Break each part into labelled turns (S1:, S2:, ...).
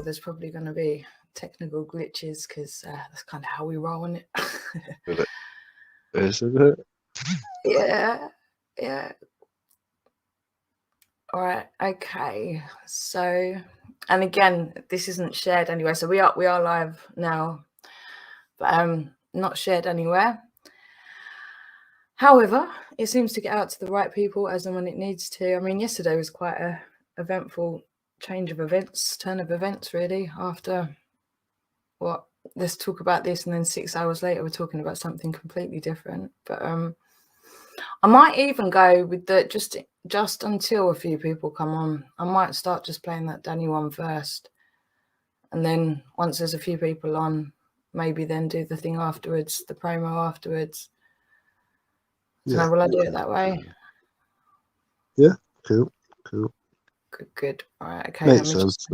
S1: there's probably going to be technical glitches because that's kind of how we roll on it.
S2: Isn't it?
S1: Yeah. All right. Okay. So, and again, this isn't shared anywhere. So we are live now, but not shared anywhere. However, it seems to get out to the right people as and when it needs to. I mean, yesterday was quite a eventful turn of events, really, after what, let's talk about this, and then 6 hours later we're talking about something completely different. But I might even go with the just until a few people come on. I might start just playing that Danny one first, and then once there's a few people on, maybe then do the thing afterwards, the promo afterwards. So will I do it that way?
S2: Yeah, cool.
S1: Good. All right, okay.
S2: Makes sense.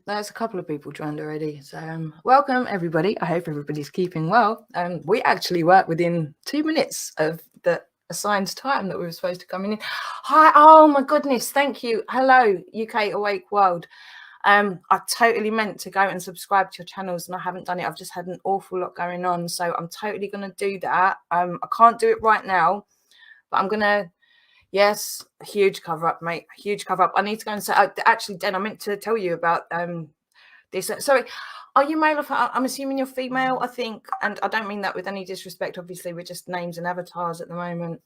S1: There's a couple of people joined already. So welcome everybody. I hope everybody's keeping well. We actually worked within 2 minutes of the assigned time that we were supposed to come in. Hi, oh my goodness, thank you. Hello, UK Awake World. I totally meant to go and subscribe to your channels and I haven't done it. I've just had an awful lot going on. So I'm totally going to do that. I can't do it right now, but I'm going to, yes, huge cover up, mate. Huge cover up. I need to go and say, actually, Den, I meant to tell you about this. Sorry, are you male or I'm assuming you're female, I think. And I don't mean that with any disrespect. Obviously, we're just names and avatars at the moment.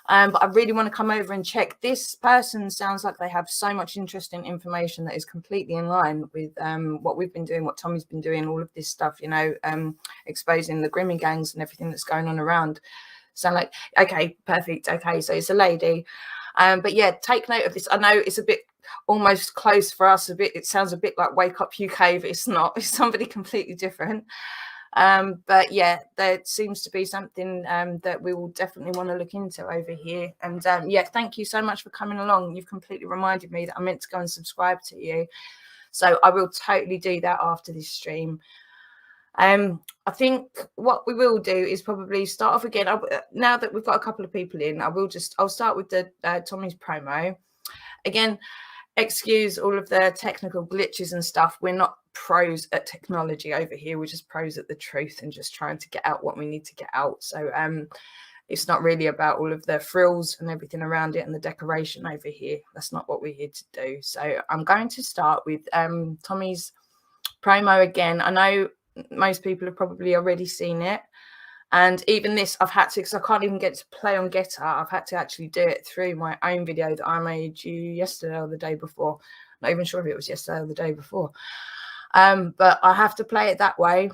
S1: But I really want to come over and check. This person sounds like they have so much interesting information that is completely in line with what we've been doing, what Tommy's been doing, all of this stuff, you know, exposing the grooming gangs and everything that's going on around. Sound like, okay, perfect. Okay, so it's a lady. But yeah, take note of this. I know it's a bit almost close for us. It sounds a bit like Wake Up UK, but it's not. It's somebody completely different. But yeah, there seems to be something that we will definitely want to look into over here. And yeah, thank you so much for coming along. You've completely reminded me that I meant to go and subscribe to you. So I will totally do that after this stream. I think what we will do is probably start off again. Now that we've got a couple of people in, I'll start with the Tommy's promo. Again, excuse all of the technical glitches and stuff. We're not pros at technology over here. We're just pros at the truth and just trying to get out what we need to get out. So it's not really about all of the frills and everything around it and the decoration over here. That's not what we're here to do. So I'm going to start with Tommy's promo again. I know most people have probably already seen it. And even this, I've had to, because I can't even get to play on Getter. I've had to actually do it through my own video that I made you yesterday or the day before. Not even sure if it was yesterday or the day before. But I have to play it that way.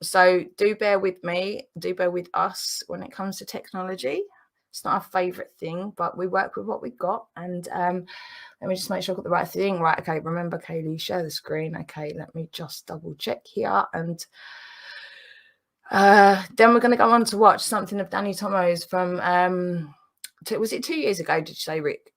S1: So do bear with me. Do bear with us when it comes to technology. It's not our favourite thing, but we work with what we've got. And let me just make sure I've got the right thing. Right, okay, remember, Kaylee, share the screen. Okay, let me just double check here. And then we're going to go on to watch something of Danny Tomo's from, was it 2 years ago, did you say, Rick?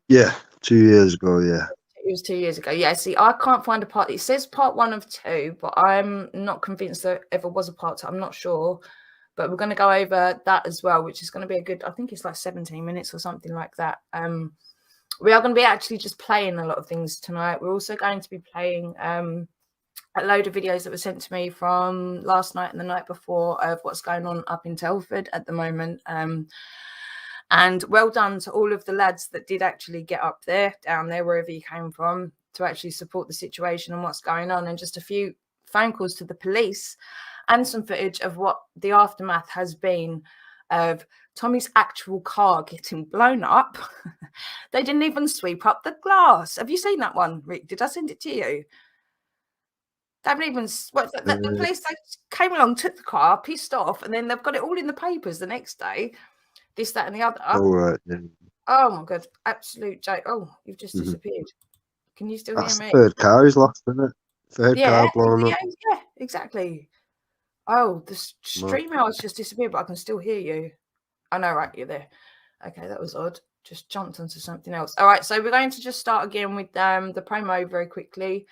S2: Yeah, 2 years ago, yeah.
S1: It was 2 years ago. Yeah, see, I can't find a part. It says part 1 of 2, but I'm not convinced there ever was a part 2. I'm not sure. But we're going to go over that as well, which is going to be a good, I think it's like 17 minutes or something like that. We are going to be actually just playing a lot of things tonight. We're also going to be playing a load of videos that were sent to me from last night and the night before of what's going on up in Telford at the moment. And well done to all of the lads that did actually get up there, down there, wherever you came from, to actually support the situation and what's going on. And just a few phone calls to the police and some footage of what the aftermath has been of Tommy's actual car getting blown up. They didn't even sweep up the glass. Have you seen that one, Rick? Did I send it to you? They haven't even, the police, they came along, took the car, pissed off, and then they've got it all in the papers the next day. This, that, and the other.
S2: Oh, right. Yeah.
S1: Oh, my God. Absolute joke. Oh, you've just disappeared. Can you still hear me?
S2: Third car he's lost, isn't it? Third car blown up.
S1: Yeah, exactly. Oh, the stream hours just disappeared, but I can still hear you. I know, right? You're there. Okay, that was odd. Just jumped onto something else. All right, so we're going to just start again with the promo very quickly.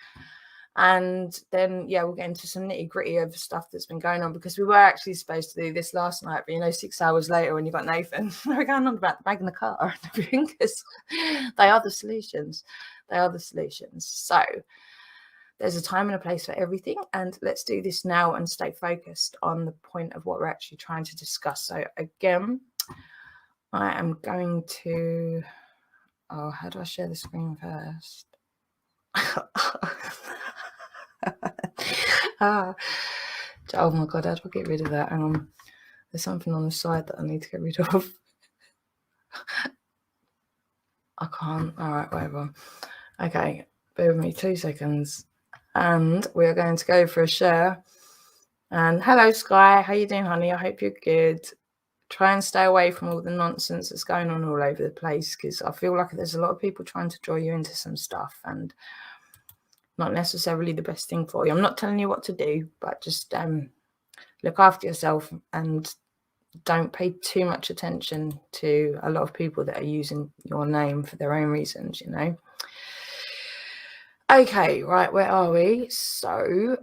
S1: And then, yeah, we'll get into some nitty gritty of stuff that's been going on, because we were actually supposed to do this last night, but, you know, 6 hours later when you got Nathan, we're going on about the bag in the car and everything, because they are the solutions. They are the solutions. So there's a time and a place for everything, and let's do this now and stay focused on the point of what we're actually trying to discuss. So again, I am going to, how do I share the screen first? Oh my god, how do I get rid of that? Hang on, there's something on the side that I need to get rid of. I can't. All right, whatever. Okay, bear with me 2 seconds, and we're going to go for a share. And hello, Sky. How you doing, honey? I hope you're good. Try and stay away from all the nonsense that's going on all over the place, because I feel like there's a lot of people trying to draw you into some stuff, and not necessarily the best thing for you. I'm not telling you what to do, but just look after yourself and don't pay too much attention to a lot of people that are using your name for their own reasons, you know. Okay, right, where are we? So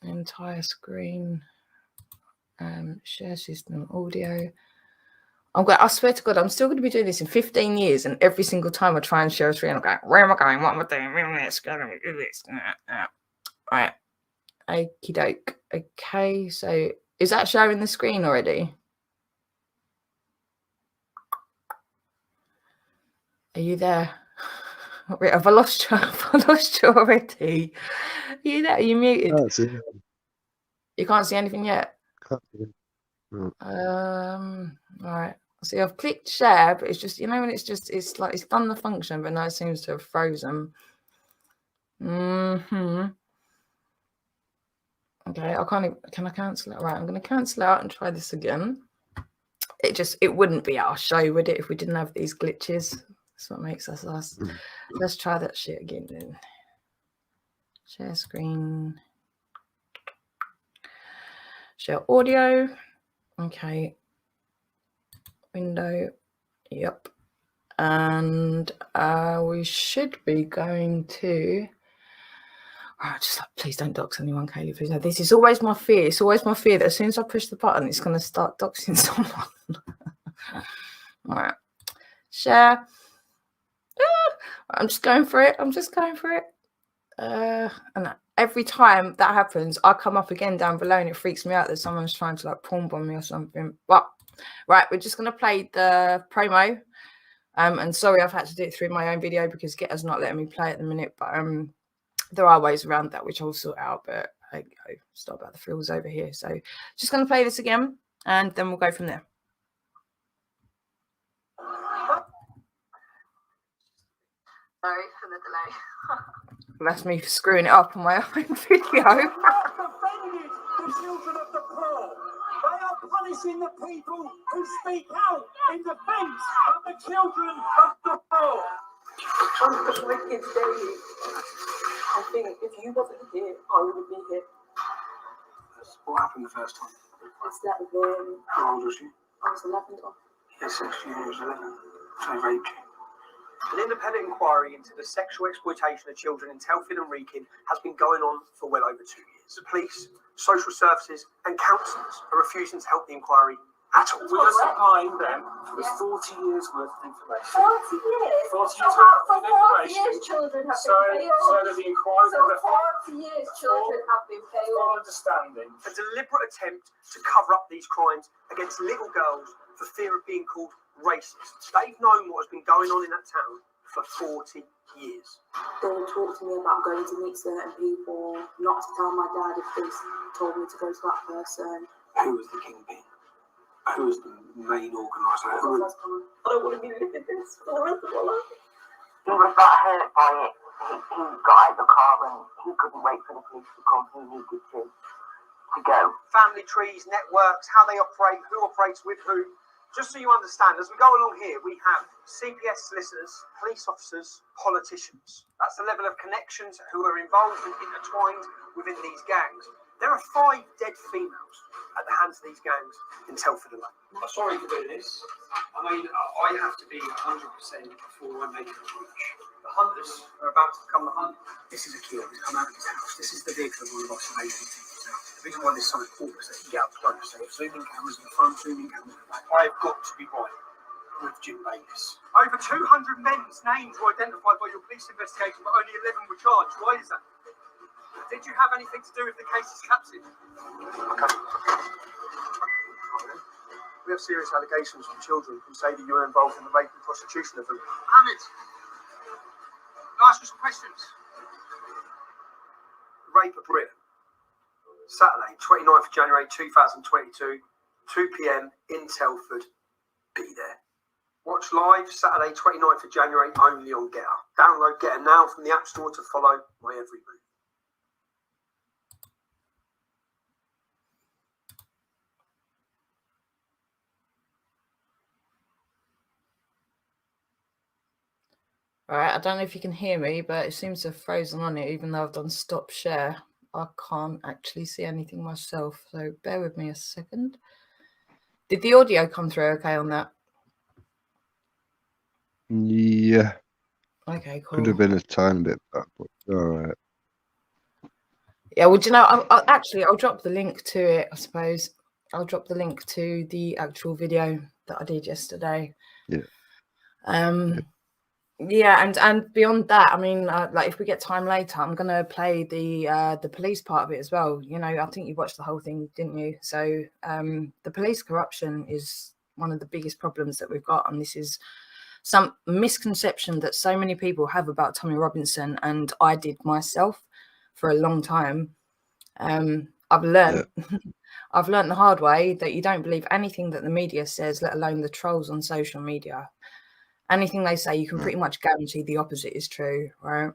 S1: entire screen, share system, audio. I swear to God, I'm still going to be doing this in 15 years, and every single time I try and share a screen, I'm going, where am I going? What am I doing? Do this. Right. Okie doke. Okay, so is that showing the screen already? Are you there? Wait, have I lost you? Have I lost you already? Are you there? Are you muted?
S2: Can't see it.
S1: You can't see anything yet?
S2: Can't see it. No.
S1: All right. See, I've clicked share, but it's just, you know, when it's like it's done the function, but now it seems to have frozen. Okay, I can't even, can I cancel it? Right, I'm going to cancel out and try this again. It wouldn't be our show, would it, if we didn't have these glitches? That's what makes us us. Let's try that shit again then. Share screen. Share audio. Okay. Window. Yep. And we should be going to. Oh, just like, please don't dox anyone, Kaylee. Please. This is always my fear. It's always my fear that as soon as I push the button, it's going to start doxing someone. All right. Share. I'm just going for it. And every time that happens, I come up again down below and it freaks me out that someone's trying to like porn bomb me or something. But right, we're just going to play the promo. And sorry, I've had to do it through my own video because Getter's not letting me play at the minute. But there are ways around that, which I'll sort out. But I stop about the frills over here. So just going to play this again and then we'll go from there. Sorry for the delay. That's me screwing it up on my own video.
S3: They have offended the children of the poor. They are punishing the people who speak out in defence of the children of the poor.
S4: I'm pushing my kids daily. I think if you wasn't here, I wouldn't be here.
S3: What happened the first time?
S4: I slept with him.
S3: How old was you?
S4: I was 11.
S3: Yes, actually, I was 11. So I raped you.
S5: An independent inquiry into the sexual exploitation of children in Telford and Wrekin has been going on for well over 2 years. The police, social services and councillors are refusing to help the inquiry at all.
S3: We were supplying them with 40 years worth of information.
S4: 40 years?
S3: 40 years worth of
S4: 40 years
S3: information.
S4: children have
S3: So
S4: been failed.
S3: that the inquiry
S4: So 40 years children have been
S3: full
S4: failed.
S3: understanding.
S5: A deliberate attempt to cover up these crimes against little girls for fear of being called racist. They've known what has been going on in that town for 40 years.
S4: They would talk to me about going to meet certain people, not to tell my dad if they told me to go to that person.
S3: Who was the kingpin? Who was the main organiser?
S4: I don't want to be living this for the rest of my life.
S6: He was that hurt by it. He got out of the car and he couldn't wait for the police to come. He needed to go.
S5: Family trees, networks, how they operate, who operates with who. Just so you understand, as we go along here, we have CPS solicitors, police officers, politicians. That's the level of connections who are involved and intertwined within these gangs. There are 5 dead females at the hands of these gangs in Telford alone.
S3: I'm sorry for doing this. I mean, I have to be 100% before I make an approach.
S5: The hunters are about to become the hunt. This is a killer who's come out of his house. This is the vehicle of one of our surveillance teams. The reason why this is so important is that you get up close. So zooming cameras in the front, zooming cameras in the back. I have got to be right with Jim Bayless. Over 200 men's names were identified by your police investigation, but only 11 were charged. Why is that? Did you have anything to do with the case's captain?
S7: Okay. We have serious allegations from children who say that you were involved in the rape and prostitution of them.
S5: Mohammed, I'll ask you some questions.
S7: Rape of Britain. Saturday, 29th of January 2022, 2 p.m. in Telford. Be there. Watch live Saturday, 29th of January, only on Getter. Download Getter now from the App Store to follow my every move.
S1: All right, I don't know if you can hear me, but it seems to have frozen on it, even though I've done stop share. I can't actually see anything myself, so bear with me a second. Did the audio come through okay on that?
S2: Yeah,
S1: Okay, cool.
S2: could have been a tiny bit back, but all right.
S1: Yeah, well, do you know, I'll drop the link to it, I suppose. I'll drop the link to the actual video that I did yesterday.
S2: Yeah.
S1: Yeah, and beyond that, I mean, like if we get time later, I'm gonna play the police part of it as well. You know, I think you watched the whole thing, didn't you? So the police corruption is one of the biggest problems that we've got, and this is some misconception that so many people have about Tommy Robinson, and I did myself for a long time. I've learned I've learned the hard way that you don't believe anything that the media says, let alone the trolls on social media. Anything they say, you can pretty much guarantee the opposite is true, right?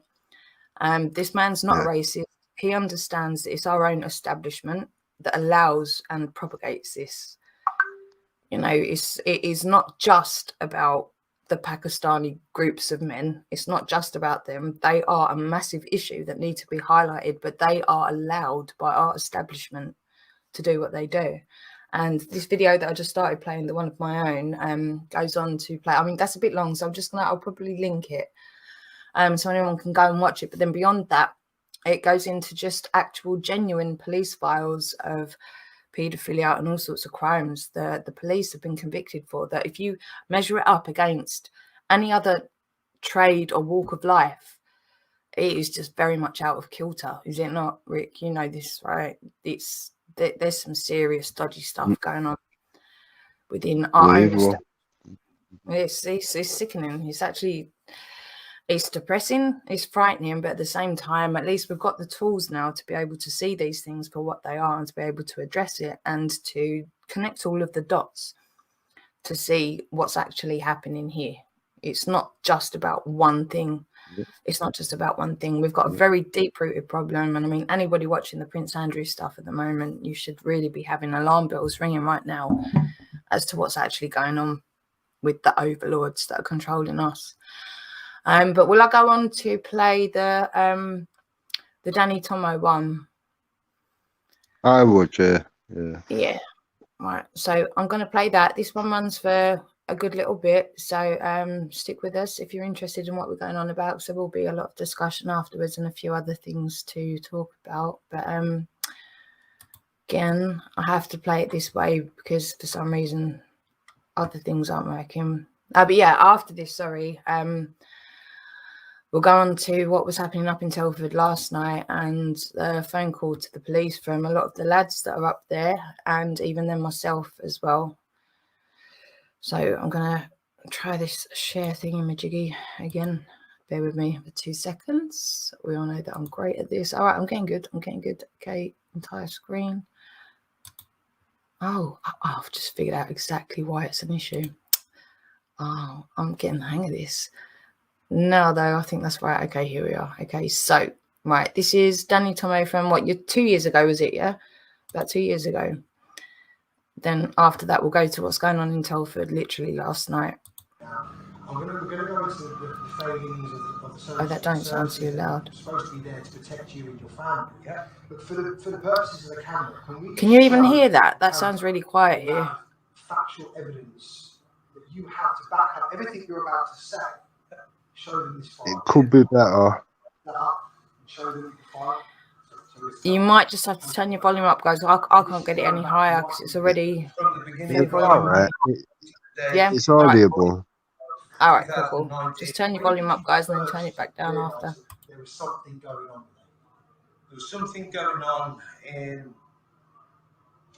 S1: This man's not a racist. He understands that it's our own establishment that allows and propagates this. You know, it is not just about the Pakistani groups of men. It's not just about them. They are a massive issue that need to be highlighted, but they are allowed by our establishment to do what they do. And this video that I just started playing, the one of my own, goes on to play. I mean, that's a bit long, so I'll probably link it, so anyone can go and watch it. But then beyond that, it goes into just actual genuine police files of paedophilia and all sorts of crimes that the police have been convicted for, that if you measure it up against any other trade or walk of life, it is just very much out of kilter, is it not, Rick? You know this, right? There's some serious dodgy stuff going on within our own establishment. It's sickening. It's depressing, it's frightening, but at the same time, at least we've got the tools now to be able to see these things for what they are and to be able to address it and to connect all of the dots to see what's actually happening here. It's not just about one thing. It's not just about one thing. We've got a very deep-rooted problem. And I mean, anybody watching the Prince Andrew stuff at the moment, you should really be having alarm bells ringing right now as to what's actually going on with the overlords that are controlling us. But will I go on to play the Danny Tomo one?
S2: I would, yeah.
S1: Yeah. Right. So I'm going to play that. This one runs for a good little bit, so stick with us if you're interested in what we're going on about. So there will be a lot of discussion afterwards and a few other things to talk about, but again, I have to play it this way because for some reason other things aren't working. But yeah, after this, sorry, we'll go on to what was happening up in Telford last night and a phone call to the police from a lot of the lads that are up there and even then myself as well. So I'm going to try this share thingy-majiggy again. Bear with me for 2 seconds. We all know that I'm great at this. All right, I'm getting good. Okay, entire screen. Oh, I've just figured out exactly why it's an issue. Oh, I'm getting the hang of this. No, though, I think that's right. Okay, here we are. Okay, so, right, this is Danny Tomo from, 2 years ago, was it, yeah? About 2 years ago. Then after that, we'll go to what's going on in Telford literally last night.
S8: We're going to go into the failings of the service.
S1: Oh, that don't sound too loud.
S8: It's supposed to be there to protect you and your family, yeah? But for the purposes of the camera,
S1: can you even hear that? That sounds really quiet here.
S8: Factual evidence that you have to back up everything you're about to say. Show them this file.
S2: It could be better.
S8: Show them the file.
S1: You might just have to turn your volume up, guys. I can't get it any higher because it's already.
S2: It's all right.
S1: Yeah,
S2: It's audible.
S1: All right, cool.
S8: 2019.
S1: Just turn your volume up, guys, and then turn it back down after.
S8: There was something going on with it.
S9: There was something going on in.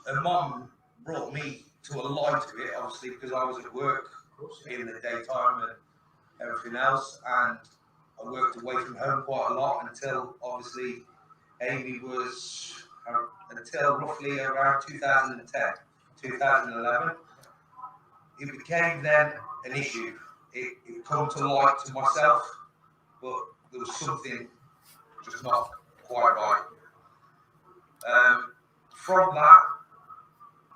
S9: Her mum brought me to a light of it, obviously, because I was at work in the daytime and everything else, and I worked away from home quite a lot until obviously Amy was until roughly around 2010, 2011. It became then an issue. It come to light to myself, but there was something just not quite right. From that,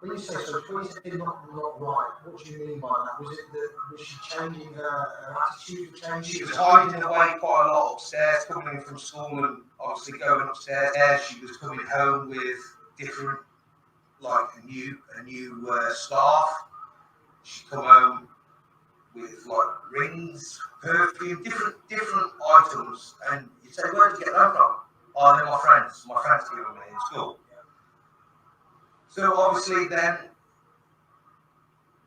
S8: When you say so, when you say not right, what do you mean by that? Was it that was she changing her attitude?
S9: she was hiding away quite a lot upstairs, coming in from school and obviously going upstairs. She was coming home with different, like a new scarf. She come home with like rings, perfume, different items, and you say, "Where did you get that from?" "Oh, they're my friends. My friends gave them in school." So obviously then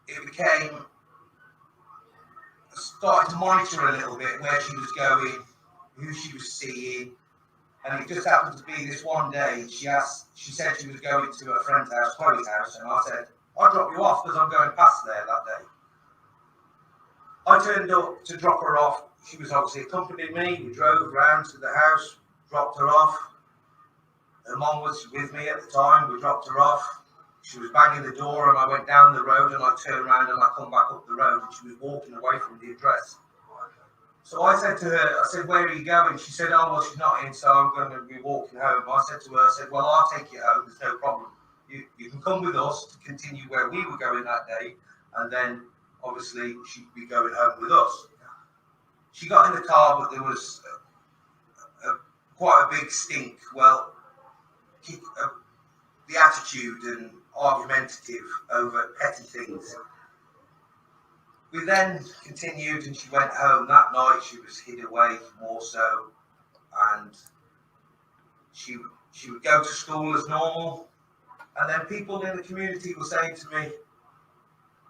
S9: it became, started to monitor a little bit where she was going, who she was seeing, and it just happened to be this one day she said she was going to a friend's house, Chloe's house, and I said, "I'll drop you off because I'm going past there that day." I turned up to drop her off. She was obviously accompanying me. We drove round to the house, dropped her off. Her mum was with me at the time. We dropped her off. She was banging the door, and I went down the road, and I turned around and I come back up the road, and she was walking away from the address. So I said to her, I said, "Where are you going?" She said, "Oh, well, she's not in, so I'm going to be walking home." I said to her, I said, "Well, I'll take you home. There's no problem. You can come with us to continue where we were going that day, and then obviously she'd be going home with us." She got in the car, but there was quite a big stink. Well, the attitude and argumentative over petty things. We then continued, and she went home that night. She was hid away more so, and she would go to school as normal. And then people in the community were saying to me,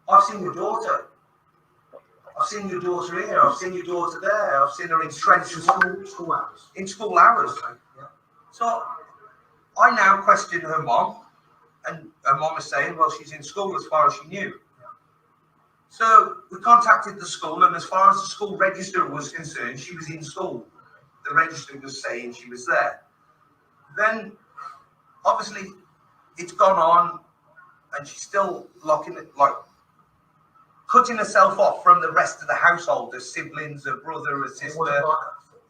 S9: "I've seen your daughter. I've seen your daughter here. I've seen your daughter there. I've seen her in trenches."
S8: School hours.
S9: In school hours.
S8: Okay, yeah.
S9: So I now question her mom, and her mom is saying, "Well, she's in school as far as she knew." So we contacted the school, and as far as the school register was concerned, she was in school. The register was saying she was there. Then, obviously, it's gone on, and she's still cutting herself off from the rest of the household, her siblings, her brother, her sister.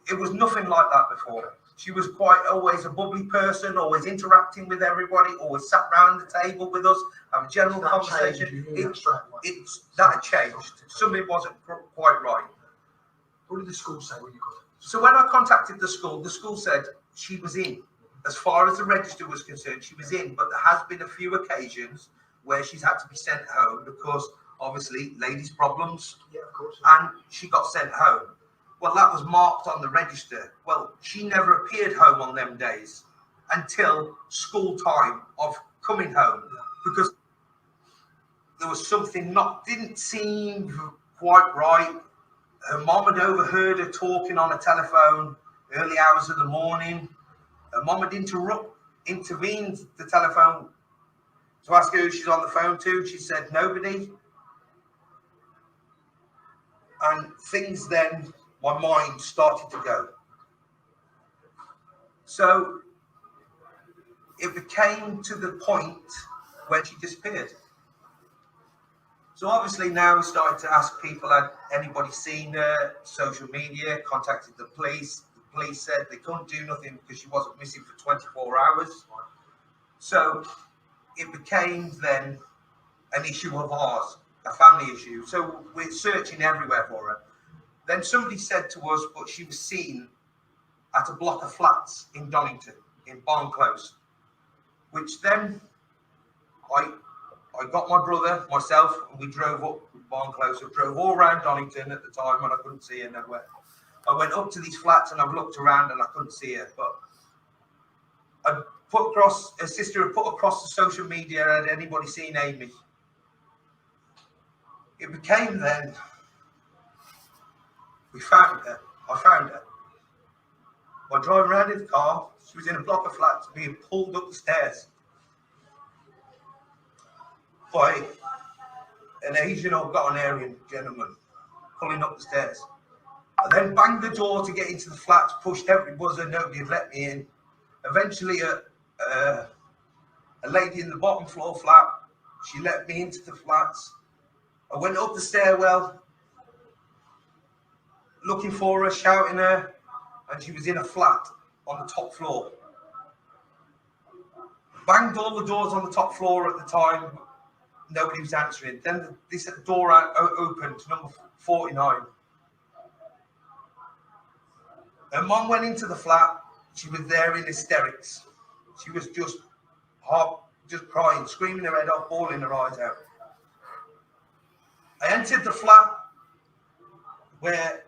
S9: It was nothing like that before. She was always a bubbly person, always interacting with everybody, always sat round the table with us, have a general conversation. That had changed. Something wasn't quite right.
S8: What did the school say when you got it?
S9: So when I contacted the school said she was in. As far as the register was concerned, she was in, but there has been a few occasions where she's had to be sent home because obviously ladies' problems.
S8: Yeah, of course.
S9: And she got sent home. Well, that was marked on the register. Well, she never appeared home on them days until school time of coming home, because there was something didn't seem quite right. Her mom had overheard her talking on a telephone early hours of the morning. Her mom had intervened the telephone to ask her who she's on the phone to. She said nobody. And things then, my mind started to go. So it became to the point when she disappeared. So obviously now we started to ask people, had anybody seen her? Social media, contacted the police. The police said they couldn't do nothing because she wasn't missing for 24 hours. So it became then an issue of ours, a family issue. So we're searching everywhere for her. Then somebody said to us, but she was seen at a block of flats in Donington, in Barn Close, which then I got my brother, myself, and we drove up Barn Close. I drove all around Donington at the time, and I couldn't see her nowhere. I went up to these flats, and I've looked around, and I couldn't see her. But I put across, her sister had put across the social media, had anybody seen Amy? It became then We found her. I found her. While driving around in the car, she was in a block of flats being pulled up the stairs by an Asian or Ghanaian gentleman pulling up the stairs. I then banged the door to get into the flats, pushed every buzzer, nobody had let me in. Eventually, a lady in the bottom floor flat, she let me into the flats. I went up the stairwell, looking for her, shouting her, and she was in a flat on the top floor. Banged all the doors on the top floor at the time. Nobody was answering. Then this door opened, number 49. Her mum went into the flat. She was there in hysterics. She was just crying, screaming her head off, bawling her eyes out. I entered the flat where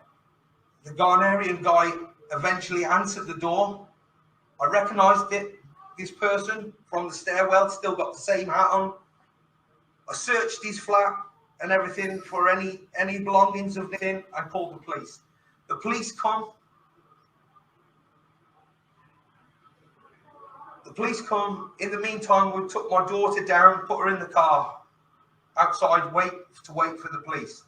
S9: the Ghanaian guy eventually answered the door. I recognised this person from the stairwell, still got the same hat on. I searched his flat and everything for any belongings of him and called the police. The police come. In the meantime, we took my daughter down, put her in the car outside, wait for the police.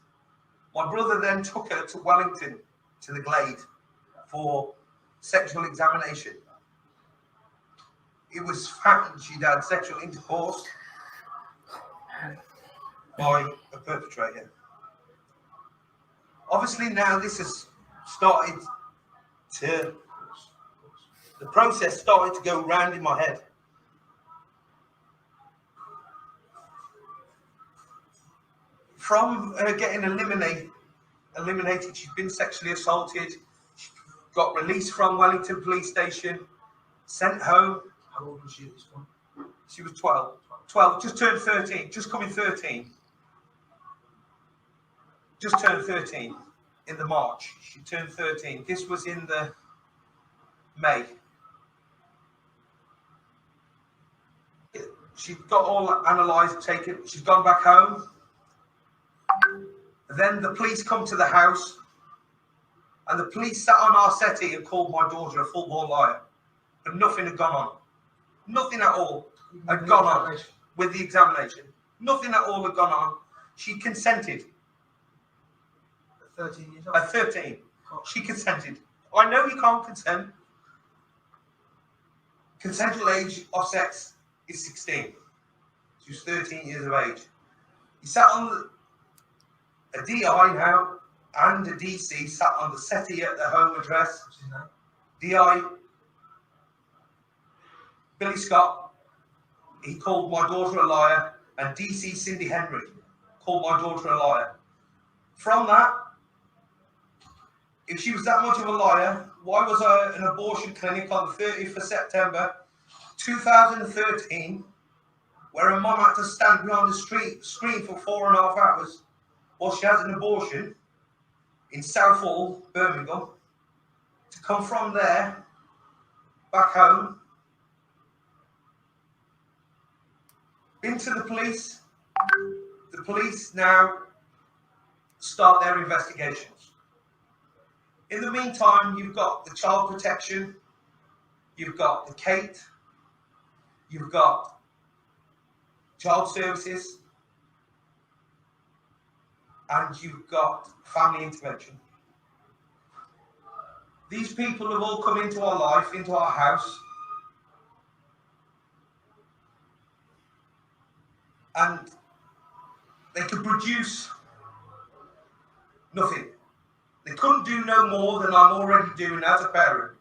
S9: My brother then took her to Wellington, to the Glade, for sexual examination. It was found she'd had sexual intercourse by a perpetrator. Obviously now this has started to, the process started to go round in my head. From her getting eliminated, she's been sexually assaulted, she got released from Wellington Police Station, sent home.
S8: How old was she at this point?
S9: She was 12. 12, just turned 13, just coming 13. Just turned 13 in the March. She turned 13. This was in the May. She got all analysed, taken. She's gone back home. Then the police come to the house, and the police sat on our settee and called my daughter a full-blown liar. But nothing had gone on. Nothing at all had gone on with the examination. Nothing at all had gone on. She consented.
S8: At 13 years old?
S9: At 13. She consented. I know you can't consent. Consensual age of sex is 16. She was 13 years of age. He sat on a DI now and a DC sat on the settee at the home address.
S8: What's his name?
S9: DI Billy Scott, he called my daughter a liar, and DC Cindy Henry called my daughter a liar. From that, if she was that much of a liar, why was I at an abortion clinic on the 30th of September 2013, where her mum had to stand behind the screen for 4.5 hours while she has an abortion in Southall, Birmingham, to come from there back home, been to the police now start their investigations. In the meantime, you've got the child protection, you've got the Kate, you've got child services, and you've got family intervention. These people have all come into our life, into our house, and they could produce nothing. They couldn't do no more than I'm already doing as a parent.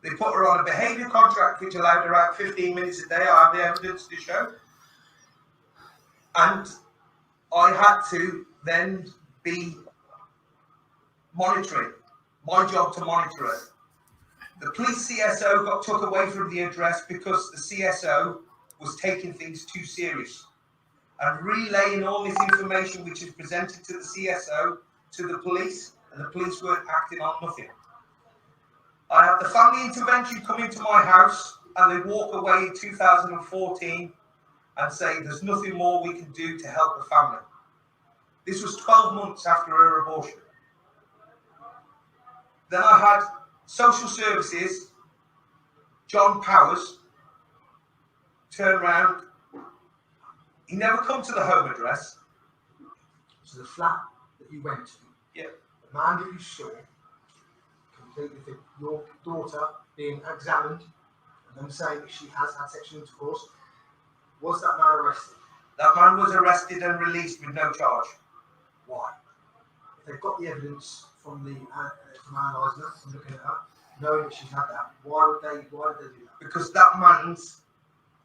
S9: They put her on a behaviour contract which allowed her out 15 minutes a day. I have the evidence to show. And I had to then be monitoring. My job to monitor her. The police CSO got took away from the address because the CSO was taking things too serious and relaying all this information which is presented to the CSO to the police, and the police weren't acting on nothing. I had the family intervention come into my house and they walk away in 2014 and say there's nothing more we can do to help the family. This was 12 months after her abortion. Then I had social services, John Powers, turn round. He never come to the home address.
S8: So the flat that you went to,
S9: Yeah.
S8: the man that you saw, completely with your daughter being examined and them saying that she has had sexual intercourse, was that man arrested?
S9: That man was arrested and released with no charge.
S8: Why? If they've got the evidence from the from analysing it, from looking at her, knowing that she's had that, why did they do that?
S9: Because that man's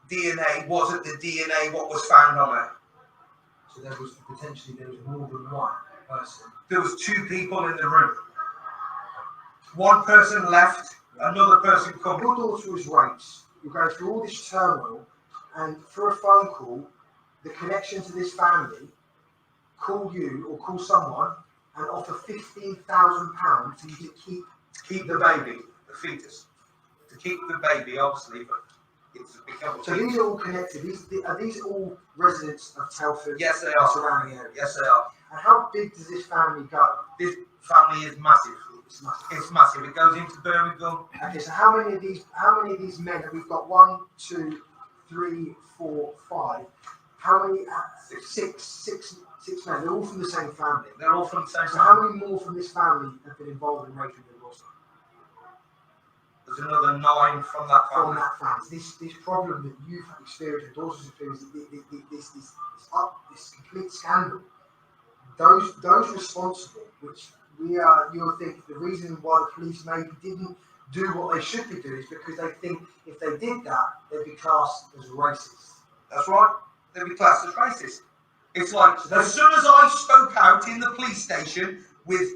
S9: DNA wasn't the DNA what was found on her.
S8: So there was more than one person.
S9: There was 2 people in the room. One person left, another person come.
S8: Your daughter was raped. You're going through all this turmoil, and for a phone call, the connection to this family call you or call someone and offer £15,000 for you to
S9: keep the baby, the fetus, to keep the baby, obviously, but it's a big help.
S8: So these are all connected. Are these all residents of Telford?
S9: Yes, they
S8: and
S9: are.
S8: Surrounding areas.
S9: Yes, they are.
S8: And how big does this family go?
S9: This family is massive.
S8: It's massive.
S9: It's massive. It goes into Birmingham.
S8: Okay, so how many of these men? We've got 1, 2, 3, 4, 5. How many? Six men. They're all from the same family.
S9: They're all from the same
S8: So
S9: family.
S8: how many more from this family have been involved in raping their daughter?
S9: There's another 9 from that
S8: From
S9: family.
S8: that family. This problem that you've experienced, your daughter's experienced, this complete scandal. Those responsible, which you'll think the reason why the police maybe didn't do what they should be doing is because they think if they did that, they'd be classed as racist.
S9: That's right. They'd be classed as racist. It's like, as soon as I spoke out in the police station with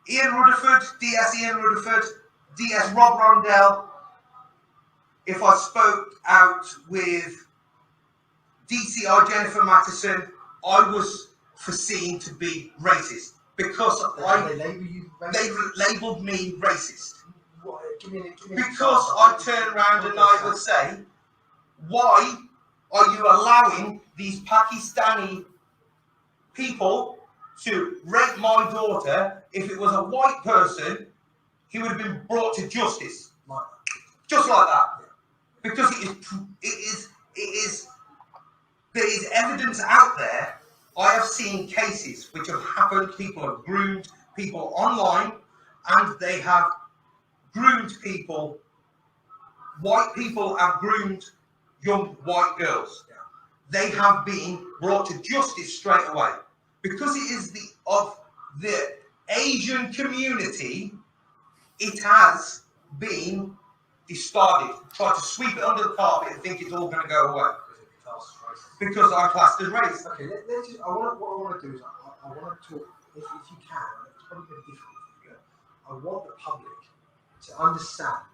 S9: Ian Rutherford, DS Ian Rutherford, DS Rob Rondell, if I spoke out with DCI Jennifer Mattison, I was foreseen to be racist because they labelled me racist. Because I turn around and I would say, why are you allowing these Pakistani people to rape my daughter? If it was a white person, he would have been brought to justice, just like that. Because there is evidence out there. I have seen cases which have happened. People have groomed people online, and they have groomed people. White people have groomed young white girls. They have been brought to justice straight away because it is of the Asian community. It has been discarded. Try to sweep it under the carpet and think it's all going to go away because I'm classed as racist.
S8: Okay, let's just. What I want to do is I want to talk, if you can. It's probably going to be difficult for you. I want the public to understand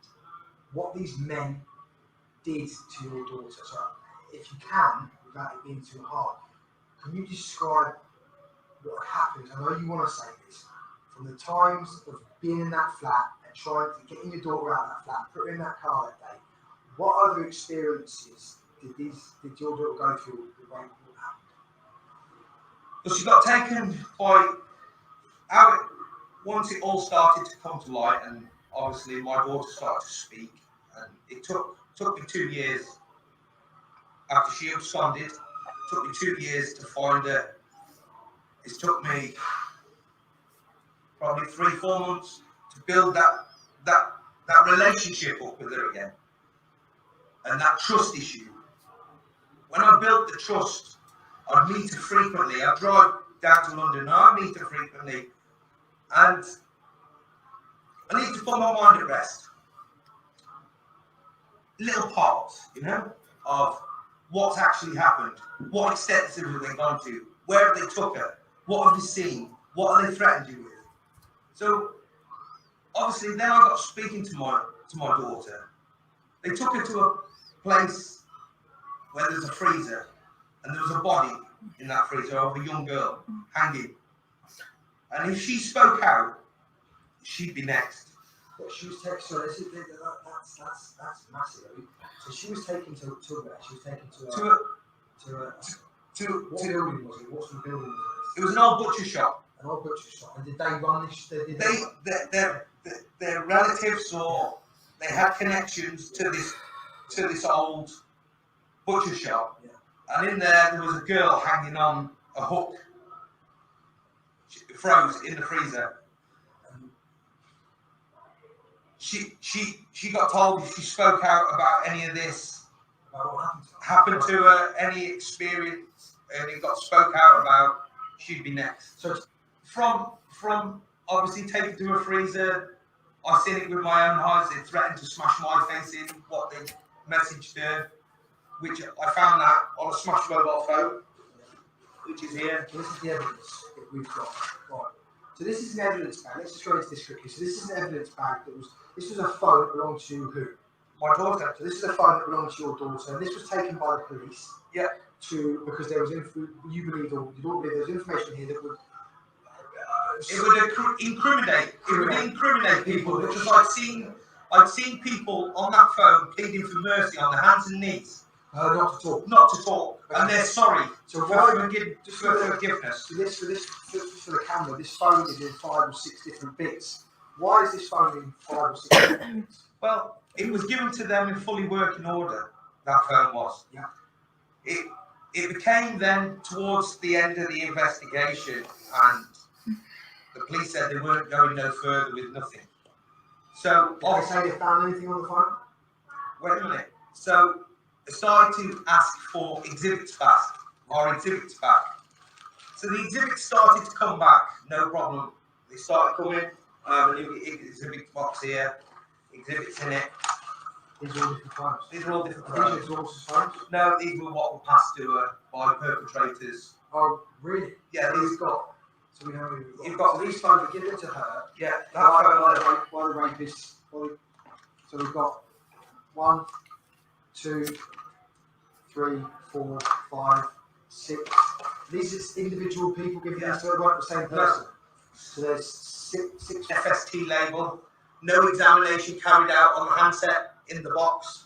S8: what these men did to your daughter. So, if you can, without it being too hard, can you describe what happened? I know you want to say this. From the times of being in that flat and trying to get your daughter out of that flat, put her in that car that day, what other experiences did your daughter go through the way what happened?
S9: Well, she got taken by once it all started to come to light, and obviously my daughter started to speak, and it took me 2 years after she absconded. It took me 2 years to find her. It took me probably 3-4 months to build that relationship up with her again, and that trust issue. When I built the trust, I'd meet her frequently. I'd drive down to London and I'd meet her frequently, and I need to put my mind at rest. Little parts, of what's actually happened, what extents have they gone to, where have they took her, what have they seen, what have they threatened you with. So obviously then I got speaking to my daughter. They took her to a place where there's a freezer, and there was a body in that freezer of a young girl hanging. And if she spoke out, she'd be next.
S8: But she was taken. So that's massive. So she was taken to where? She was taken to what building was it? What sort of building was it?
S9: It was an old butcher shop.
S8: An old butcher shop. And did they run this?
S9: Their relatives or they had connections to this old butcher shop, and in there was a girl hanging on a hook, froze in the freezer. She got told if she spoke out about any of this happened to her, any experience, and it got spoke out about, she'd be next. So from obviously taken to a freezer, I seen it with my own eyes. They threatened to smash my face in, what they messaged her, which I found that on a smash mobile phone, which is here.
S8: So this is the evidence that we've got. Right. So this is an evidence bag. Let's just go into this quickly. So this is an evidence bag this was a phone that belonged to who?
S9: My daughter.
S8: So this is a phone that belonged to your daughter, and this was taken by the police.
S9: Yeah.
S8: Because there was you believe or you don't believe there was information here that would.
S9: It would incriminate people, because I'd seen people on that phone pleading for mercy on their hands and knees.
S8: Not to talk.
S9: Okay. And they're sorry.
S8: So
S9: for forgiveness.
S8: For the camera, this phone is in 5 or 6 different bits. Why is this phone in 5 or 6 different bits?
S9: Well, it was given to them in fully working order. That phone was.
S8: Yeah.
S9: It became then towards the end of the investigation, and the police said they weren't going no further with nothing. So
S8: did they say they found anything on the phone?
S9: Wait a minute. So they started to ask for exhibits back. So the exhibits started to come back, no problem. They started coming. A new exhibit box here, exhibits in it.
S8: These are all different phones.
S9: These are all different
S8: phones. These are all phones?
S9: No, these were what were passed to her by perpetrators.
S8: Oh, really?
S9: Yeah, these
S8: got. So we know who
S9: you've got.
S8: So these phones were given to her.
S9: Yeah,
S8: by the rapists. So we've got 1, 2, 3, 4, 5, 6. These are individual people giving this to her, right? The same person. So there's 6
S9: FST label. No examination carried out on the handset in the box.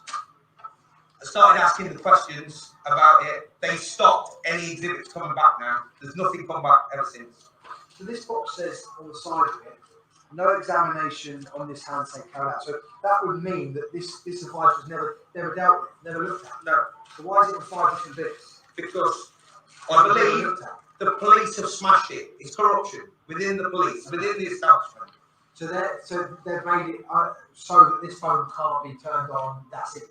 S9: I started asking the questions about it. They stopped any exhibits coming back now. There's nothing come back ever since.
S8: So this box says on the side of it, no examination on this handset carried out. So that would mean that this device was never dealt with, never looked at.
S9: No.
S8: So why is it in 5 different bits?
S9: Because I believe the police have smashed it. It's corruption within the police, within the establishment.
S8: So they've made it so that this phone can't be turned on. That's it.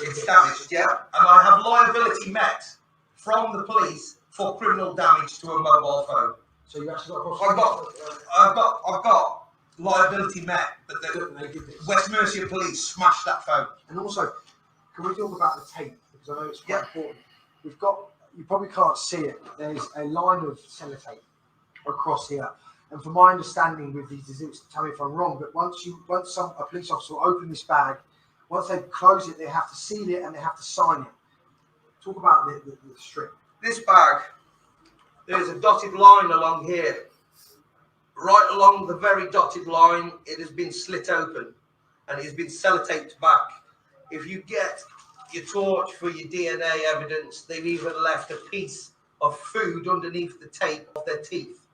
S9: It's damaged, yeah. And I have liability met from the police for criminal damage to a mobile phone.
S8: So you actually
S9: I've got liability met, but the West Mercia police smashed that phone.
S8: And also, can we talk about the tape, because I know it's quite important. We've got, you probably can't see it, there's a line of sellotape across here. And from my understanding with these exhibits, tell me if I'm wrong, but once a police officer will open this bag, once they close it, they have to seal it and they have to sign it. Talk about the strip.
S9: This bag, there's a dotted line along here. Right along the very dotted line, it has been slit open and it has been sellotaped back. If you get your torch for your DNA evidence, they've even left a piece of food underneath the tape of their teeth.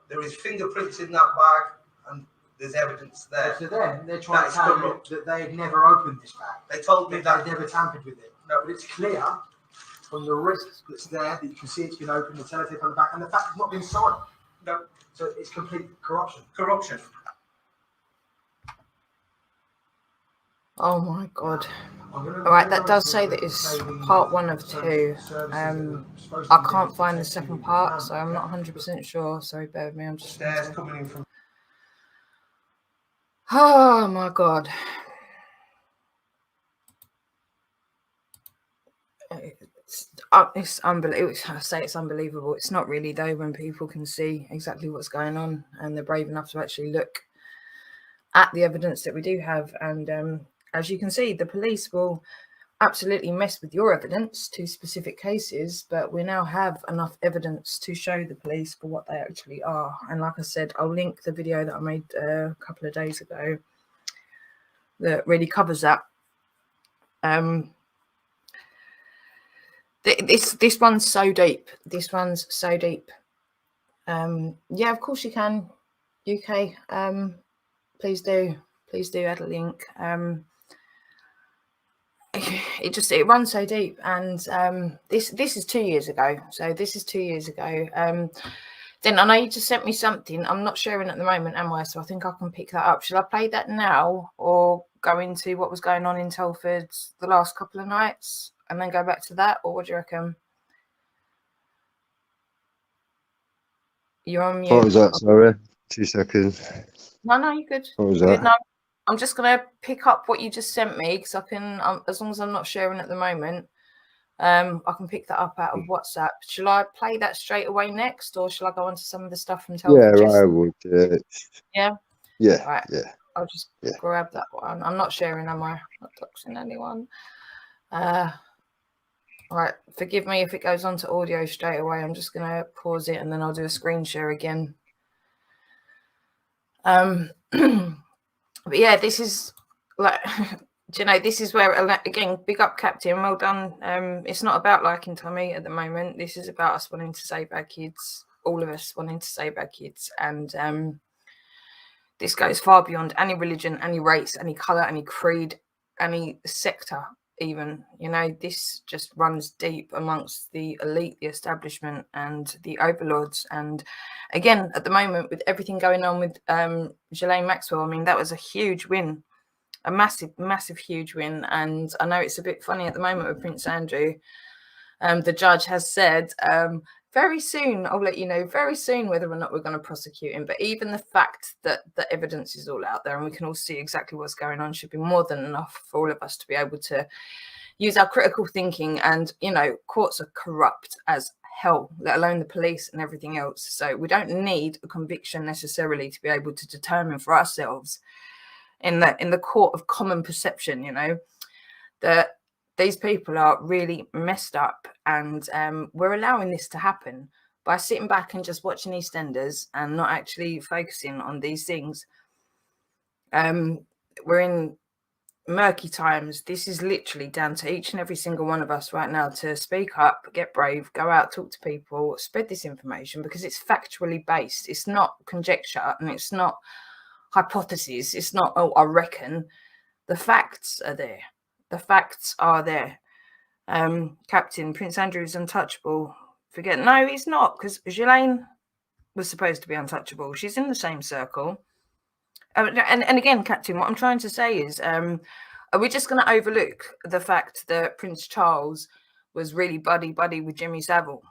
S9: There is fingerprints in that bag, and there's evidence there.
S8: So then they're trying to tell you that they had never opened this bag.
S9: They told me that
S8: they never tampered with it. No, but it's clear from the wrist that's there that you can see it's been opened, the sellotape on the back, and the fact it's not been signed.
S9: No.
S8: So it's complete corruption.
S9: Corruption.
S1: Oh my God. All right, that does say that it's part 1 of 2. I can't find the second part, so I'm not 100% sure. Sorry, bear with me. I'm just.
S9: Stairs coming in from.
S1: Oh my God. It's unbelievable. I say it's unbelievable. It's not really though when people can see exactly what's going on and they're brave enough to actually look at the evidence that we do have. And as you can see, the police will absolutely mess with your evidence to specific cases, but we now have enough evidence to show the police for what they actually are. And like I said, I'll link the video that I made a couple of days ago that really covers that. This one's so deep. This one's so deep. Yeah, of course you can. UK, please do add a link. It runs so deep, and this is 2 years ago. So this is 2 years ago. Then I know you just sent me something. I'm not sharing at the moment, am I? So I think I can pick that up. Should I play that now, or go into what was going on in Telford the last couple of nights and then go back to that, or what do you reckon? You're on mute.
S2: What was that? Sorry, 2 seconds.
S1: No, you're good.
S2: What was
S1: You're
S2: that?
S1: good. No, I'm just gonna pick up what you just sent me because I can, as long as I'm not sharing at the moment, I can pick that up out of WhatsApp. Shall I play that straight away next, or shall I go on to some of the stuff from Telford?
S2: Yeah, I would.
S1: Yeah.
S2: Yeah,
S1: Right.
S2: yeah.
S1: I'll just
S2: Yeah.
S1: grab that one. I'm not sharing, am I? Not doxing anyone. Right. Forgive me if it goes on to audio straight away. I'm just gonna pause it and then I'll do a screen share again. But yeah, this is like, do you know, this is where, again, big up Captain, well done. It's not about liking Tommy at the moment. This is about us wanting to save our kids, all of us wanting to save our kids. And this goes far beyond any religion, any race, any colour, any creed, any sector even. You know, this just runs deep amongst the elite, the establishment and the overlords. And again, at the moment, with everything going on with Ghislaine Maxwell, I mean, that was a huge win, a massive, huge win. And I know it's a bit funny at the moment with Prince Andrew. The judge has said very soon, I'll let you know very soon whether or not we're going to prosecute him. But even the fact that the evidence is all out there and we can all see exactly what's going on should be more than enough for all of us to be able to use our critical thinking. And, you know, courts are corrupt as hell, let alone the police and everything else. So we don't need a conviction necessarily to be able to determine for ourselves in the court of common perception, you know, that these people are really messed up. And we're allowing this to happen by sitting back and just watching EastEnders and not actually focusing on these things. We're in murky times. This is literally down to each and every single one of us right now to speak up, get brave, go out, talk to people, spread this information, because it's factually based. It's not conjecture and it's not hypotheses. It's not, oh, I reckon. The facts are there. The facts are there. Captain, Prince Andrew is untouchable. Forget, no, he's not, because Ghislaine was supposed to be untouchable. She's in the same circle. And again, Captain, what I'm trying to say is, are we just going to overlook the fact that Prince Charles was really buddy with Jimmy Savile?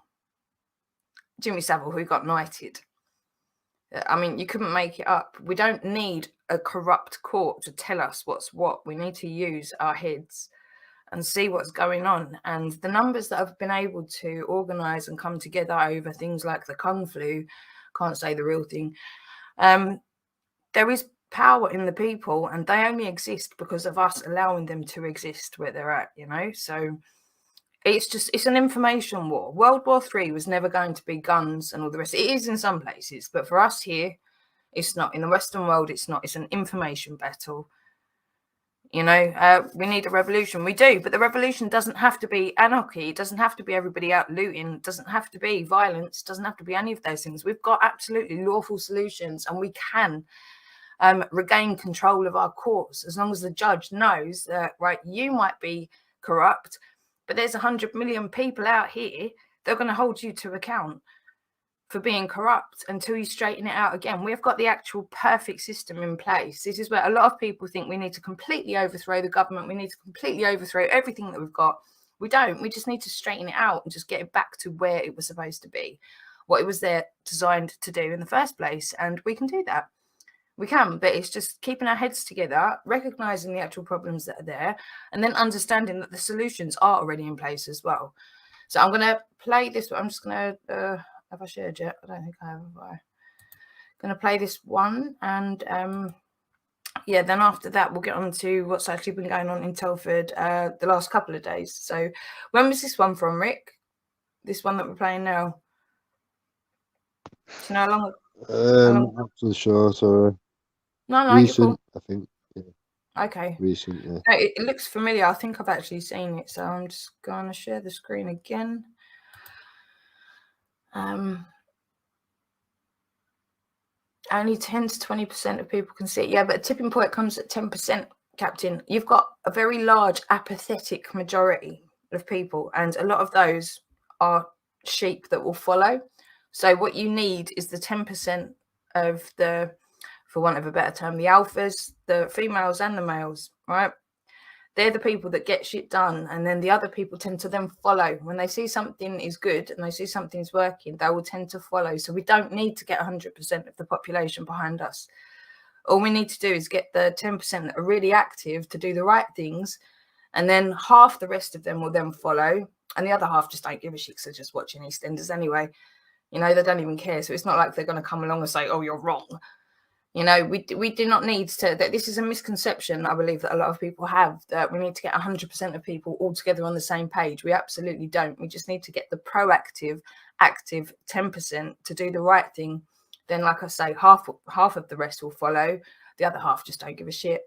S1: Jimmy Savile, who got knighted. I mean, you couldn't make it up. We don't need a corrupt court to tell us what's what. We need to use our heads and see what's going on. And the numbers that have been able to organise and come together over things like the Kung Flu, can't say the real thing, there is power in the people, and they only exist because of us allowing them to exist where they're at, you know. So it's an information war. World War III was never going to be guns and all the rest. It is in some places, but for us here, it's not. In the Western world, it's not. It's an information battle. You know, we need a revolution. We do, but the revolution doesn't have to be anarchy. It doesn't have to be everybody out looting. It doesn't have to be violence. It doesn't have to be any of those things. We've got absolutely lawful solutions, and we can regain control of our courts as long as the judge knows that, right, you might be corrupt, but there's 100 million people out here that are going to hold you to account for being corrupt until you straighten it out again. We've got the actual perfect system in place. This is where a lot of people think we need to completely overthrow the government. We need to completely overthrow everything that we've got. We don't. We just need to straighten it out and just get it back to where it was supposed to be, what it was there designed to do in the first place. And we can do that. We can, but it's just keeping our heads together, recognizing the actual problems that are there, and then understanding that the solutions are already in place as well. So I'm going to play this. I'm just going to, have I shared yet? I don't think I have. I'm going to play this one. And yeah, then after that, we'll get on to what's actually been going on in Telford the last couple of days. So when was this one from, Rick? This one that we're playing now? Do you know how long?
S2: Not too sure, sorry.
S1: No,
S2: Recent,
S1: you're cool.
S2: I think. Yeah.
S1: Okay.
S2: Recent, yeah.
S1: No, it looks familiar. I think I've actually seen it. So I'm just going to share the screen again. only 10 to 20% of people can see it. Yeah, but a tipping point comes at 10%, Captain. You've got a very large apathetic majority of people, and a lot of those are sheep that will follow. So what you need is the 10% of the, for want of a better term, the alphas, the females and the males, right? They're the people that get shit done, and then the other people tend to then follow. When they see something is good and they see something's working, they will tend to follow. So we don't need to get 100% of the population behind us. All we need to do is get the 10% that are really active to do the right things, and then half the rest of them will then follow, and the other half just don't give a shit, so just watching EastEnders anyway. You know, they don't even care. So it's not like they're going to come along and say, oh, you're wrong. You know, we do not need to, that this is a misconception, I believe, that a lot of people have, that we need to get 100% of people all together on the same page. We absolutely don't. We just need to get the proactive, active 10% to do the right thing. Then, like I say, half of the rest will follow. The other half just don't give a shit.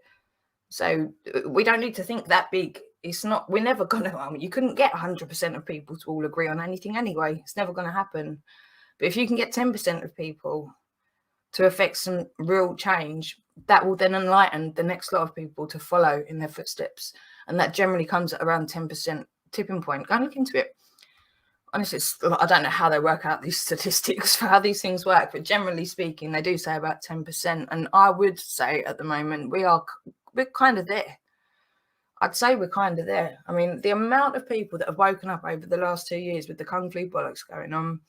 S1: So we don't need to think that big. It's not, we're never going to, you couldn't get 100% of people to all agree on anything anyway. It's never going to happen. But if you can get 10% of people to affect some real change, that will then enlighten the next lot of people to follow in their footsteps. And that generally comes at around 10% tipping point. Go and look into it. Honestly, I don't know how they work out these statistics for how these things work, but generally speaking, they do say about 10%. And I would say at the moment, we're kind of there. I'd say we're kind of there. I mean, the amount of people that have woken up over the last 2 years with the Kung Flu bollocks going on,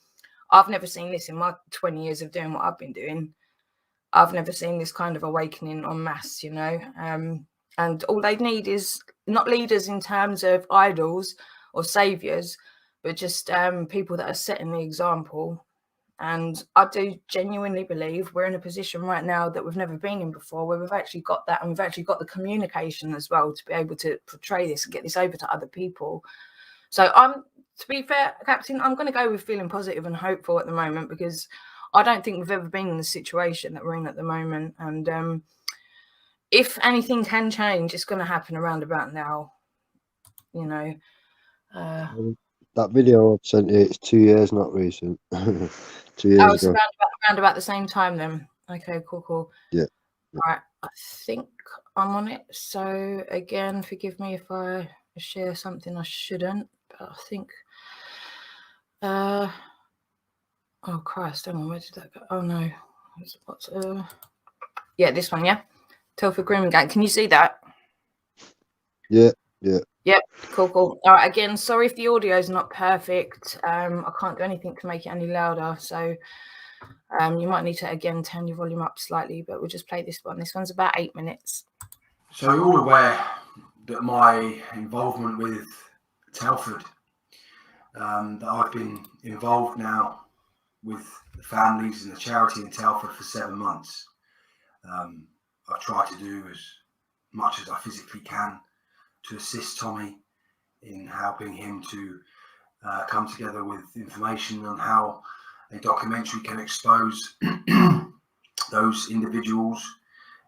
S1: I've never seen this in my 20 years of doing what I've been doing. I've never seen this kind of awakening en masse, you know. And all they need is not leaders in terms of idols or saviours, but just people that are setting the example. And I do genuinely believe we're in a position right now that we've never been in before, where we've actually got that, and we've actually got the communication as well to be able to portray this and get this over to other people. So to be fair, Captain, I'm going to go with feeling positive and hopeful at the moment, because I don't think we've ever been in the situation that we're in at the moment. And if anything can change, it's going to happen around about now, you know.
S2: That video I've sent you, it's 2 years, not recent. 2 years
S1: it's
S2: ago.
S1: around about the same time then. Okay, cool.
S2: Yeah.
S1: All right, I think I'm on it. So again, forgive me if I share something I shouldn't, but I think oh Christ, hang on, where did that go? Oh no. Yeah, this one, yeah. Telford Grooming Gang. Can you see that?
S2: Yeah.
S1: Yep, cool. All right, again, sorry if the audio is not perfect. I can't do anything to make it any louder, so you might need to again turn your volume up slightly, but we'll just play this one. This one's about 8 minutes.
S10: So you're all aware that my involvement with Telford, that I've been involved now with the families and the charity in Telford for 7 months. I've tried to do as much as I physically can to assist Tommy in helping him to come together with information on how a documentary can expose those individuals,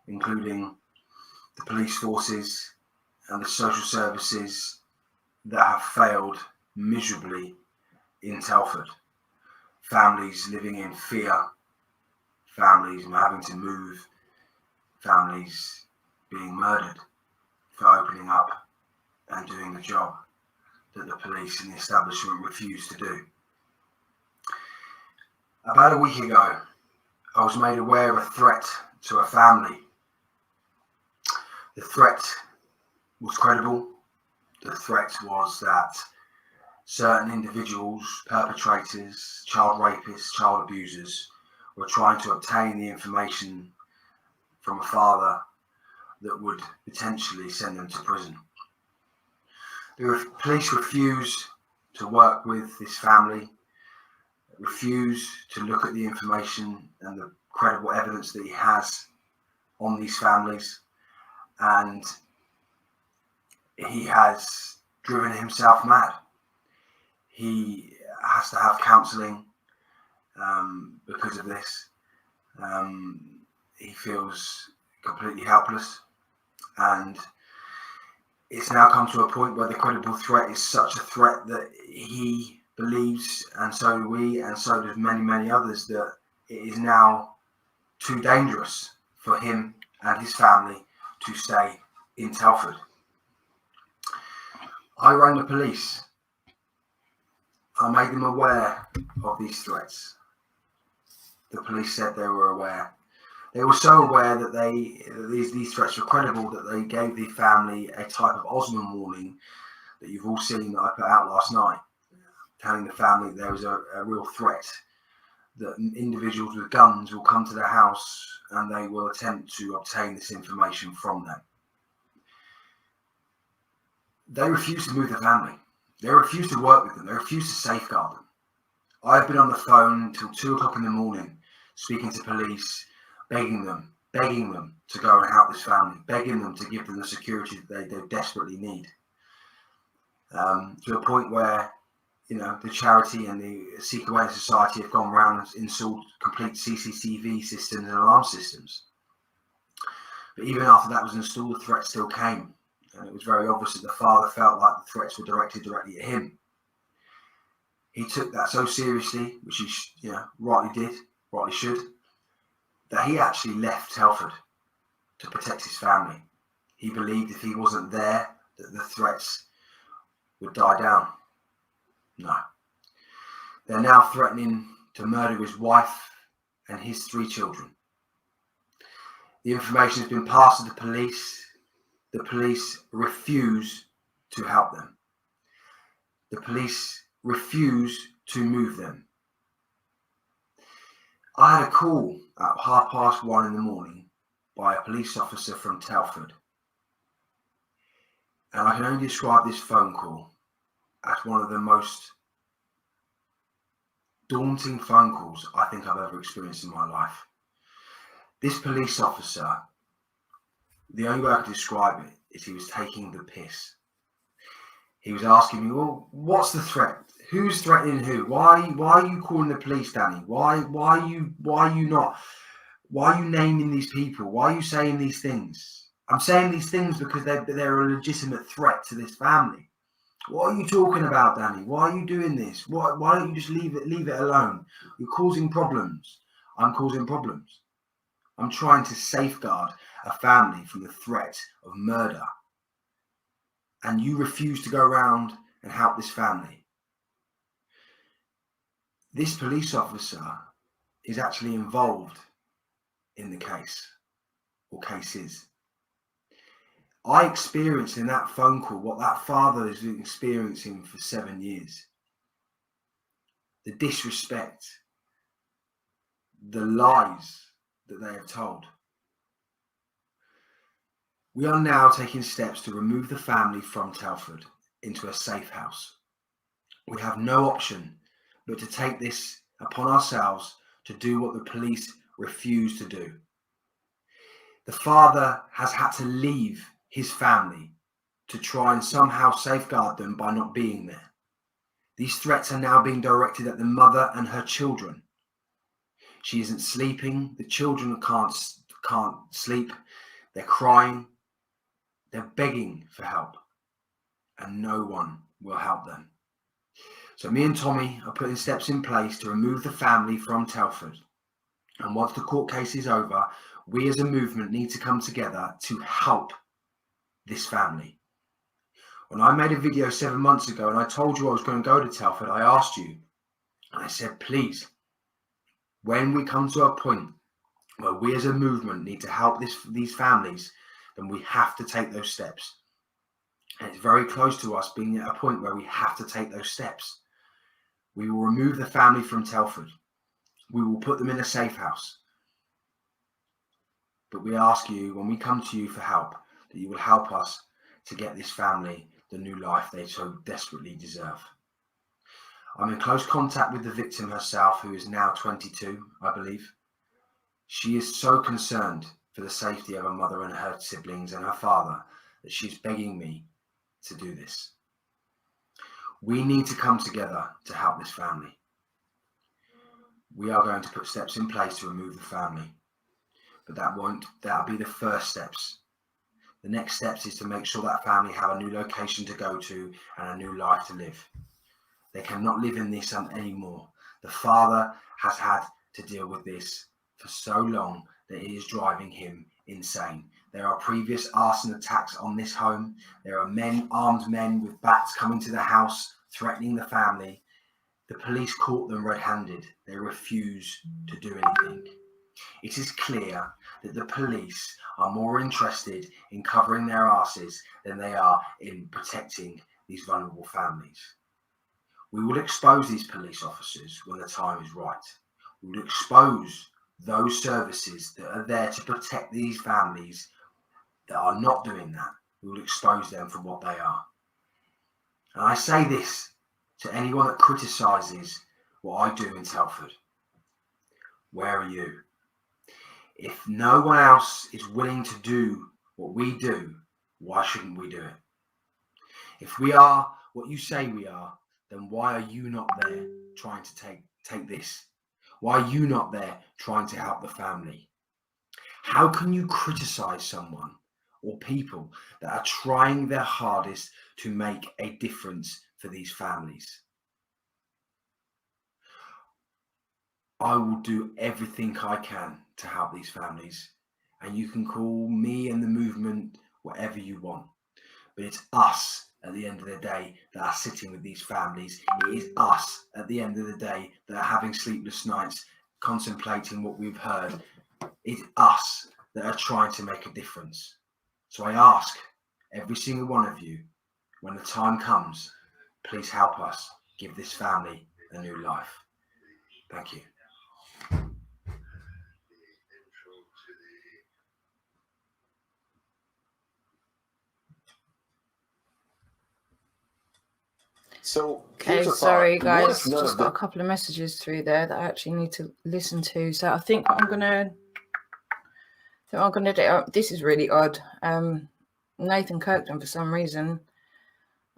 S10: including the police forces and the social services that have failed miserably in Telford. Families living in fear, families having to move, families being murdered for opening up and doing the job that the police and the establishment refuse to do. About a week ago, I was made aware of a threat to a family. The threat was credible. The threat was that certain individuals, perpetrators, child rapists, child abusers, were trying to obtain the information from a father that would potentially send them to prison. The police refuse to work with this family, refuse to look at the information and the credible evidence that he has on these families, and he has driven himself mad. He has to have counselling because of this. He feels completely helpless, and it's now come to a point where the credible threat is such a threat that he believes, and so do we, and so do many others, that it is now too dangerous for him and his family to stay in Telford. I rang the police. I made them aware of these threats. The police said they were aware. They were so aware that these threats were credible that they gave the family a type of Osman warning that you've all seen that I put out last night, telling the family there was a real threat that individuals with guns will come to their house and they will attempt to obtain this information from them. They refused to move the family. They refused to work with them. They refused to safeguard them. I've been on the phone till 2 o'clock in the morning, speaking to police, begging them to go and help this family, begging them to give them the security that they desperately need. To a point where, the charity and the Sikh Awareness Society have gone around and installed complete CCTV systems and alarm systems. But even after that was installed, the threat still came. And it was very obvious that the father felt like the threats were directed directly at him. He took that so seriously, which he rightly should, that he actually left Telford to protect his family. He believed if he wasn't there, that the threats would die down. No. They're now threatening to murder his wife and his 3 children. The information has been passed to the police. The police refuse to help them. The police refuse to move them. I had a call at 1:30 in the morning by a police officer from Telford. And I can only describe this phone call as one of the most daunting phone calls I think I've ever experienced in my life. This police officer, the only way I could describe it is he was taking the piss. He was asking me, well, what's the threat? Who's threatening who? Why are you calling the police, Danny? Why are you naming these people? Why are you saying these things? I'm saying these things because they're a legitimate threat to this family. What are you talking about, Danny? Why are you doing this? Why don't you just leave it alone? You're causing problems. I'm causing problems. I'm trying to safeguard a family from the threat of murder. And you refuse to go around and help this family. This police officer is actually involved in the case or cases. I experienced in that phone call what that father has been experiencing for 7 years. The disrespect, the lies that they have told. We are now taking steps to remove the family from Telford into a safe house. We have no option but to take this upon ourselves to do what the police refuse to do. The father has had to leave his family to try and somehow safeguard them by not being there. These threats are now being directed at the mother and her children. She isn't sleeping. The children can't sleep. They're crying. They're begging for help. And no one will help them. So me and Tommy are putting steps in place to remove the family from Telford. And once the court case is over, we as a movement need to come together to help this family. When I made a video 7 months ago and I told you I was going to go to Telford, I asked you, and I said, please, when we come to a point where we as a movement need to help these families, then we have to take those steps. And it's very close to us being at a point where we have to take those steps. We will remove the family from Telford. We will put them in a safe house. But we ask you, when we come to you for help, that you will help us to get this family the new life they so desperately deserve. I'm in close contact with the victim herself, who is now 22, I believe. She is so concerned for the safety of her mother and her siblings and her father that she's begging me to do this. We need to come together to help this family. We are going to put steps in place to remove the family, but that'll be the first steps. The next steps is to make sure that family have a new location to go to and a new life to live. They cannot live in this anymore. The father has had to deal with this for so long that it is driving him insane. There are previous arson attacks on this home. There are armed men with bats coming to the house, threatening the family. The police caught them red-handed. They refuse to do anything. It is clear that the police are more interested in covering their asses than they are in protecting these vulnerable families. We will expose these police officers when the time is right. We will expose those services that are there to protect these families that are not doing that. We will expose them for what they are. And I say this to anyone that criticises what I do in Telford. Where are you? If no one else is willing to do what we do, why shouldn't we do it? If we are what you say we are, then why are you not there trying to take this? Why are you not there trying to help the family? How can you criticize someone or people that are trying their hardest to make a difference for these families? I will do everything I can to help these families, and you can call me and the movement whatever you want, but it's us at the end of the day that are sitting with these families. It is us at the end of the day that are having sleepless nights contemplating what we've heard. It's us that are trying to make a difference. So I ask every single one of you, when the time comes, please help us give this family a new life. Thank you.
S11: So,
S1: Okay, sorry guys, just got a couple of messages through there that I actually need to listen to. So I think I'm gonna do. This is really odd. Nathan Kirkland, for some reason,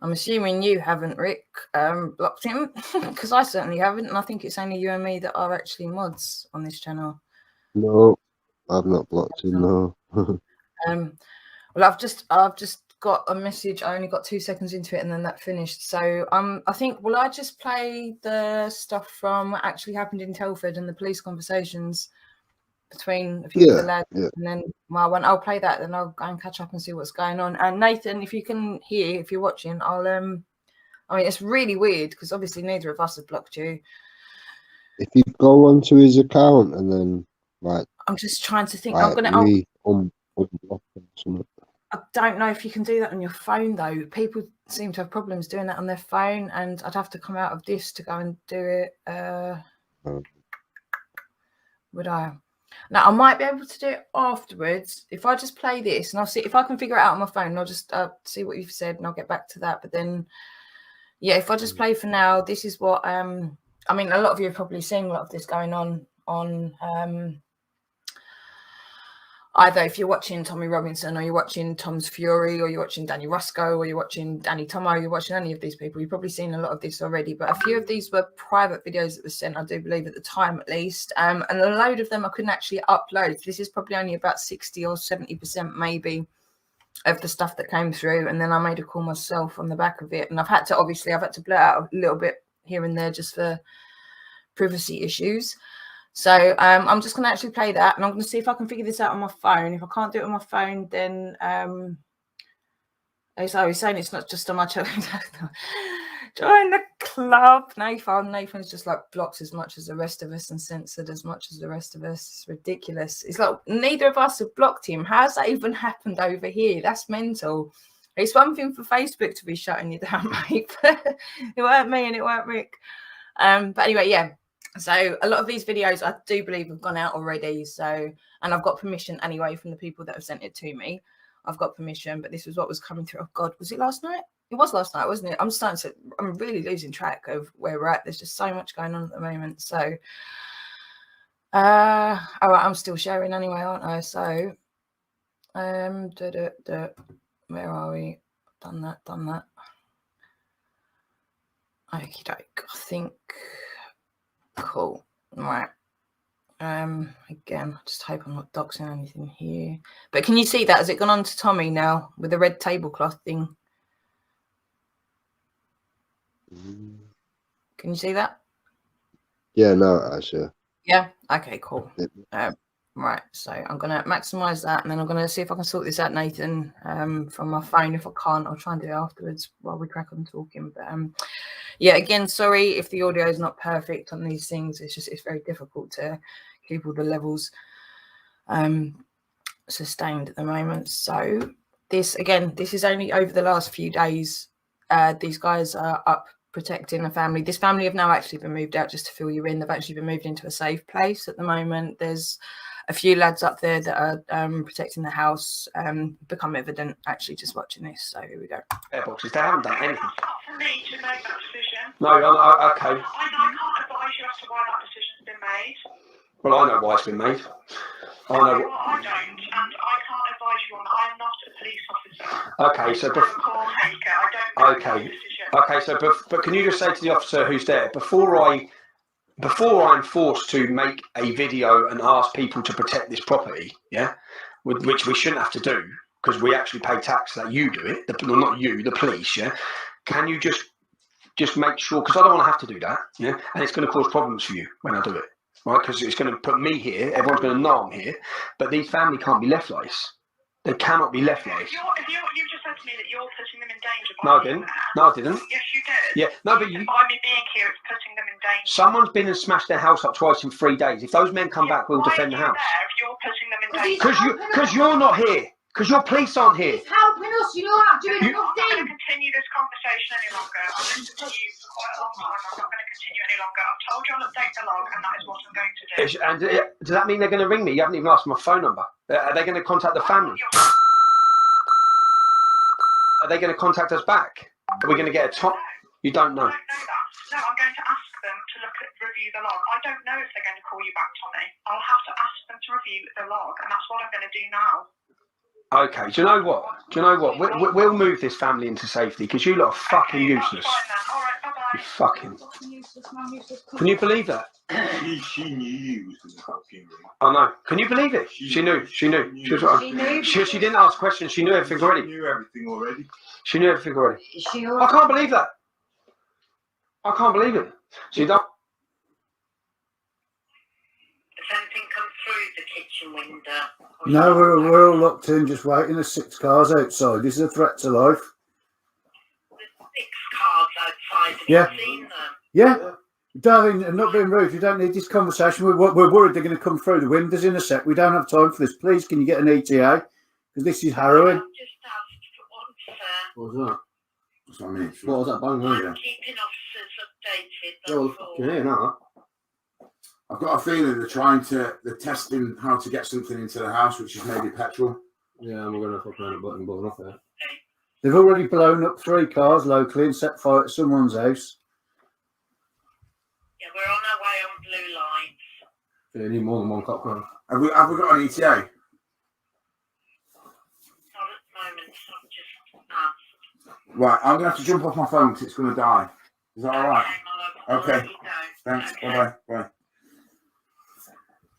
S1: I'm assuming you haven't, Rick, blocked him, because I certainly haven't, and I think it's only you and me that are actually mods on this channel.
S2: No, I've not blocked him. No.
S1: Well, I've just got a message. I only got 2 seconds into it, and then that finished. So I think, will I just play the stuff from what actually happened in Telford and the police conversations between a few of the lads, and then I'll play that, then I'll go and catch up and see what's going on. And Nathan, if you can hear, if you're watching, I mean, it's really weird because obviously neither of us have blocked you.
S2: If you go onto his account and then
S1: I'm just trying to think.
S2: unblock him or something.
S1: I don't know if you can do that on your phone though. People seem to have problems doing that on their phone, and I'd have to come out of this to go and do it. Would I? Now I might be able to do it afterwards if I just play this, and I'll see if I can figure it out on my phone. And I'll just see what you've said, and I'll get back to that. But then, yeah, if I just play for now, this is what I mean. A lot of you have probably seen a lot of this going on either if you're watching Tommy Robinson, or you're watching Tom's Fury, or you're watching Danny Roscoe, or you're watching Danny Tomo, you're watching any of these people, you've probably seen a lot of this already. But a few of these were private videos that were sent, I do believe, at the time at least. And a load of them I couldn't actually upload. This is probably only about 60 or 70% maybe of the stuff that came through. And then I made a call myself on the back of it. And I've had to blur out a little bit here and there just for privacy issues. So I'm just going to actually play that, and I'm going to see if I can figure this out on my phone. If I can't do it on my phone, then as I was saying, it's not just on my channel. Join the club. Nathan's just like blocked as much as the rest of us and censored as much as the rest of us. It's ridiculous. It's like neither of us have blocked him. How's that even happened over here? That's mental. It's one thing for Facebook to be shutting you down, mate. It weren't me and it weren't Rick. But anyway, yeah. So a lot of these videos I do believe have gone out already. So, and I've got permission anyway from the people that have sent it to me. I've got permission, but this was what was coming through. Oh God, was it last night? It was last night, wasn't it? I'm really losing track of where we're at. There's just so much going on at the moment. So, all right, I'm still sharing anyway, aren't I? So, where are we? Done that. Okie doke. I think. Cool. Right. Again, I just hope I'm not doxing anything here. But can you see that? Has it gone on to Tommy now with the red tablecloth thing? Can you see that?
S2: Yeah, no, actually.
S1: Yeah. Okay. Cool.
S2: Yep.
S1: Right. So I'm gonna maximize that, and then I'm gonna see if I can sort this out, Nathan, from my phone. If I can't, I'll try and do it afterwards while we crack on talking. But yeah. Again, sorry if the audio is not perfect on these things. It's very difficult to keep all the levels sustained at the moment. So this is only over the last few days. These guys are up protecting the family. This family have now actually been moved out, just to fill you in. They've actually been moved into a safe place at the moment. There's a few lads up there that are protecting the house. Become evident actually just watching this. So here we go.
S11: Airboxes, they haven't done anything.
S12: It's not for me to make that decision.
S11: No, okay.
S12: I can't advise you as to why that decision's been made.
S11: Well, I know why it's been made. I know.
S12: Well, I don't, and I can't advise you on that. I am not a police officer.
S11: Okay, so
S12: I'm a call taker. I don't know the decision.
S11: Okay, so but can you just say to the officer who's there, before I'm forced to make a video and ask people to protect this property, yeah, which we shouldn't have to do because we actually pay tax that you do it, not you, the police, yeah. Can you just make sure, because I don't want to have to do that, yeah, and it's going to cause problems for you when I do it, right? Because it's going to put me here, everyone's going to know I'm here, but these family can't be left like this. They cannot be left like this.
S12: You just said to me that you're putting them in danger.
S11: No, I didn't. No, I didn't.
S12: Yes, you did.
S11: Yeah, no, but you.
S12: By me being here, it's putting them in danger.
S11: Someone's been and smashed their house up twice in 3 days. If those men come back, we'll defend the house.
S12: There if you're putting them in danger?
S11: Because you're not here. Because your police aren't here.
S13: He's helping us, you know, I'm doing
S12: I'm not going
S13: nothing.
S12: to continue this conversation any longer. I've listened to you for quite a long time. I'm not going to continue any longer. I've told you I'll update the log, and that is what I'm going to do.
S11: And does that mean they're going to ring me? You haven't even asked my phone number. Are they going to contact the family? Are they going to contact us back? Are we going to get a top? You don't know.
S12: I don't know that. No, I'm going to ask them to review the log. I don't know if they're going to call you back, Tommy. I'll have to ask them to review the log, and that's what I'm going to do now.
S11: Okay, do you know what? We'll move this family into safety because you lot are fucking useless.
S12: All right, bye-bye.
S11: You fucking. Can you believe that?
S14: She knew you was going to fucking ring.
S11: I know. Can you believe it? She knew. She didn't ask questions. She knew everything already.
S14: She knew everything already.
S11: She knew everything already. I can't believe that. I can't believe it. She don't.
S6: Has anything come through the kitchen window?
S15: No, we're all locked in, just waiting. There's 6 cars outside. This is a threat to life.
S6: There's 6 cars outside. Have
S15: Yeah.
S6: you seen them?
S15: Yeah. Darling, I'm not being rude. You don't need this conversation. We're worried they're going to come through the windows in a sec. We don't have time for this. Please, can you get an ETA? Because this is harrowing.
S6: I've just asked for one, sir.
S15: What was that? What's that mean? What was that bang
S6: I'm keeping officers updated. That's all.
S15: Yeah, no. I've got a feeling they're testing how to get something into the house, which is maybe petrol. Yeah, and we're going to fucking around a button blown off there. They've already blown up 3 cars locally and set fire to someone's house.
S6: Yeah, we're on our way on blue lights.
S15: They need more than 1 cop car. Have we got an ETA?
S6: Not at the moment, so I've just asked.
S15: Right, I'm going to have to jump off my phone because it's going to die. Is that all right? Okay. Thanks.
S6: Okay.
S15: Bye.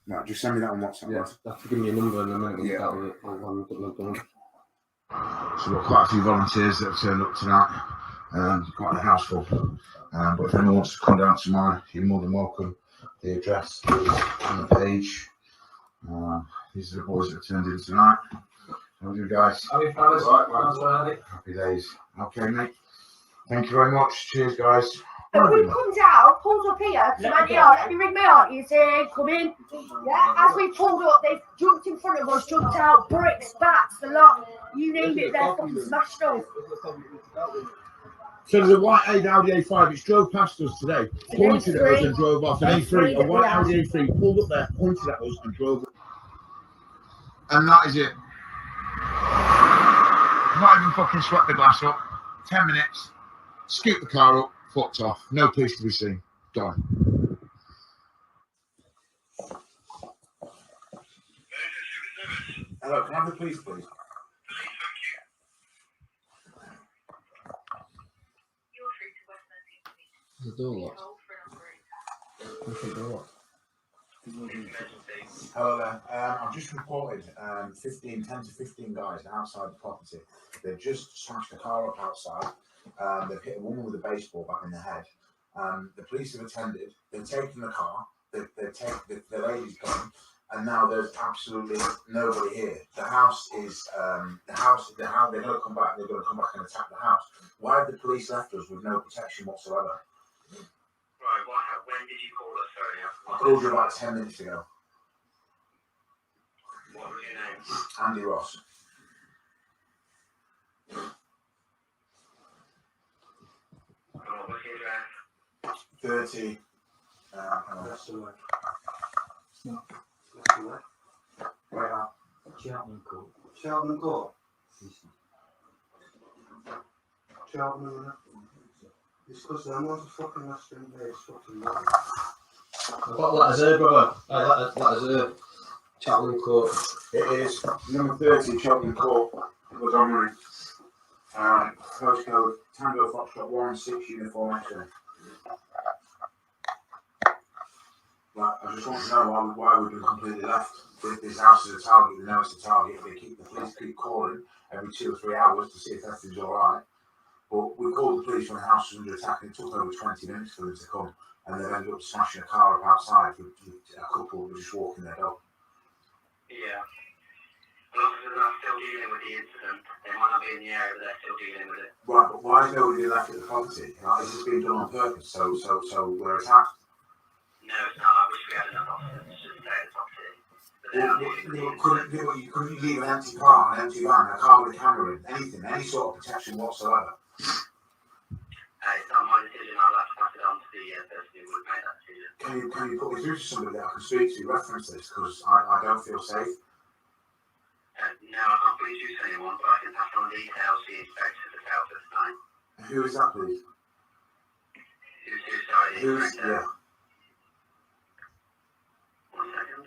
S15: Right, just send me that on WhatsApp. Yeah, have to give me your number and then
S14: Yeah.
S15: So
S14: we've got quite a few volunteers that have turned up tonight. Quite a house full. But if anyone wants to come down tomorrow, you're more than welcome. The address is on the page. These are the boys that have turned in tonight. How are you guys?
S16: Happy fellas.
S14: Right. Happy days. Okay, mate. Thank you very much. Cheers, guys.
S13: But when he comes out, pulls up here, let me ring me on, you say, come in. Yeah, as we pulled up, they've jumped in front of us, jumped out, bricks, bats, the lot, you name it, they're fucking smashed us.
S14: So there's a white Audi A5, it's drove past us today, pointed at us and drove off. An A3, a white Audi A3, pulled up there, pointed at us and drove off. And that is it. Not even fucking swept the glass up. 10 minutes, scoot the car up, fucked off. No police to be seen. Done.
S15: Hello, can I have the police, please? The door locked.
S17: Hello there. I've just reported 10 to 15 guys outside the property. They've just smashed a car up outside. They've hit a woman with a baseball bat in the head. The police have attended. They've taken the car. the lady's gone, and now there's absolutely nobody here. The house is they're going to come back. They're going to come back and attack the house. Why have the police left us with no protection whatsoever?
S16: Right. When did you call us? Sorry.
S17: I called you about 10 minutes ago.
S16: What was your name?
S17: Andy Ross.
S16: What was your address?
S17: 30.
S8: That's the way. That's the way.
S17: Where are?
S8: Cheltenham Court. Cheltenham Court. Cheltenham. It's because them ones are fucking lost in there. It's fucking lost.
S11: I've got letters here, brother. Letters here. Cheltenham Court.
S17: It is number 30, Cheltenham Court. It was on ring. Postcode Tango Foxtrot 16 Uniform X-ray. Right, I just want to know why we've been completely left. This house is a target. We know it's a target. The police keep calling every 2 or 3 hours to see if everything's all right. But we called the police when the house was under attack, and it took over 20 minutes for them to come. And they ended up smashing a car up outside with a couple who were just walking their dog.
S16: Yeah. Well, officers are still dealing with the incident. They might not be in the area, but they're still dealing with it.
S17: Right, but why is nobody left at the property? Like, is this being done on purpose? So we're attacked?
S16: No, it's not. I wish we had enough officers to just stay at the property. But they are dealing with the incident.
S17: Couldn't you leave an empty car, an empty van, a car with a camera in, anything, any sort of protection whatsoever?
S16: It's not my decision. I'll have to pass it on to the person who would make that decision.
S17: Can you put me through to somebody that I can speak to, reference this, because I don't feel safe?
S16: No, I can't put you through to anyone, but I can pass on details to the inspector of the Telford tonight.
S17: Who is that, please?
S16: Who's who, sorry? The
S17: Who's,
S16: inspector?
S17: yeah.
S16: 1 second.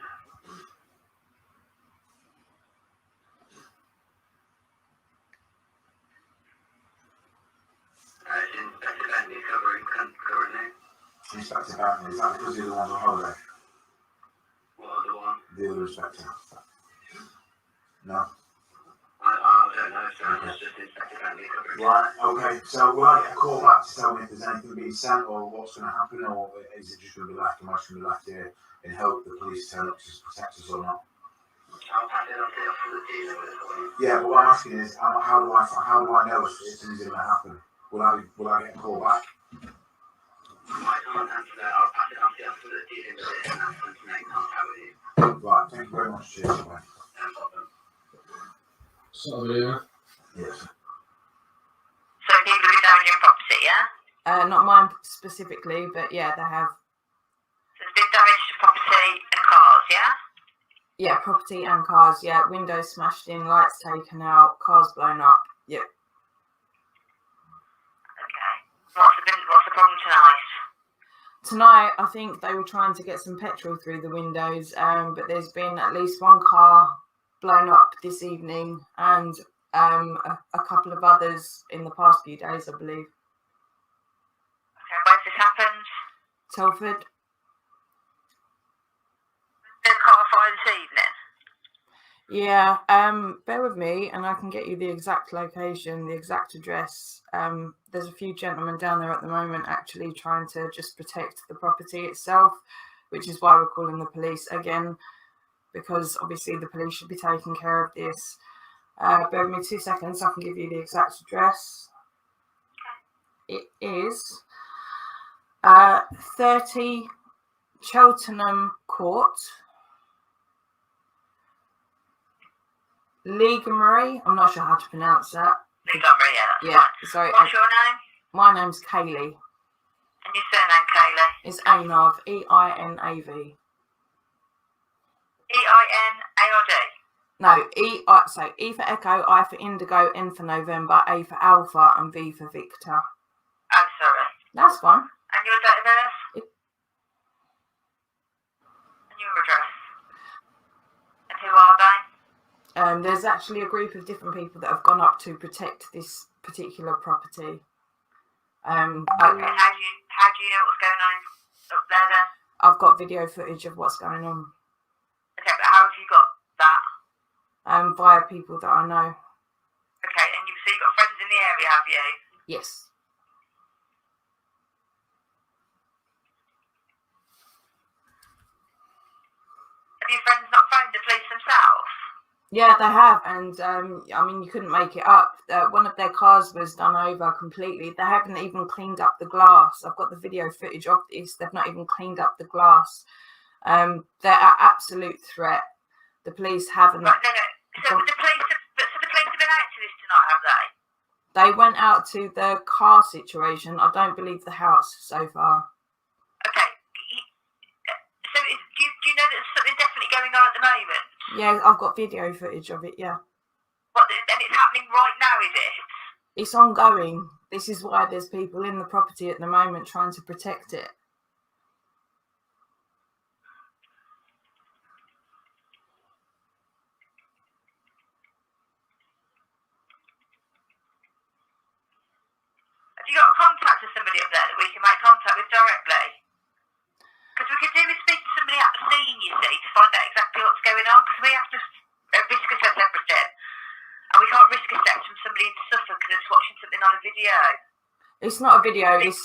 S16: It's Inspector Bentley covering currently.
S17: Inspector Bentley, is that because the other one's on holiday?
S16: What other one?
S17: The other inspector? No?
S16: I don't know, sir. It's just Inspector Bentley covering.
S17: Right, okay, so will I get a call back to tell me if there's anything being sent or what's going to happen, or is it just going to be left, am I just going to be left here in hope the police turn up to protect us or not?
S16: I'll pass it on to the officer dealing with it for you.
S17: Yeah, but what I'm asking is, how do I know if anything's going to happen? Will I get a call back?
S16: I can't answer that. I'll pass it on to the officer dealing with it and ask them to make contact with you.
S17: Right, thank you very much. Cheers. Bye.
S16: No problem.
S11: Sort of video.
S17: Yes.
S6: So people have been damaging property, yeah?
S1: Not mine specifically, but yeah, they have.
S6: So there's been damage to property and cars, yeah?
S1: Yeah, property and cars. Yeah, windows smashed in, lights taken out, cars blown up. Yep.
S6: What's the problem tonight?
S1: Tonight, I think they were trying to get some petrol through the windows, but there's been at least one car blown up this evening, and a couple of others in the past few days, I believe.
S6: Okay, where's this happened?
S1: Telford.
S6: The car fire this evening?
S1: Yeah, bear with me and I can get you the exact location, the exact address. There's a few gentlemen down there at the moment actually trying to just protect the property itself, which is why we're calling the police again, because obviously the police should be taking care of this. Bear with me 2 seconds, I can give you the exact address. It is 30 Cheltenham Court, Montgomery. I'm not sure how to pronounce that.
S6: Montgomery, yeah.
S1: Yeah, sorry.
S6: What's your name?
S1: My name's Kaylee.
S6: And your surname, Kaylee?
S1: It's Einav, E-I-N-A-V.
S6: E-I-N-A-R-D?
S1: No, so E for Echo, I for Indigo, N for November, A for Alpha, and V for Victor.
S6: Oh, sorry.
S1: That's fine.
S6: And your date of birth? And your address? And who are they?
S1: There's actually a group of different people that have gone up to protect this particular property.
S6: How do you know what's going on up there then?
S1: I've got video footage of what's going on.
S6: Okay, but how have you got that?
S1: Via people that I know.
S6: Okay, and so you've got friends in the area, have you?
S1: Yes.
S6: your friends not phoned the police themselves?
S1: Yeah, they have, and I mean, you couldn't make it up. One of their cars was done over completely. They haven't even cleaned up the glass. I've got the video footage of this. They've not even cleaned up the glass. They're an absolute threat. The police haven't.
S6: Right, no. So the police have been out to this tonight, have they?
S1: They went out to the car situation. I don't believe the house so far.
S6: Okay. So do you know that there's something definitely going on at the moment?
S1: Yeah, I've got video footage of it, yeah.
S6: What, and it's happening right now, is it?
S1: It's ongoing. This is why there's people in the property at the moment trying to protect it.
S6: Have you got contact with somebody up there that we can make contact with directly? Because we could do is speak to somebody at the scene, you see, to find out exactly what's going on, because we have to risk assess everything. And we can't risk assess from somebody in Suffolk that's watching something on a video.
S1: It's not a video. It's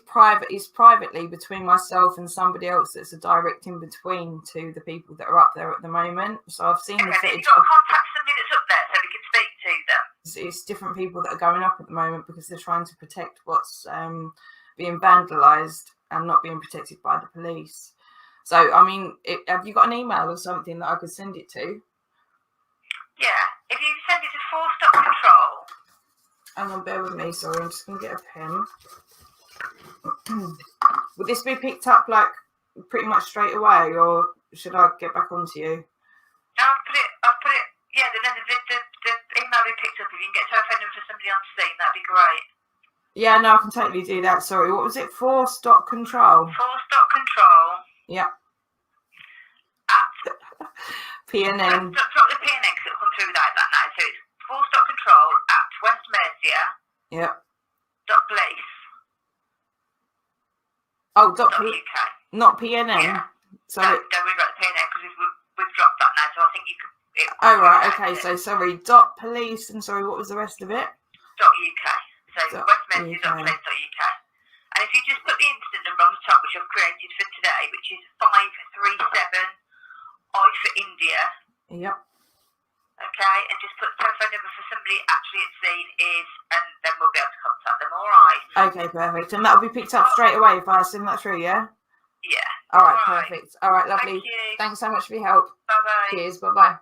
S1: private. It's privately between myself and somebody else. That's a direct in between to the people that are up there at the moment. So I've seen the footage.
S6: You've got to contact somebody that's up there so we can speak to them.
S1: It's different people that are going up at the moment because they're trying to protect what's being vandalised and not being protected by the police. So I mean, have you got an email or something that I could send it to?
S6: Yeah, if you send it to 4-Stop Control.
S1: Hang on, bear with me. Sorry, I'm just going to get a pen. Would this be picked up like pretty much straight away, or should I get back onto you?
S6: I'll put it. Yeah, the email we picked up. If you can get telephone number for somebody on scene, that'd be great.
S1: Yeah, no, I can totally do that. Sorry, what was it? 4-Stop Control.
S6: 4-Stop Control.
S1: Yeah. PNN.
S6: Drop the PNN because it'll come through without that now. So it's 4-Stop Control at West Mercia.
S1: Yep.
S6: .police.
S1: Oh,
S6: .uk.
S1: Not PNN.
S6: Yeah.
S1: So
S6: no, we've got the PNN because we've dropped that now. So I think you could.
S1: Oh right, okay. So sorry. .police and sorry, what was the rest of it?
S6: .uk. So westmercia.police.uk. And if you just put the incident number on the top, which I've created for today, which is 537 I for India.
S1: Yep.
S6: Okay, and just put the telephone number for somebody actually at scene is, and then we'll be able to contact them. All right.
S1: Okay, perfect. And that'll be picked up straight away if I send that through, yeah?
S6: Yeah.
S1: All right, perfect. All right, lovely.
S6: Thank you.
S1: Thanks so much for your help.
S6: Bye-bye.
S1: Cheers, bye-bye.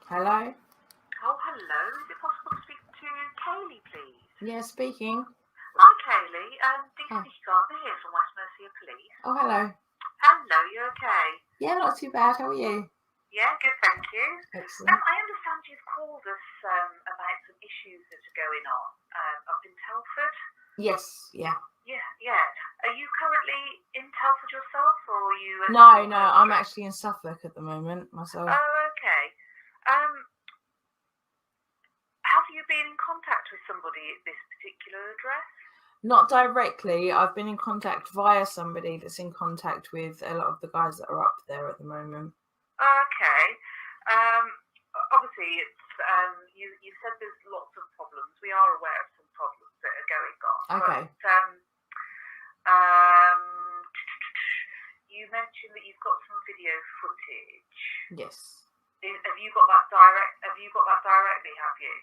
S1: Hello?
S18: Oh, hello. Is it possible to speak to Kaylee, please?
S1: Yeah, speaking.
S18: Hi, Kaylee. DC Gardner here from West Mercia Police.
S1: Oh, hello.
S18: Hello, you okay?
S1: Yeah, not too bad. How are you?
S18: Yeah, good, thank you.
S1: Excellent.
S18: I understand you've called us about some issues that are going on up in Telford.
S1: Yes, yeah.
S18: Yeah. Are you currently in Telford yourself, or are you...
S1: No, I'm actually in Suffolk at the moment myself.
S18: Oh, okay. Have you been in contact with somebody at this particular address?
S1: Not directly. I've been in contact via somebody that's in contact with a lot of the guys that are up there at the moment.
S18: Okay. Obviously, it's you said there's lots of problems. We are aware of some problems that are going on.
S1: Okay.
S18: But, you mentioned that you've got some video footage.
S1: Yes.
S18: Have you got that directly? Have you?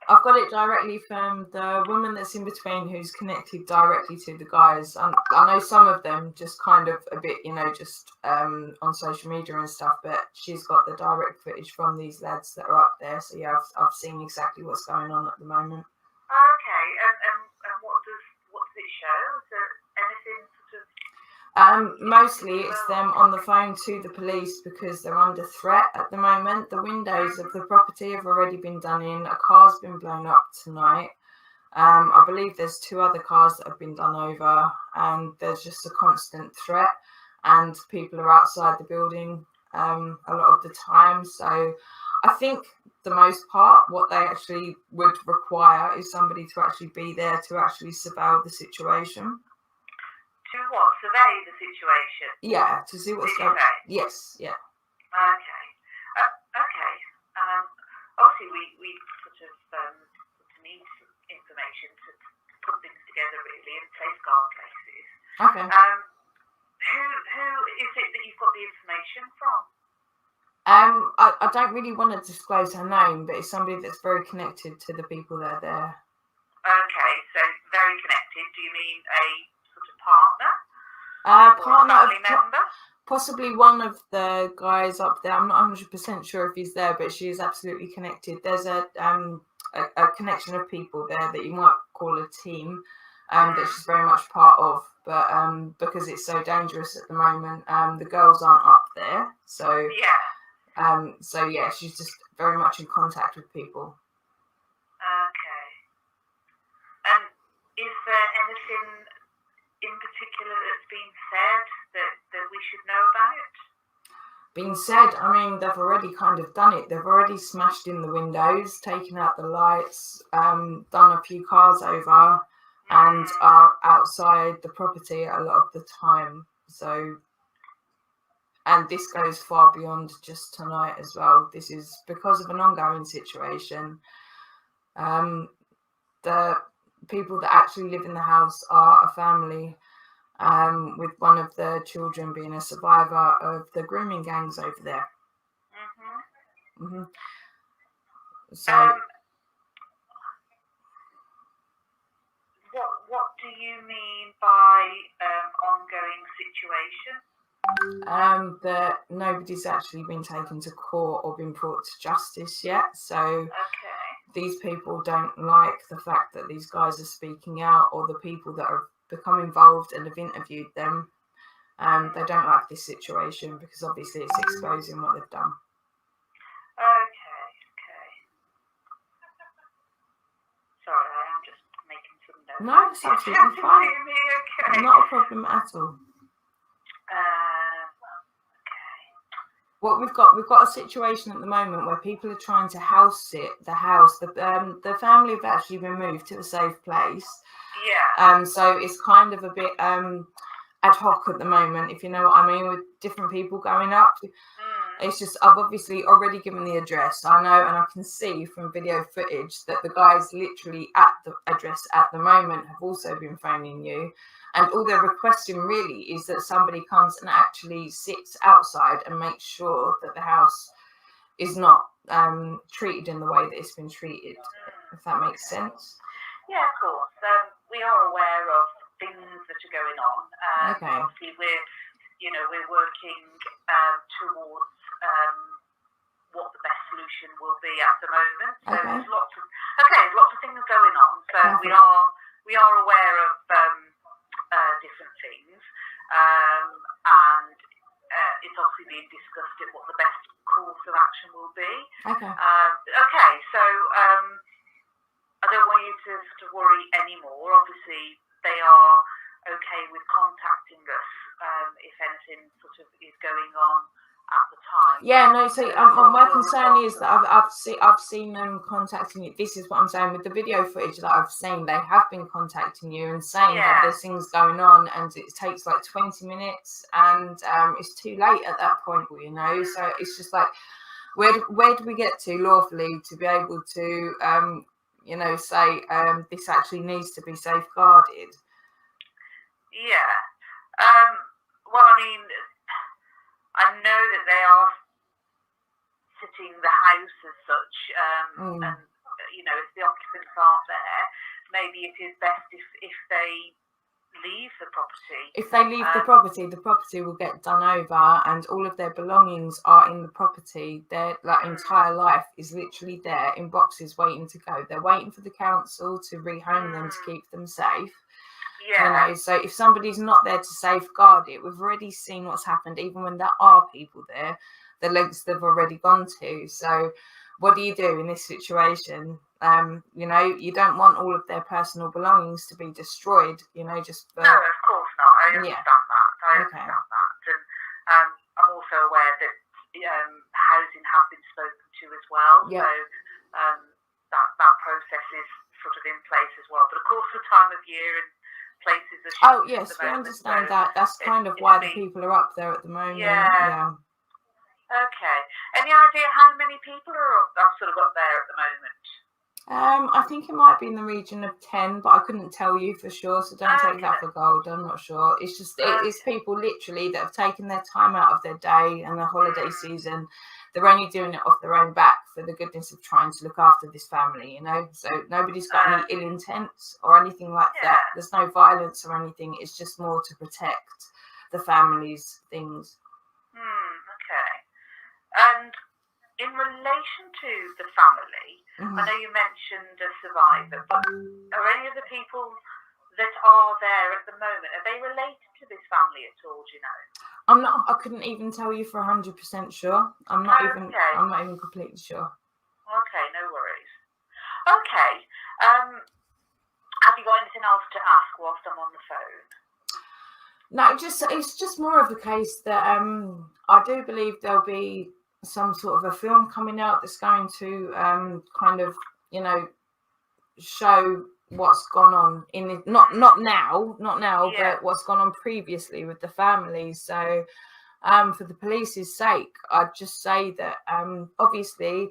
S1: I've got it directly from the woman that's in between who's connected directly to the guys. I know some of them just kind of a bit, just on social media and stuff, but she's got the direct footage from these lads that are up there. So yeah, I've seen exactly what's going on at the moment.
S18: Okay, and what does it show? Is there anything sort of...
S1: Mostly it's them on the phone to the police because they're under threat at the moment. The windows of the property have already been done in. A car's been blown up tonight. I believe there's 2 other cars that have been done over, and there's just a constant threat, and people are outside the building a lot of the time. So I think the most part what they actually would require is somebody to actually be there to actually surveil the situation.
S18: To what? Survey the situation?
S1: Yeah, to see what's going on. Yes, yeah.
S18: Okay. Okay. Obviously obviously we sort of need information to put things together really and safeguard cases.
S1: Okay.
S18: Who is it that you've got the information from?
S1: I don't really want to disclose her name, but it's somebody that's very connected to the people that are there.
S18: Okay, so very connected. Do you mean a sort of partner?
S1: Partner,
S18: family member?
S1: Possibly one of the guys up there. I'm not 100% sure if he's there, but she is absolutely connected. There's a connection of people there that you might call a team that she's very much part of. But because it's so dangerous at the moment, the girls aren't up there. So yeah, she's just very much in contact with people.
S18: Okay. And is there anything in particular that's been said that we should know about?
S1: Being said, I mean, they've already kind of done it. They've already smashed in the windows, taken out the lights, done a few cars over, and are outside the property a lot of the time. So, and this goes far beyond just tonight as well. This is because of an ongoing situation. The people that actually live in the house are a family, with one of the children being a survivor of the grooming gangs over there. So,
S18: what do you mean by ongoing situation?
S1: that nobody's actually been taken to court or been brought to justice yet. So these people don't like the fact that these guys are speaking out, or the people that are become involved and have interviewed them. They don't like this situation because obviously it's exposing what they've done.
S18: Okay. Sorry, I am just making some notes.
S1: No, it's absolutely fine.
S18: Okay.
S1: Not a problem at all. What we've got a situation at the moment where people are trying to house sit the house. The family have actually been moved to a safe place.
S18: Yeah.
S1: So it's kind of a bit ad hoc at the moment, if you know what I mean, with different people going up. It's just, I've obviously already given the address. I know, and I can see from video footage that the guys literally at the address at the moment have also been phoning you. And all they're requesting really is that somebody comes and actually sits outside and makes sure that the house is not treated in the way that it's been treated, if that makes sense.
S18: Yeah, of course. We are aware of things that are going on. Obviously, we're working towards what the best solution will be at the moment. So there's lots of things going on. So we are aware of different things, and it's obviously being discussed at what the best course of action will be. So I don't want you to sort of worry anymore. Obviously, they are okay with contacting us if anything sort of is going on at the time.
S1: Yeah, no. So my concern is that I've seen them contacting you. This is what I'm saying with the video footage that I've seen. They have been contacting you and saying that there's things going on, and it takes like 20 minutes, and it's too late at that point. You know, so it's just like, where do we get to lawfully to be able to say this actually needs to be safeguarded?
S18: Yeah. Well, I mean, I know that they are sitting the house as such, and if the occupants aren't there, maybe it is best if they leave the property.
S1: If they leave the property will get done over, and all of their belongings are in the property. Their entire life is literally there in boxes waiting to go. They're waiting for the council to rehome them to keep them safe. So if somebody's not there to safeguard it, we've already seen what's happened. Even when there are people there, the lengths they've already gone to. So what do you do in this situation? You don't want all of their personal belongings to be destroyed, just for...
S18: No, of course not. I understand that. And I'm also aware that housing have been spoken to as well. So that process is sort of in place as well. But of course, the time of year and places are
S1: yes, we understand that. That's kind of why the people are up there at the moment.
S18: Okay. Any idea how many people are sort of up there at the moment?
S1: I think it might be in the region of 10, but I couldn't tell you for sure, so don't take that for gold. I'm not sure. It's just it's people literally that have taken their time out of their day and their holiday season. They're only doing it off their own back for the goodness of trying to look after this family, you know. So nobody's got any ill intent or anything like that. There's no violence or anything. It's just more to protect the family's things.
S18: Okay. And in relation to the family, I know you mentioned a survivor, but are any of the people that are there at the moment, are they related to this family at all, do you know?
S1: I couldn't even tell you for 100% sure. I'm not even completely sure.
S18: Okay, no worries. Okay. Have you got anything else to ask whilst I'm on the phone?
S1: No, it's just more of the case that I do believe there'll be some sort of a film coming out that's going to kind of, you know, show what's gone on in it, not now, but what's gone on previously with the family. So for the police's sake, I'd just say that obviously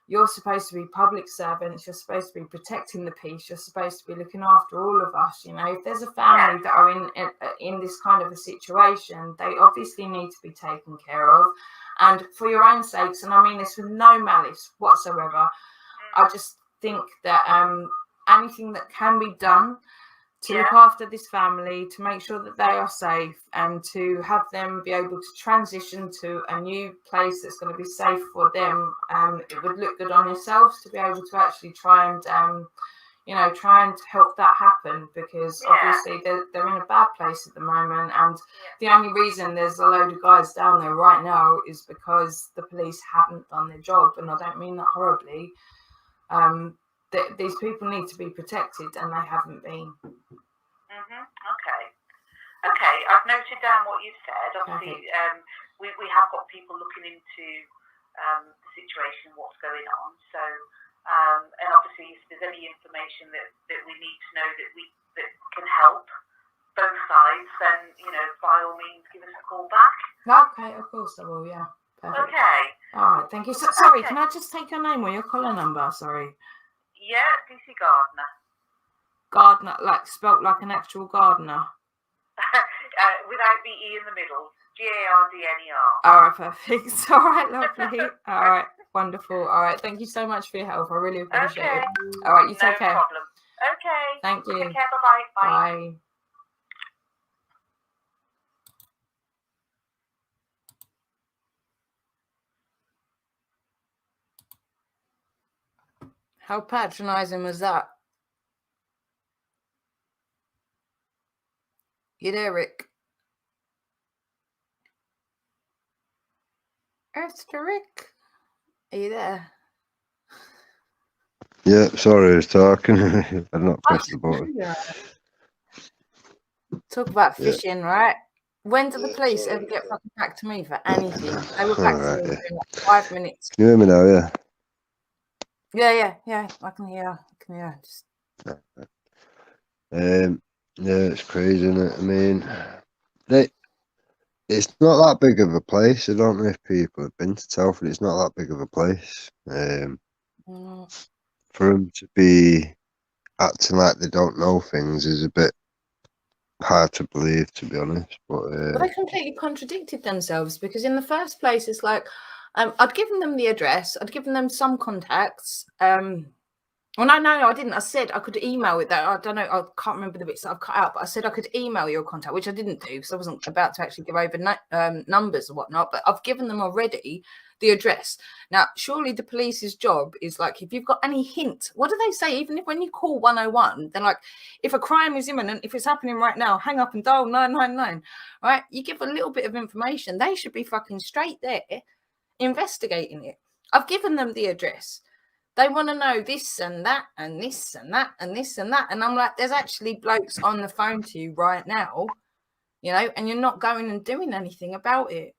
S1: you're supposed to be public servants, you're supposed to be protecting the peace, you're supposed to be looking after all of us, you know. If there's a family that are in this kind of a situation, they obviously need to be taken care of. And for your own sakes, and I mean this with no malice whatsoever, I just think that anything that can be done to look after this family, to make sure that they are safe, and to have them be able to transition to a new place that's going to be safe for them, it would look good on yourselves to be able to actually try and you know, try and help that happen, because obviously they're in a bad place at the moment, and the only reason there's a load of guys down there right now is because the police haven't done their job, and I don't mean that horribly. These people need to be protected, and they haven't been.
S18: Okay, I've noted down what you've said. Obviously, we have got people looking into the situation, what's going on. So, and obviously, if there's any information that we need to know that can help both sides, then, you know, by all means, give us a call back.
S1: Okay, of course I will. Yeah. Perfect.
S18: Okay.
S1: All right. Thank you. Sorry, can I just take your name or your caller number? Sorry.
S18: Yeah, DC Gardner.
S1: Gardner, like spelt like an actual gardener.
S18: Without the E in the middle. Gardner.
S1: All right, perfect. All right, lovely. All right, wonderful. All right, thank you so much for your help. I really appreciate it. All right, you take care.
S18: No problem. Okay.
S1: Thank you.
S18: Take care. Bye-bye.
S1: Bye. How patronising was that? You there, Rick? Mr. Rick? Are you there?
S2: Yeah, sorry, I was talking. I'd not pressed the button.
S1: Talk about fishing, right? When do the police ever get fucking back to me for anything? They were back to me in like 5 minutes.
S2: Can you hear me now? Yeah.
S1: Yeah. I can hear. Just...
S2: Yeah, it's crazy, isn't it? I mean, it's not that big of a place. I don't know if people have been to Telford. It's not that big of a place. For them to be acting like they don't know things is a bit hard to believe, to be honest. But
S1: they completely contradicted themselves, because in the first place, it's like I'd given them the address, I'd given them some contacts. Well, no, I didn't. I said I could email it. That I don't know. I can't remember the bits that I've cut out, but I said I could email your contact, which I didn't do because I wasn't about to actually give over numbers or whatnot. But I've given them already the address. Now, surely the police's job is like, if you've got any hint, what do they say? Even if when you call 101, they're like, if a crime is imminent, if it's happening right now, hang up and dial 999. Right? You give a little bit of information, they should be fucking straight there investigating it. I've given them the address. They want to know this and that and this and that and this and that. And I'm like, there's actually blokes on the phone to you right now, you know, and you're not going and doing anything about it.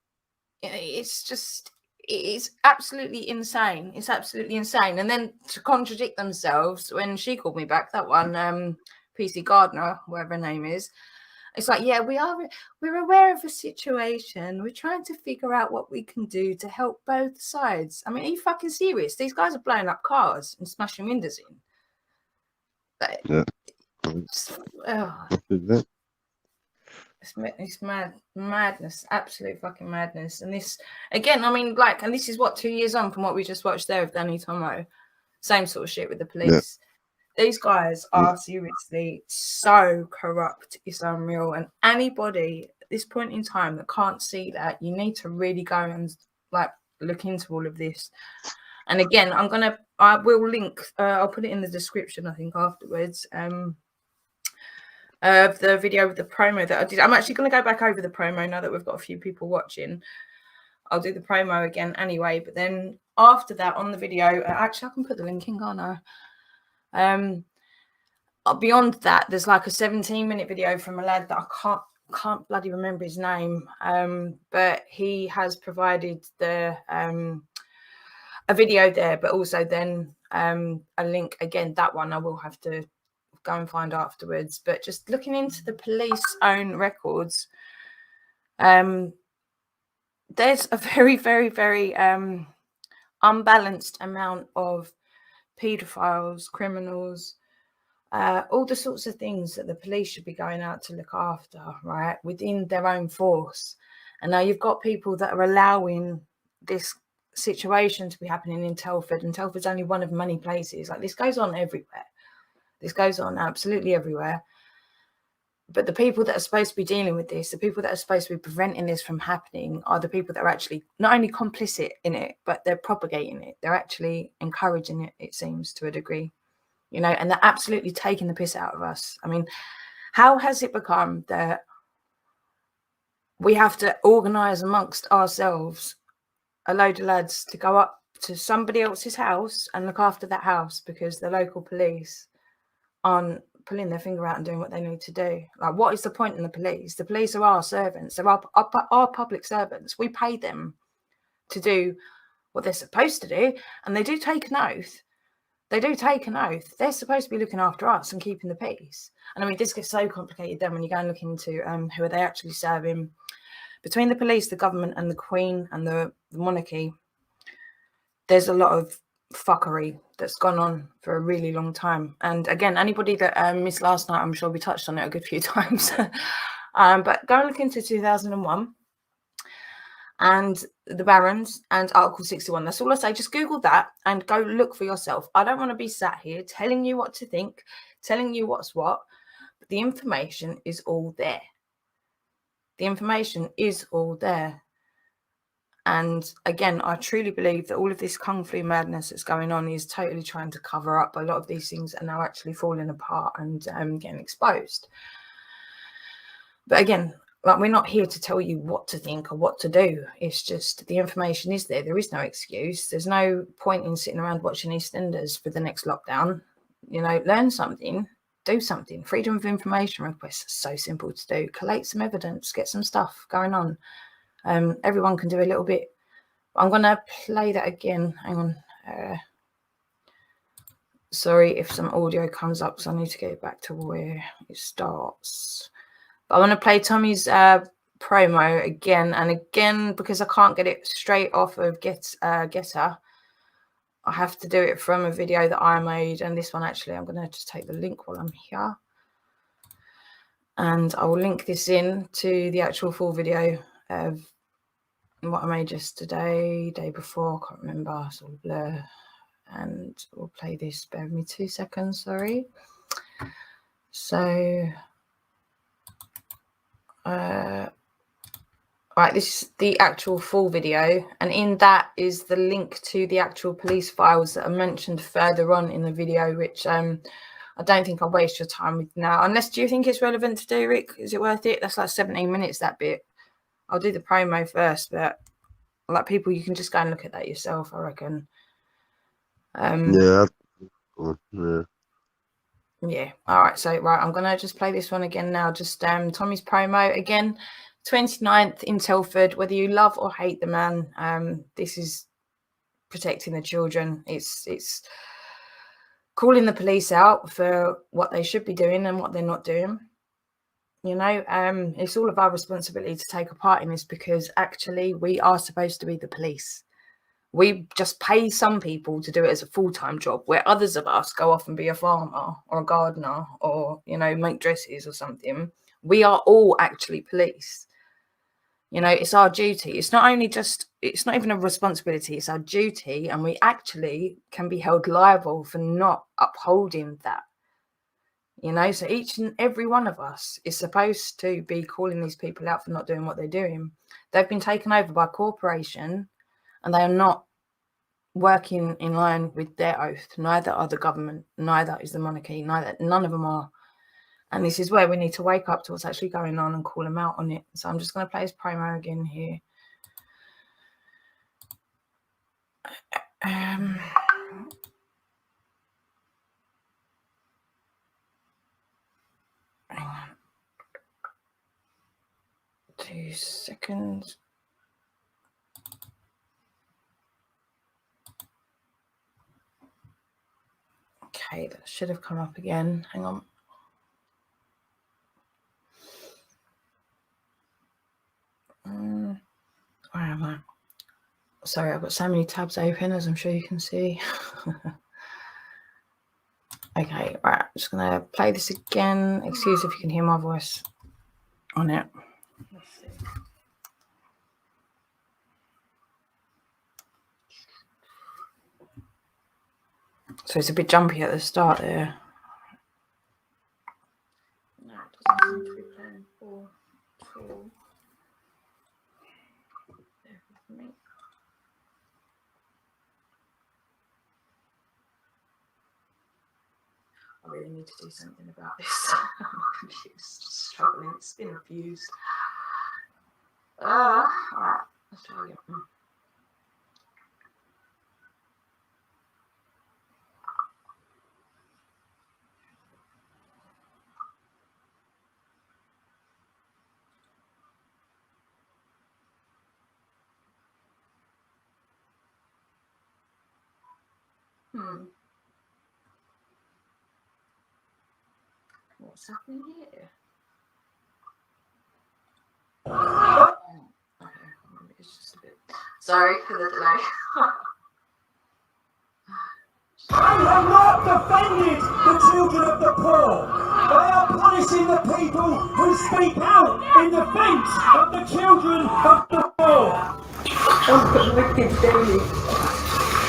S1: It's absolutely insane. It's absolutely insane. And then to contradict themselves, when she called me back, that one, PC Gardner, whatever her name is, It's like, yeah, we're aware of the situation. We're trying to figure out what we can do to help both sides. I mean, are you fucking serious? These guys are blowing up cars and smashing windows in. But
S2: Yeah.
S1: it's madness, absolute fucking madness. And this, again, I mean, like, and this is what, 2 years on from what we just watched there with Danny Tomo. Same sort of shit with the police. These guys are seriously so corrupt. It's unreal. And anybody at this point in time that can't see that, you need to really go and like look into all of this. And again, I will link, I'll put it in the description, I think, afterwards. Of the video with the promo that I did. I'm actually going to go back over the promo now that we've got a few people watching. I'll do the promo again anyway. But then after that, on the video, actually, I can put the link in, can't I? Beyond that, there's like a 17-minute video from a lad that I can't bloody remember his name. But he has provided the a video there, but also then a link again. That one I will have to go and find afterwards. But just looking into the police own records, there's a very, very, very unbalanced amount of paedophiles, criminals, all the sorts of things that the police should be going out to look after, right, within their own force. And now you've got people that are allowing this situation to be happening in Telford, and Telford's only one of many places. Like, this goes on everywhere. This goes on absolutely everywhere. But the people that are supposed to be dealing with this, the people that are supposed to be preventing this from happening, are the people that are actually not only complicit in it, but they're propagating it. They're actually encouraging it, it seems, to a degree, you know, and they're absolutely taking the piss out of us. I mean, how has it become that we have to organise amongst ourselves a load of lads to go up to somebody else's house and look after that house because the local police aren't pulling their finger out and doing what they need to do? Like, what is the point in the police? The police are our servants. They're our public servants. We pay them to do what they're supposed to do, and they do take an oath. They do take an oath. They're supposed to be looking after us and keeping the peace. And I mean, this gets so complicated then when you go and look into who are they actually serving. Between the police, the government, and the Queen and the monarchy, there's a lot of fuckery that's gone on for a really long time. And again, anybody that missed last night, I'm sure we touched on it a good few times. But go and look into 2001 and the Barons and Article 61. That's all I say. Just Google that and go look for yourself. I don't want to be sat here telling you what to think, telling you what's what. But the information is all there. The information is all there. And again, I truly believe that all of this Kung Flu madness that's going on is totally trying to cover up. A lot of these things are now actually falling apart and getting exposed. But again, like, we're not here to tell you what to think or what to do. It's just the information is there. There is no excuse. There's no point in sitting around watching EastEnders for the next lockdown. You know, learn something, do something. Freedom of information requests are so simple to do. Collate some evidence, get some stuff going on. Everyone can do a little bit. I'm going to play that again. Hang on. Sorry if some audio comes up, because I need to get back to where it starts. But I want to play Tommy's promo again and again, because I can't get it straight off of Getter. I have to do it from a video that I made. And this one, actually, I'm going to just take the link while I'm here. And I will link this in to the actual full video of what I made yesterday, day before, I can't remember, it's all a blur. And we'll play this, bear with me 2 seconds, sorry. So, right, this is the actual full video, and in that is the link to the actual police files that are mentioned further on in the video, which I don't think I'll waste your time with now. Unless, do you think it's relevant to do, Rick? Is it worth it? That's like 17 minutes, that bit. I'll do the promo first, but like, people, you can just go and look at that yourself, I reckon.
S2: Yeah.
S1: Yeah. All right. So, right, I'm going to just play this one again now. Just Tommy's promo again, 29th in Telford. Whether you love or hate the man, this is protecting the children. It's calling the police out for what they should be doing and what they're not doing. You know, it's all of our responsibility to take a part in this, because actually we are supposed to be the police. We just pay some people to do it as a full-time job, where others of us go off and be a farmer or a gardener or, you know, make dresses or something. We are all actually police. You know, it's our duty. It's not even a responsibility, it's our duty. And we actually can be held liable for not upholding that. You know, so each and every one of us is supposed to be calling these people out for not doing what they're doing. They've been taken over by a corporation and they are not working in line with their oath. Neither are the government, neither is the monarchy, none of them are. And this is where we need to wake up to what's actually going on and call them out on it. So I'm just going to play his promo again here. Hang on. 2 seconds. Okay, that should have come up again. Hang on. Where am I? Sorry, I've got so many tabs open, as I'm sure you can see. Okay, right. I'm just going to play this again. Excuse if you can hear my voice on it. Let's see. So it's a bit jumpy at the start there. No, it doesn't seem to be playing 4, 2. There with me. I really need to do something about this. My computer's just struggling. It's been abused. Alright, let's try again. What's happening here? Okay, it's just a bit. Sorry for the delay.
S3: They have not defended the children of the poor. They are punishing the people who speak out in defence of the children of the poor.
S19: I'm putting my kids daily.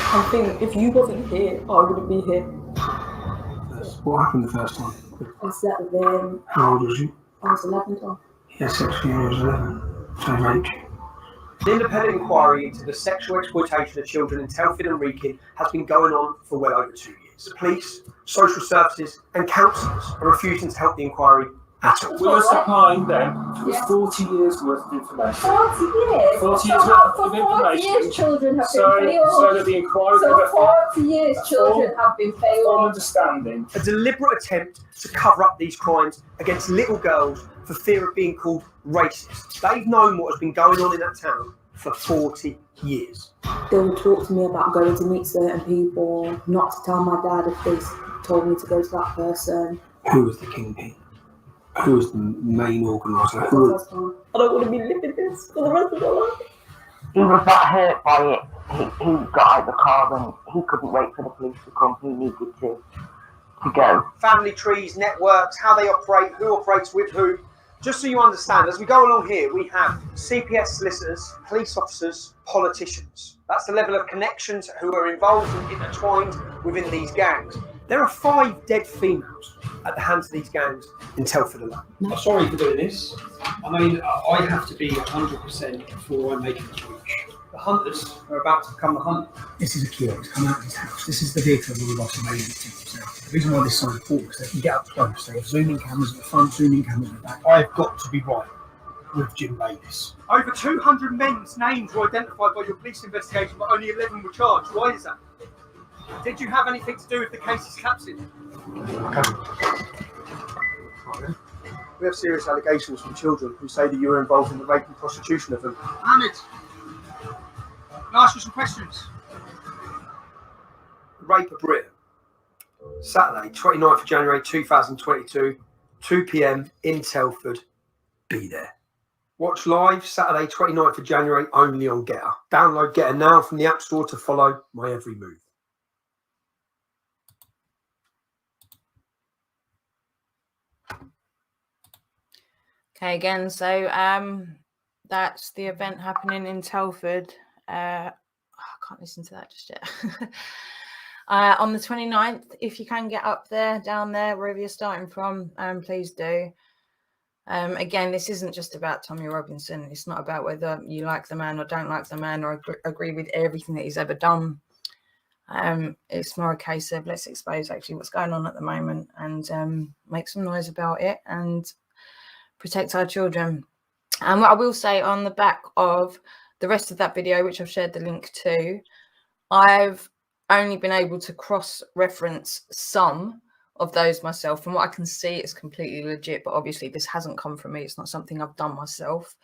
S19: I think if you wasn't here, I wouldn't be here.
S11: What happened the first time?
S19: I slept with him.
S11: How old was you?
S19: I was 11 times.
S11: He had sex with you when he was 11. Same age.
S5: An independent inquiry into the sexual exploitation of children in Telford and Wrekin has been going on for well over 2 years. The police, social services and councils are refusing to help the inquiry at all.
S20: We were supplying them with 40 years worth of information.
S13: 40 years?
S20: 40 years worth of information.
S13: 40 years children have
S20: so,
S13: been failed.
S20: So that the inquiry
S13: so 40 years children have been failed.
S20: Full understanding.
S5: A deliberate attempt to cover up these crimes against little girls for fear of being called racist. They've known what has been going on in that town for 40 years.
S4: They would talk to me about going to meet certain people, not to tell my dad if they told me to go to that person.
S11: Who was the kingpin? Who was the main organiser?
S19: I don't want to be living this for the rest of my life.
S21: He was that hurt by it. He got out of the car and he couldn't wait for the police to come. He needed to go.
S5: Family trees, networks, how they operate, who operates with who. Just so you understand, as we go along here, we have CPS solicitors, police officers, politicians. That's the level of connections who are involved and intertwined within these gangs. There are 5 dead females at the hands of these gangs in Telford alone.
S22: I'm sorry for doing this. I mean, I have to be 100% before I make a switch.
S5: The hunters are about to become the hunt.
S23: This is a killer. It's come out of his house. This is the vehicle that we lost in May. The reason why this is so important is they can get up close. They have zooming cameras at the front, zooming cameras at the back.
S22: I've got to be right with Jim Davis.
S5: Over 200 men's names were identified by your police investigation, but only 11 were charged. Why is that? Did you have anything to do with the case's captain? We have serious allegations from children who say that you were involved in the rape and prostitution of them.
S24: Mohammed, can I ask you some questions?
S5: Rape of Britain. Saturday, 29th of January 2022,
S22: 2 p.m. in Telford. Be there. Watch live Saturday 29th of January only on Getter. Download Getter now from the App Store to follow my every move.
S1: Okay, again, so that's the event happening in Telford. I can't listen to that just yet. On the 29th, if you can get up there, down there, wherever you're starting from, please do. Again, this isn't just about Tommy Robinson. It's not about whether you like the man or don't like the man or agree with everything that he's ever done. It's more a case of let's expose actually what's going on at the moment and make some noise about it and protect our children. And what I will say on the back of the rest of that video, which I've shared the link to, I've only been able to cross-reference some of those myself. From what I can see, it's completely legit, but obviously this hasn't come from me. It's not something I've done myself.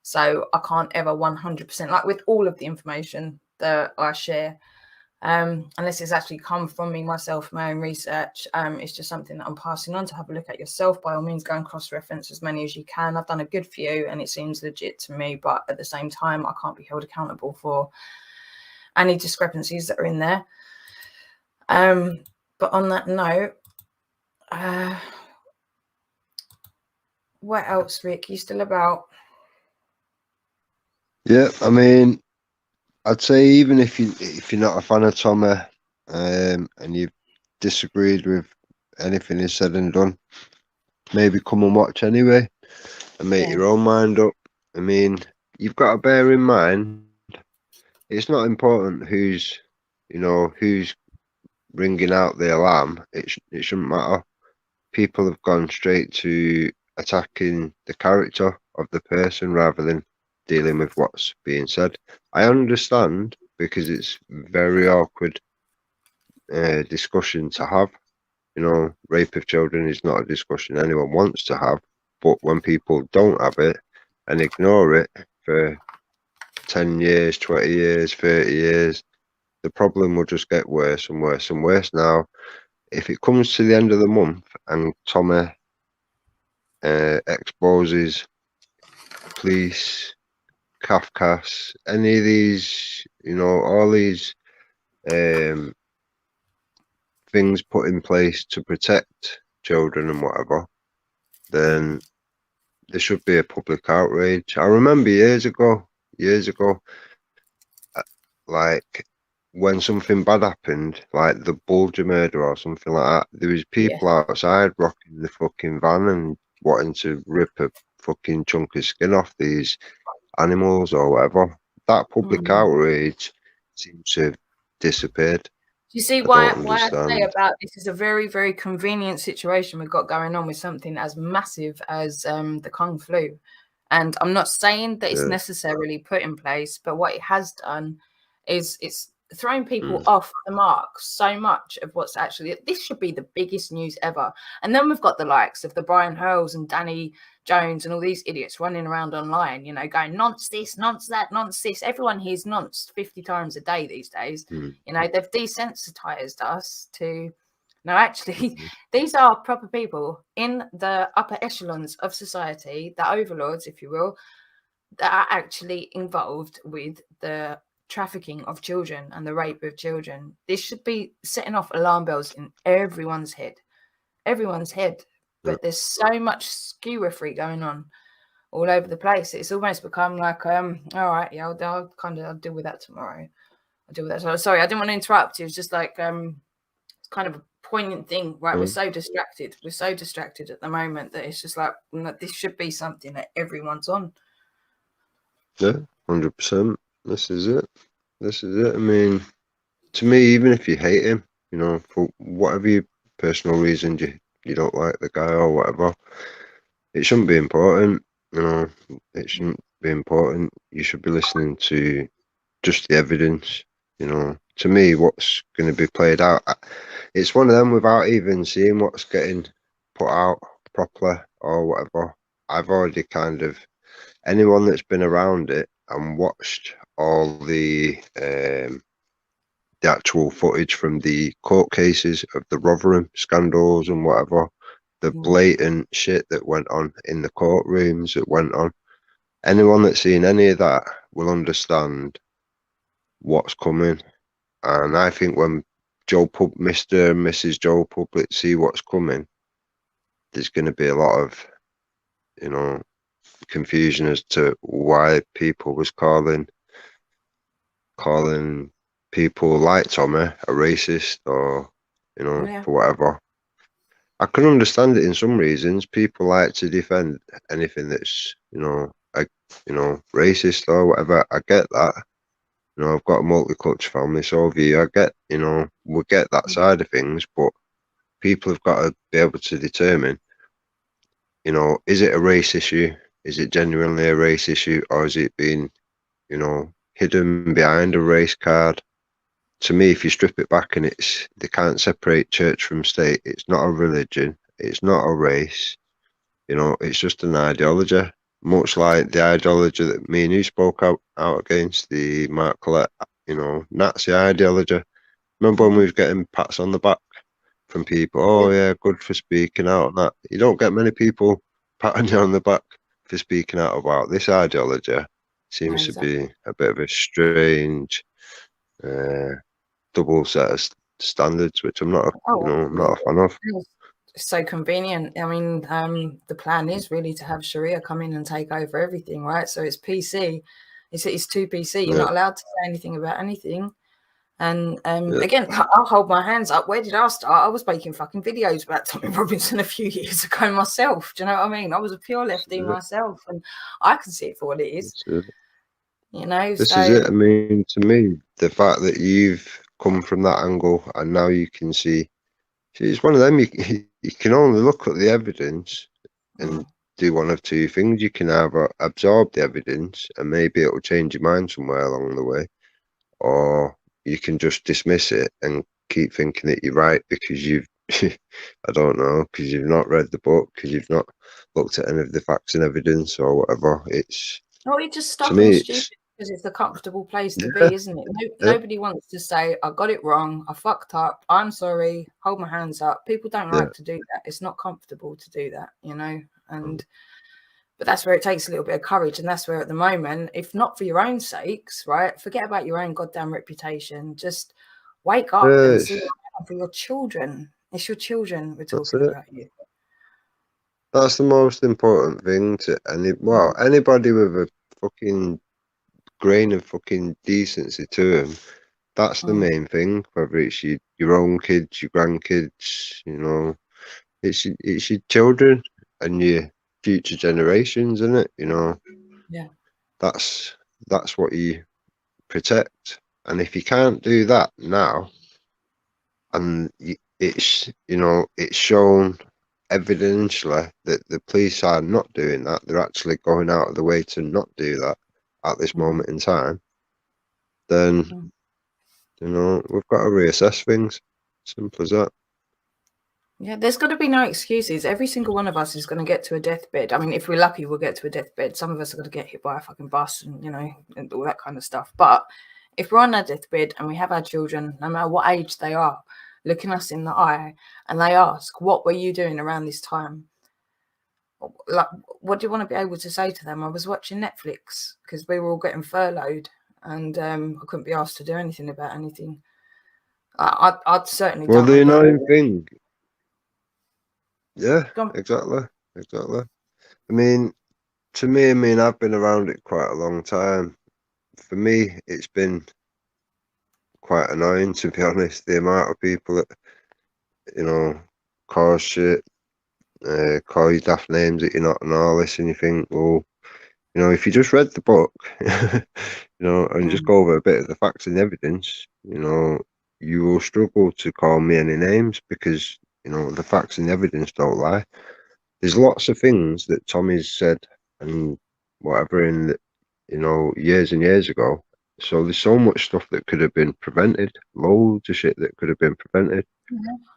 S1: So I can't ever 100%, like with all of the information that I share, unless it's actually come from me myself, my own research. It's just something that I'm passing on to have a look at yourself. By all means, go and cross-reference as many as you can. I've done a good few and it seems legit to me, but at the same time, I can't be held accountable for any discrepancies that are in there. But on that note, what else, Rick? You still about?
S2: Yeah, I mean, I'd say even if you're not a fan of Tommy, and you've disagreed with anything he's said and done, maybe come and watch anyway and make your own mind up. I mean, you've got to bear in mind, it's not important who's ringing out the alarm. It shouldn't matter. People have gone straight to attacking the character of the person rather than dealing with what's being said. I understand because it's very awkward discussion to have. Rape of children is not a discussion anyone wants to have, but when people don't have it and ignore it for 10 years, 20 years, 30 years, the problem will just get worse and worse and worse. Now, if it comes to the end of the month and Tommy exposes police, Kafkas, any of these, all these things put in place to protect children and whatever, then there should be a public outrage. I remember years ago, like when something bad happened, like the Bulger murder or something like that, there was people outside rocking the fucking van and wanting to rip a fucking chunk of skin off these animals or whatever. That public outrage seems to have disappeared.
S1: You see why I say about this is a very, very convenient situation we've got going on with something as massive as the Kung Flu. And I'm not saying that it's necessarily put in place, but what it has done is it's throwing people off the mark so much of what's actually, this should be the biggest news ever. And then we've got the likes of the Brian Hurls and Danny Jones and all these idiots running around online, going nonce this, nonce that, nonce this. Everyone hears nonce 50 times a day these days. They've desensitized us to, no, actually, these are proper people in the upper echelons of society, the overlords, if you will, that are actually involved with the trafficking of children and the rape of children. This should be setting off alarm bells in everyone's head. But there's so much skewery going on all over the place. It's almost become like, all right, yeah, I'll deal with that tomorrow. I'll deal with that. So, sorry, I didn't want to interrupt you. It's just like it's kind of a poignant thing, right? We're so distracted. We're so distracted at the moment that it's just like this should be something that everyone's on.
S2: Yeah, 100%. This is it. I mean, to me, even if you hate him, for whatever your personal reason you don't like the guy or whatever, it shouldn't be important. It shouldn't be important. You should be listening to just the evidence. To me, what's going to be played out, it's one of them without even seeing what's getting put out properly or whatever. I've already kind of, anyone that's been around it and watched all the actual footage from the court cases of the Rotherham scandals and whatever, the blatant shit that went on in the courtrooms that went on. Anyone that's seen any of that will understand what's coming. And I think when Mr. and Mrs. Joe Public see what's coming, there's going to be a lot of, you know, confusion as to why people was calling people like Tommy a racist or, you know, for whatever. I can understand it in some reasons. People like to defend anything that's, you know, racist or whatever. I get that. You know, I've got a multicultural family, so I get, you know, we get that side of things, but people have got to be able to determine, you know, is it a race issue? Is it genuinely a race issue, or is it being, you know, hidden behind a race card? To me, if you strip it back and they can't separate church from state, it's not a religion, it's not a race, you know, it's just an ideology. Much like the ideology that me and you spoke out against, the Mark Collette, you know, Nazi ideology. Remember when we was getting pats on the back from people? Oh yeah, good for speaking out on that. You don't get many people patting you on the back for speaking out about this ideology. Seems to be a bit of a strange double set of standards, which I'm not, you know, I'm not a fan of.
S1: It's so convenient. I mean, the plan is really to have Sharia come in and take over everything, right? So it's PC. It's too PC. You're not allowed to say anything about anything. And again, I'll hold my hands up. Where did I start? I was making fucking videos about Tommy Robinson a few years ago myself. Do you know what I mean? I was a pure lefty myself, and I can see it for what it is. You know,
S2: this is it. I mean, to me, the fact that you've come from that angle and now you can see, it's one of them. You can only look at the evidence and do one of two things. You can either absorb the evidence and maybe it'll change your mind somewhere along the way, or you can just dismiss it and keep thinking that you're right because you've, I don't know, because you've not read the book, because you've not looked at any of the facts and evidence or whatever. It's,
S1: you're just stuck and stupid because it's a comfortable place to be, isn't it? Nobody wants to say, I got it wrong, I fucked up, I'm sorry, hold my hands up. People don't like to do that. It's not comfortable to do that, you know? But that's where it takes a little bit of courage, and that's where at the moment, if not for your own sakes, right, forget about your own goddamn reputation, just wake up and see what's happening for your children. It's your children we're talking about here.
S2: That's the most important thing to anybody with a fucking grain of fucking decency to them. That's the main thing. Whether it's your own kids, your grandkids, you know, it's your children and your future generations, isn't it? You know, that's what you protect. And if you can't do that now, and it's, you know, it's shown evidentially that the police are not doing that, they're actually going out of the way to not do that at this moment in time, then, you know, we've got to reassess things. Simple as that.
S1: Yeah, there's got to be no excuses. Every single one of us is going to get to a deathbed. I mean, if we're lucky, we'll get to a deathbed. Some of us are going to get hit by a fucking bus and, you know, and all that kind of stuff. But if we're on our deathbed and we have our children, no matter what age they are, looking us in the eye and they ask, what were you doing around this time? Like, what do you want to be able to say to them? I was watching Netflix because we were all getting furloughed and I couldn't be asked to do anything about anything. I'd certainly
S2: Well, the annoying thing. Yeah, exactly. I mean, to me, I've been around it quite a long time. For me, it's been quite annoying, to be honest, the amount of people that, you know, cause shit, call you daft names that you're not and all this, and you think, well, you know, if you just read the book, you know, and just go over a bit of the facts and evidence, you know, you will struggle to call me any names because, you know, the facts and evidence don't lie. There's lots of things that Tommy's said and whatever in the, you know, years and years ago. So there's so much stuff that could have been prevented, loads of shit that could have been prevented.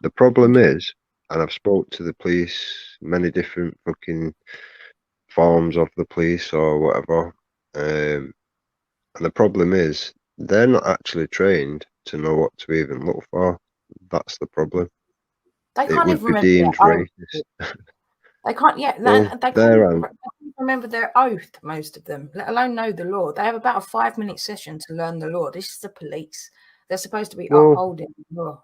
S2: The problem is, and I've spoke to the police, many different fucking forms of the police or whatever, and the problem is they're not actually trained to know what to even look for. That's the problem.
S1: They
S2: it
S1: can't
S2: would
S1: even
S2: be
S1: remember
S2: deemed
S1: their oath.
S2: racist.
S1: They can't. Yeah,
S2: Well,
S1: they can't
S2: their
S1: even remember their oath. Most of them, let alone know the law. They have about a 5-minute session to learn the law. This is the police. They're supposed to be upholding the law.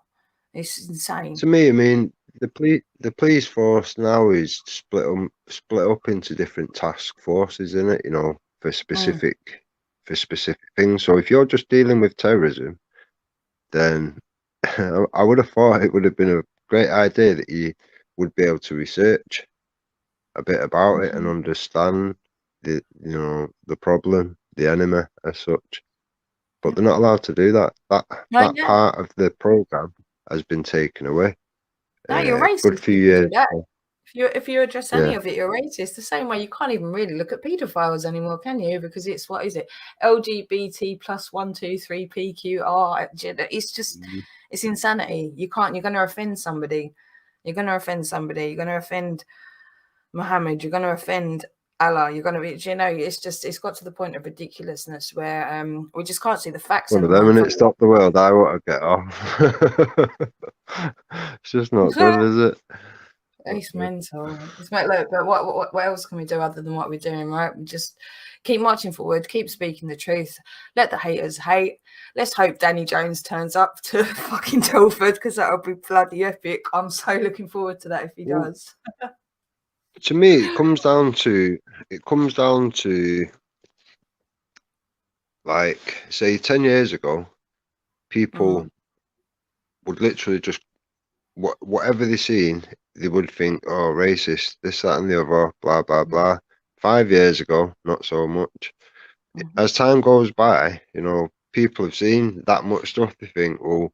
S1: It's insane.
S2: To me, I mean, the police force now is split up into different task forces, isn't it? You know, for specific things. So if you're just dealing with terrorism, then I would have thought it would have been a great idea that you would be able to research a bit about it and understand the problem, the enemy as such. But they're not allowed to do that. That part of the program has been taken away.
S1: No, you're
S2: Good
S1: racist
S2: few
S1: if you
S2: years
S1: do that.
S2: ago.
S1: If you address any of it, you're racist. The same way you can't even really look at paedophiles anymore, can you? Because it's what is it? LGBT plus 1, 2, 3 PQR. It's just it's insanity. You can't. You're going to offend somebody. You're going to offend somebody. You're going to offend Muhammad. You're going to offend Allah. You're going to be. It's got to the point of ridiculousness where we just can't see the facts
S2: One of
S1: anymore.
S2: them, and it stopped the world. I want to get off. It's just not good, is it?
S1: It's mental. It's look, but what else can we do other than what we're doing, right? We just keep marching forward, keep speaking the truth, let the haters hate. Let's hope Danny Jones turns up to fucking Telford, because that'll be bloody epic. I'm so looking forward to that if he does.
S2: To me, it comes down to like, say 10 years ago, people would literally just whatever they seen, they would think, oh, racist, this, that, and the other, blah, blah, blah. 5 years ago, not so much. As time goes by, people have seen that much stuff. They think, well,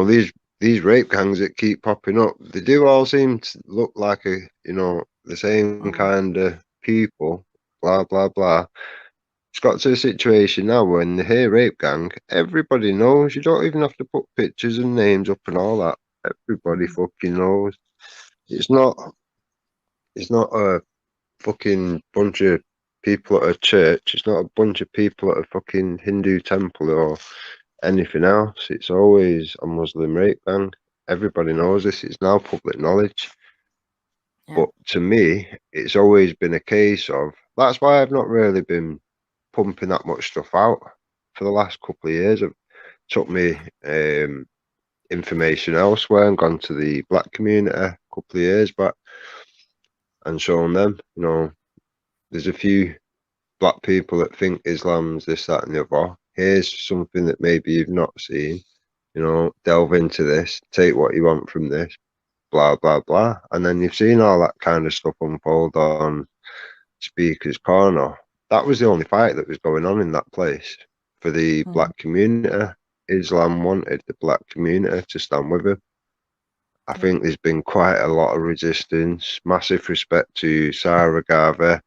S2: these rape gangs that keep popping up, they do all seem to look like the same kind of people, blah, blah, blah. It's got to a situation now when they hear rape gang, everybody knows. You don't even have to put pictures and names up and all that. Everybody fucking knows. It's not a fucking bunch of people at a church. It's not a bunch of people at a fucking Hindu temple or anything else. It's always a Muslim rape gang. Everybody knows this. It's now public knowledge. Yeah. But to me, it's always been a case of, that's why I've not really been pumping that much stuff out for the last couple of years. It took me information elsewhere and gone to the black community a couple of years back and shown them, there's a few black people that think Islam's this, that, and the other. Here's something that maybe you've not seen, delve into this, take what you want from this, blah, blah, blah. And then you've seen all that kind of stuff unfold on Speaker's Corner. That was the only fight that was going on in that place for the black community. Islam wanted the black community to stand with him. I think there's been quite a lot of resistance. Massive respect to Sarah Garvey.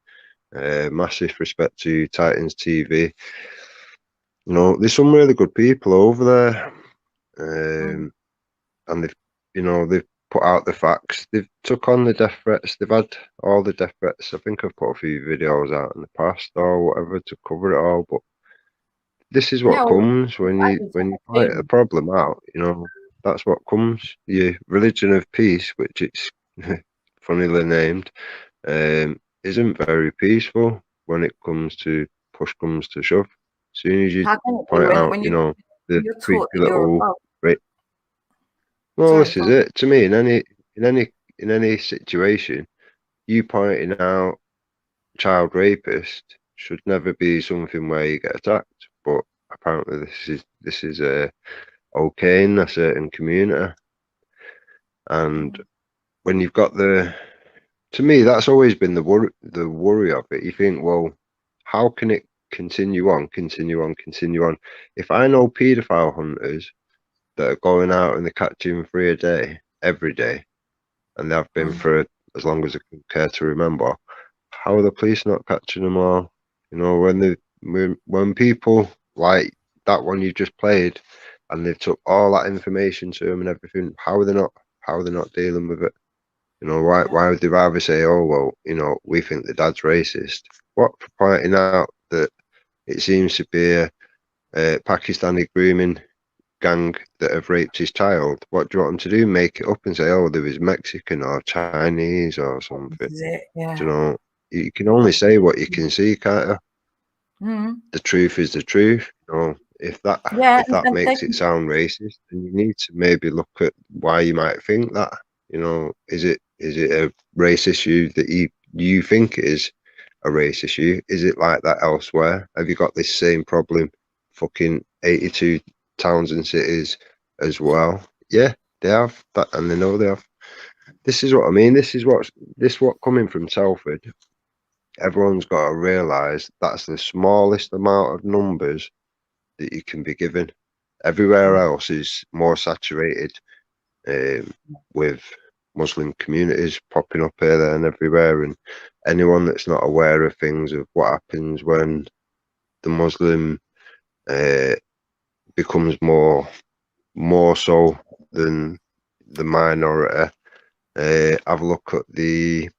S2: Massive respect to Titans TV. There's some really good people over there, and they've put out the facts. They've took on the death threats. They've had all the death threats. I think I've put a few videos out in the past or whatever to cover it all. But this is what comes when you fight the problem out. That's what comes. Your religion of peace, which it's funnily named, isn't very peaceful when it comes to push comes to shove. As soon as you point out, the creepy little rape. Well, this is it. To me, in any situation, you pointing out child rapist should never be something where you get attacked. But apparently, this is okay in a certain community, and when you've got to me, that's always been the worry of it. You think, well, how can it continue on? If I know paedophile hunters that are going out and they're catching 3 a day, every day, and they've been for as long as I can care to remember, how are the police not catching them all? When people like that one you just played, and they took all that information to them and everything, how are they not dealing with it? Why would they rather say, oh, well, we think the dad's racist? What for pointing out that it seems to be a Pakistani grooming gang that have raped his child, what do you want them to do? Make it up and say, oh, there was Mexican or Chinese or something.
S1: This is it, yeah.
S2: Do you know, you can only say what you can see, can't you? The truth is the truth. You know, if that makes it sound racist, then you need to maybe look at why you might think that. You know, is it a race issue that you think it is a race issue? Is it like that elsewhere? Have you got this same problem fucking 82 towns and cities as well? Yeah, they have that, and they know they have. This is what I mean. This is what coming from Telford. Everyone's got to realise that's the smallest amount of numbers that you can be given. Everywhere else is more saturated with Muslim communities popping up here, there and everywhere, and anyone that's not aware of things of what happens when the Muslim becomes more so than the minority. Have a look at the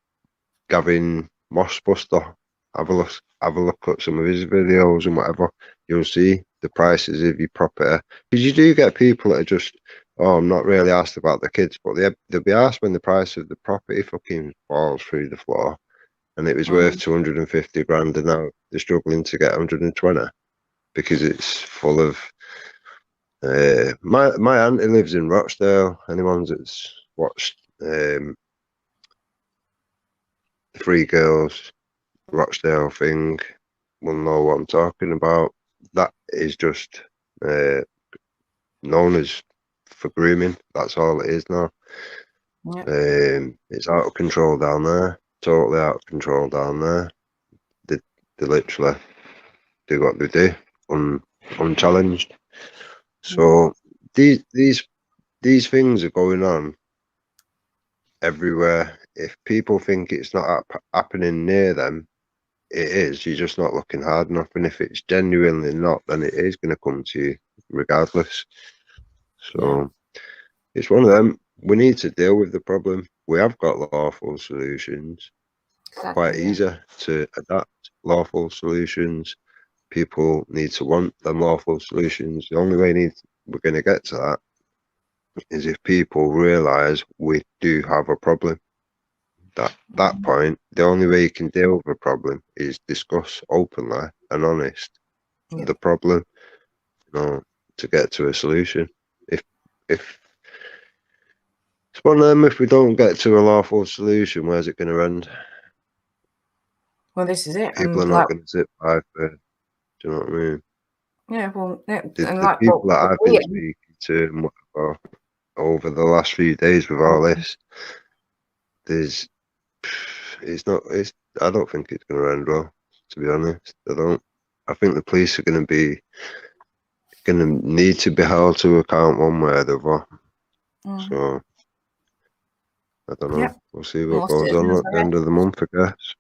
S2: Gavin Mossbuster. Have a look at some of his videos and whatever. You'll see the prices of your property, because you do get people that are just, oh, I'm not really asked about the kids, but they'll be asked when the price of the property fucking falls through the floor, and it was worth 250 grand, and now they're struggling to get 120 because it's full of. My auntie lives in Rochdale. Anyone that's watched the Three Girls Rochdale thing will know what I'm talking about. That is just known as for grooming. That's all it is now. It's out of control down there. Totally out of control down there. They literally do what they do, unchallenged. So these things are going on everywhere. If people think it's not happening near them, it is. You're just not looking hard enough. And if it's genuinely not, then it is going to come to you regardless. So it's one of them. We need to deal with the problem. We have got lawful solutions. Quite easy to adapt lawful solutions. People need to want them lawful solutions. The only way we're going to get to that is if people realise we do have a problem. That point, the only way you can deal with a problem is discuss openly and honest the problem, you know, to get to a solution. If it's one of them, if we don't get to a lawful solution, where's it going to end?
S1: Well, this is it.
S2: People are not going to sit by for. Do you know what I mean?
S1: Yeah, well,
S2: The people that I've been speaking to and whatever, over the last few days with all this, I don't think it's going to end well, to be honest. I think the police are going to need to be held to account one way or the other. So I don't know. We'll see what goes on at the end of the month, I guess.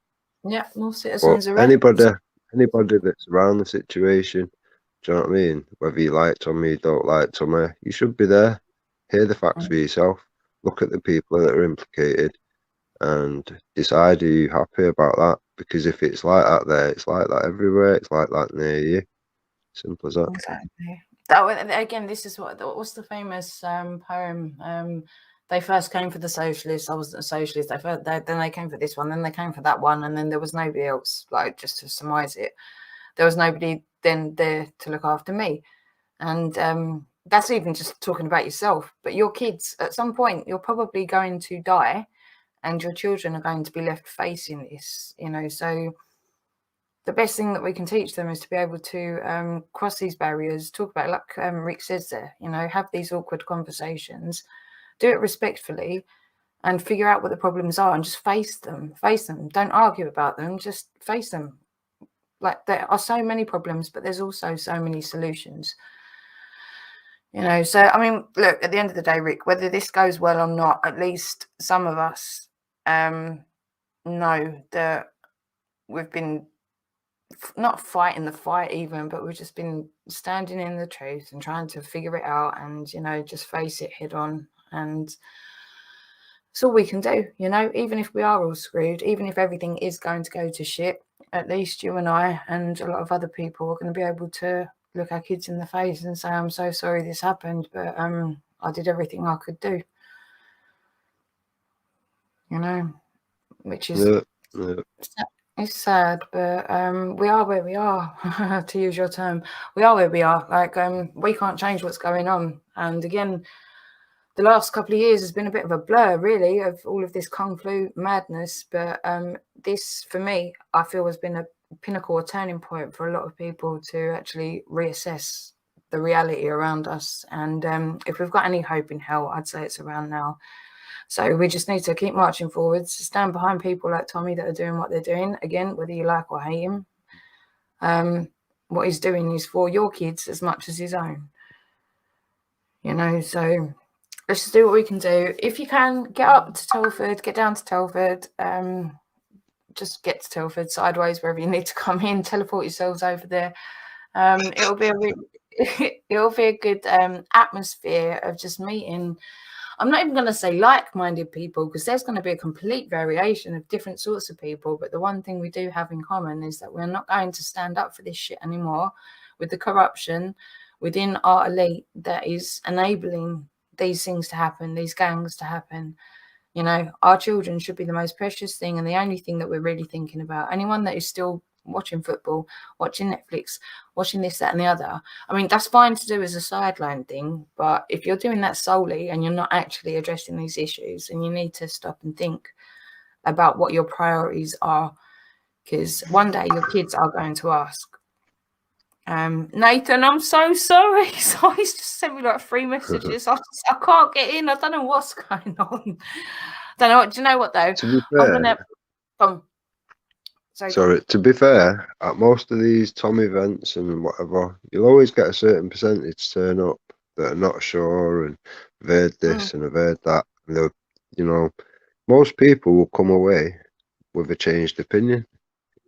S1: Yeah, more citizens
S2: But
S1: arrest.
S2: anybody that's around the situation, do you know what I mean? Whether you like Tommy, you don't like Tommy, you should be there. Hear the facts for yourself. Look at the people that are implicated and decide, are you happy about that? Because if it's like that there, it's like that everywhere. It's like that near you. Simple as that.
S1: Exactly. Again, this is what's the famous poem? They first came for the socialists. I wasn't a socialist. Then they came for this one. Then they came for that one. And then there was nobody else. Like, just to surmise it, there was nobody then there to look after me. And that's even just talking about yourself. But your kids, at some point, you're probably going to die, and your children are going to be left facing this. You know, so the best thing that we can teach them is to be able to cross these barriers, talk about it, like Rick says there, you know, have these awkward conversations, do it respectfully, and figure out what the problems are and just face them. Don't argue about them, just face them. Like, there are so many problems, but there's also so many solutions. You know, so, I mean, look, at the end of the day, Rick, whether this goes well or not, at least some of us know that we've been not fighting the fight even, but we've just been standing in the truth and trying to figure it out and, you know, just face it head on. And it's all we can do, you know, even if we are all screwed, even if everything is going to go to shit, at least you and I and a lot of other people are going to be able to look our kids in the face and say, I'm so sorry this happened, but I did everything I could do. You know, which is it's sad, but we are where we are, to use your term. We are where we are. Like, we can't change what's going on. And again, the last couple of years has been a bit of a blur, really, of all of this Kung Flu madness. But this, for me, I feel has been a pinnacle, a turning point for a lot of people to actually reassess the reality around us. And if we've got any hope in hell, I'd say it's around now. So we just need to keep marching forwards, stand behind people like Tommy that are doing what they're doing. Again, whether you like or hate him, what he's doing is for your kids as much as his own. You know, so let's just do what we can do. If you can, get up to Telford, get down to Telford, just get to Telford sideways, wherever you need to come in, teleport yourselves over there. It'll be a good atmosphere of just meeting. I'm not even going to say like-minded people, because there's going to be a complete variation of different sorts of people. But the one thing we do have in common is that we're not going to stand up for this shit anymore with the corruption within our elite that is enabling these things to happen, these gangs to happen. You know, our children should be the most precious thing and the only thing that we're really thinking about. Anyone that is still watching football, watching Netflix, watching this, that and the other, I mean, that's fine to do as a sideline thing, but if you're doing that solely and you're not actually addressing these issues, then you need to stop and think about what your priorities are, because one day your kids are going to ask, Nathan, I'm so sorry. So he's just sent me like 3 messages. I can't get in. I don't know what's going on. Don't know. Do you know what though?
S2: To be fair, sorry, to be fair, at most of these Tom events and whatever, you'll always get a certain percentage turn up that are not sure and have heard this and have heard that. And they'll, you know, most people will come away with a changed opinion.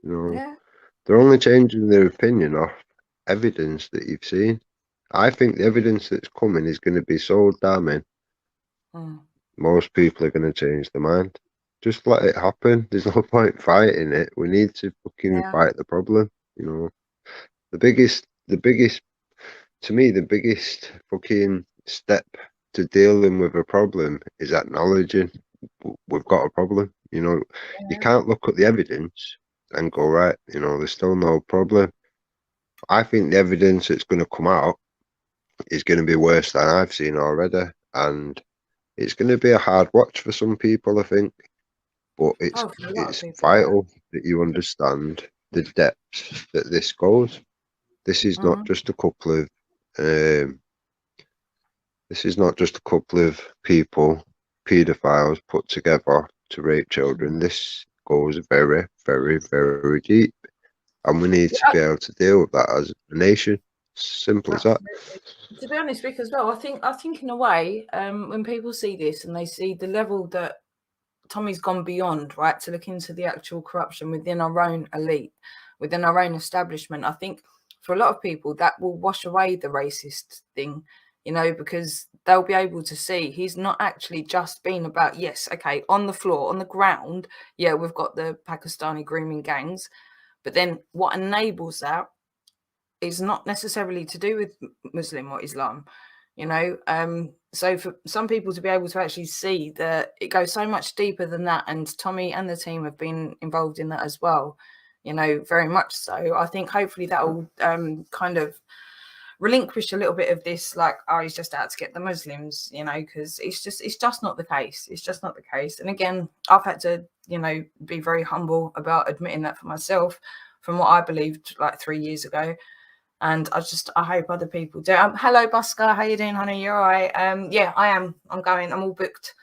S2: You know, they're only changing their opinion off evidence that you've seen. I think the evidence that's coming is going to be so damning. Most people are going to change their mind. Just let it happen. There's no point fighting it. We need to fucking fight the problem. You know, the biggest, to me, the biggest fucking step to dealing with a problem is acknowledging we've got a problem. You know, you can't look at the evidence and go, right, you know, there's still no problem. I think the evidence that's going to come out is going to be worse than I've seen already, and it's going to be a hard watch for some people, I think. But it's vital that you understand the depths that this goes. This is not just a couple of people, paedophiles, put together to rape children. This goes very, very, very deep. And we need to be able to deal with that as a nation. Simple as that.
S1: To be honest, Rick, as well, I think in a way, when people see this and they see the level that Tommy's gone beyond, right, to look into the actual corruption within our own elite, within our own establishment, I think for a lot of people that will wash away the racist thing, you know, because they'll be able to see he's not actually just been about, yes, okay, on the floor, on the ground, yeah, we've got the Pakistani grooming gangs, but then what enables that is not necessarily to do with Muslim or Islam, you know. So for some people to be able to actually see that it goes so much deeper than that, and Tommy and the team have been involved in that as well, you know, very much so. I think hopefully that will kind of relinquish a little bit of this, like, oh, he's just out to get the Muslims, you know, because it's just not the case. It's just not the case. And again, I've had to, you know, be very humble about admitting that for myself from what I believed like 3 years ago. And I hope other people do. Hello, Busker. How you doing, honey? You're all right? Yeah, I am. I'm going. I'm all booked.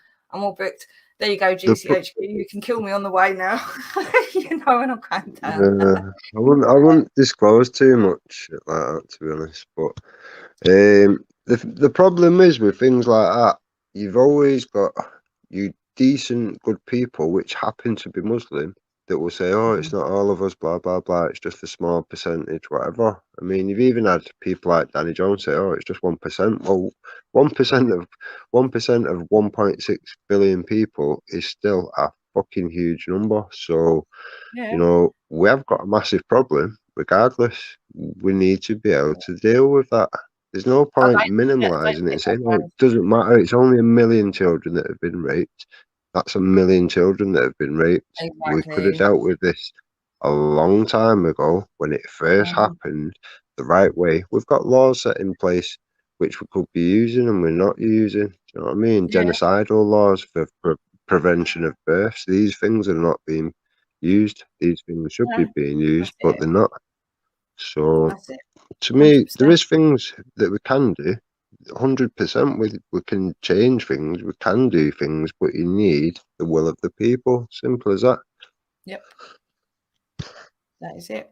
S1: There you go, GCHQ. You can kill me on the way now. You know when I'm going down.
S2: I wouldn't disclose too much like that, to be honest. But the problem is with things like that, you've always got you decent, good people which happen to be Muslim that will say, oh, it's not all of us, blah, blah, blah. It's just a small percentage, whatever. I mean, you've even had people like Danny Jones say, oh, it's just 1%. Well, 1% of 1.6 billion people is still a fucking huge number. So, you know, we have got a massive problem regardless. we need to be able to deal with that. There's no point minimalising it and saying, oh, it doesn't matter, it's only 1 million children that have been raped. That's 1 million children that have been raped. We could have dealt with this a long time ago when it first happened the right way. We've got laws set in place which we could be using and we're not using. Do you know what I mean? Genocidal laws for prevention of births. These things are not being used. These things should be being used, but they're not. So to me, there is things that we can do. 100% we can change things, we can do things, but you need the will of the people. Simple as that.
S1: Yep. That is it.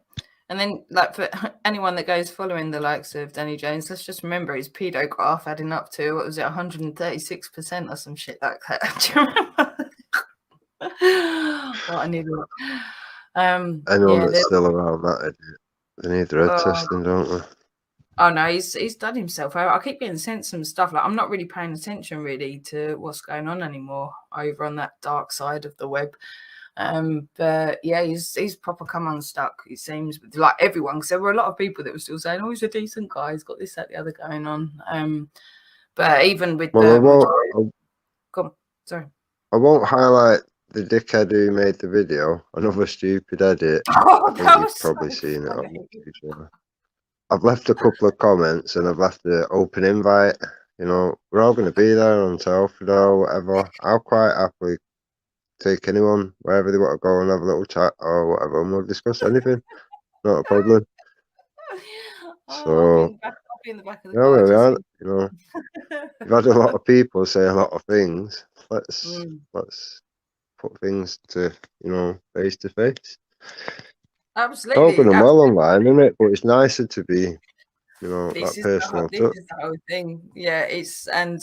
S1: And then, like, for anyone that goes following the likes of Danny Jones, let's just remember his pedo graph adding up to, what was it, 136% or some shit like that. Do you remember? What an idiot.
S2: Anyone that's still around that idiot, they need their head testing, don't they?
S1: Oh no, he's done himself. I keep getting sent some stuff. Like, I'm not really paying attention really to what's going on anymore over on that dark side of the web. But yeah, he's proper come unstuck, it seems, with like everyone, because there were a lot of people that were still saying, oh, he's a decent guy, he's got this, that, the other going on. But even with
S2: I won't highlight the dickhead who made the video. Another stupid edit. I think you've probably seen it on YouTube. I've left a couple of comments and I've left the open invite. You know, we're all going to be there on Telford or whatever. I'll quite happily take anyone wherever they want to go and have a little chat or whatever, and we'll discuss anything. Not a problem. So,
S1: I'll be in the back of the
S2: yeah,
S1: car,
S2: we are. You know, you've had a lot of people say a lot of things. Let's put things to, you know, face to face.
S1: Absolutely.
S2: All good and well online, isn't it? But it's nicer to be, you know,
S1: This
S2: that personal touch.
S1: is the whole thing. Yeah, it's, and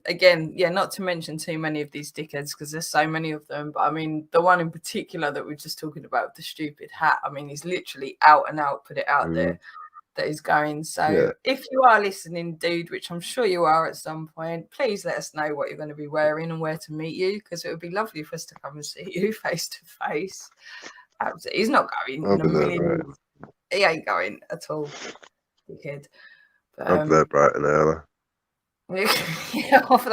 S1: again, yeah, not to mention too many of these dickheads, because there's so many of them. But I mean, the one in particular that we're just talking about, the stupid hat, I mean, he's literally out and out, put it out there that he's going. So if you are listening, dude, which I'm sure you are at some point, please let us know what you're going to be wearing and where to meet you, because it would be lovely for us to come and see you face to face. Absolutely. He's not going in a million. He ain't going at all, dickhead.
S2: I'll be there bright and early.
S1: Yeah, I've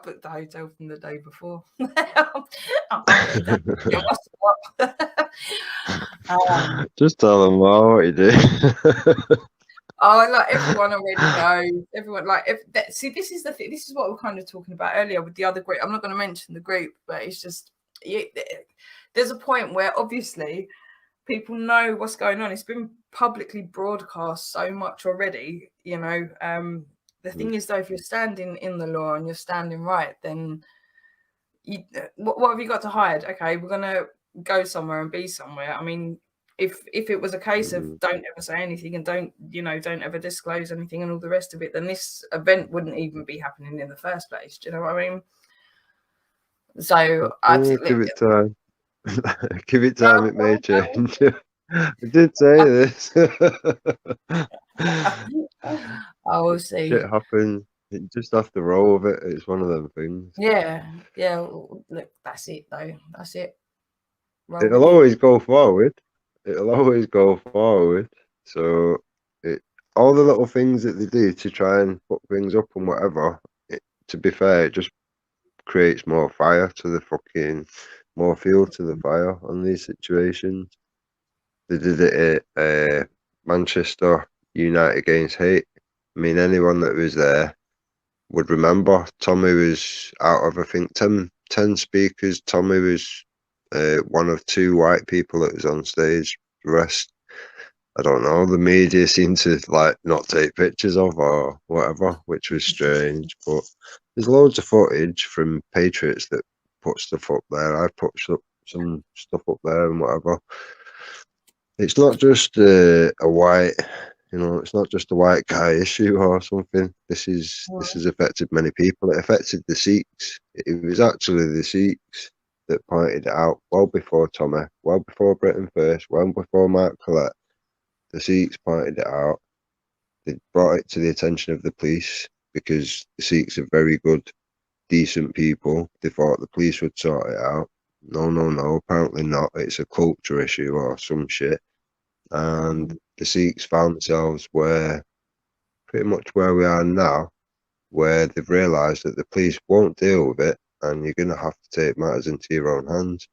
S1: booked the hotel from the day before.
S2: Just tell them what you do.
S1: Oh, like everyone already knows. Everyone, like, see, this is the thing. This is what we're kind of talking about earlier with the other group. I'm not going to mention the group, but it's just there's a point where obviously people know what's going on. It's been publicly broadcast so much already, you know. The thing is, though, if you're standing in the law and you're standing right, then what have you got to hide? Okay, we're gonna go somewhere and be somewhere. I mean, if it was a case of don't ever say anything and don't ever disclose anything and all the rest of it, then this event wouldn't even be happening in the first place. Do you know what I mean? So
S2: give it time. Give it time, it may change. I did say this.
S1: I will see.
S2: Shit happens. You just have to roll with it. It's one of them things.
S1: Yeah. Look, that's it though. That's it.
S2: It'll always go forward. It'll always go forward. So all the little things that they do to try and put things up and whatever, to be fair, it just creates more fire to the more fuel to the fire on these situations. They did it at Manchester Unite Against Hate. I mean, anyone that was there would remember. Tommy was out of, I think, 10 speakers. Tommy was one of 2 white people that was on stage. The rest, I don't know. The media seemed to like not take pictures of or whatever, which was strange. But there's loads of footage from Patriots that put stuff up there. I put some stuff up there and whatever. It's not just a white, it's not just a white guy issue or something. This has affected many people. It affected the Sikhs. It was actually the Sikhs that pointed it out well before Tommy, well before Britain First, well before Mark Collette. The Sikhs pointed it out. They brought it to the attention of the police because the Sikhs are very good, decent people. They thought the police would sort it out. No, apparently not. It's a culture issue or some shit. and the Sikhs found themselves pretty much where we are now, where they've realised that the police won't deal with it, and you're going to have to take matters into your own hands.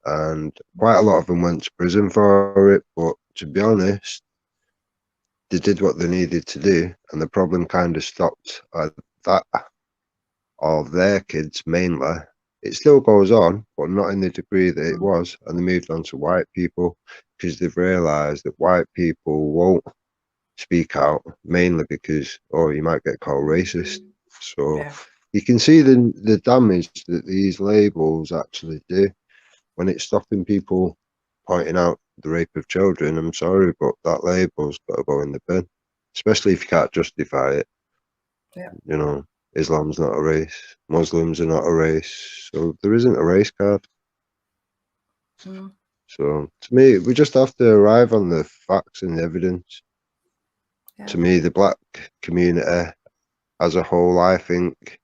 S2: And quite a lot of them went to prison for it, but to be honest, they did what they needed to do, and the problem kind of stopped at that, of their kids mainly. It still goes on, but not in the degree that it was, and they moved on to white people because they've realised that white people won't speak out, mainly because, you might get called racist. So you can see the damage that these labels actually do when it's stopping people pointing out the rape of children. I'm sorry, but that label's got to go in the bin, especially if you can't justify it.
S1: Yeah.
S2: You know, Islam's not a race, Muslims are not a race, so there isn't a race card.
S1: Mm.
S2: So to me, we just have to arrive on the facts and the evidence.
S1: Yeah.
S2: To me, the black community as a whole, I think,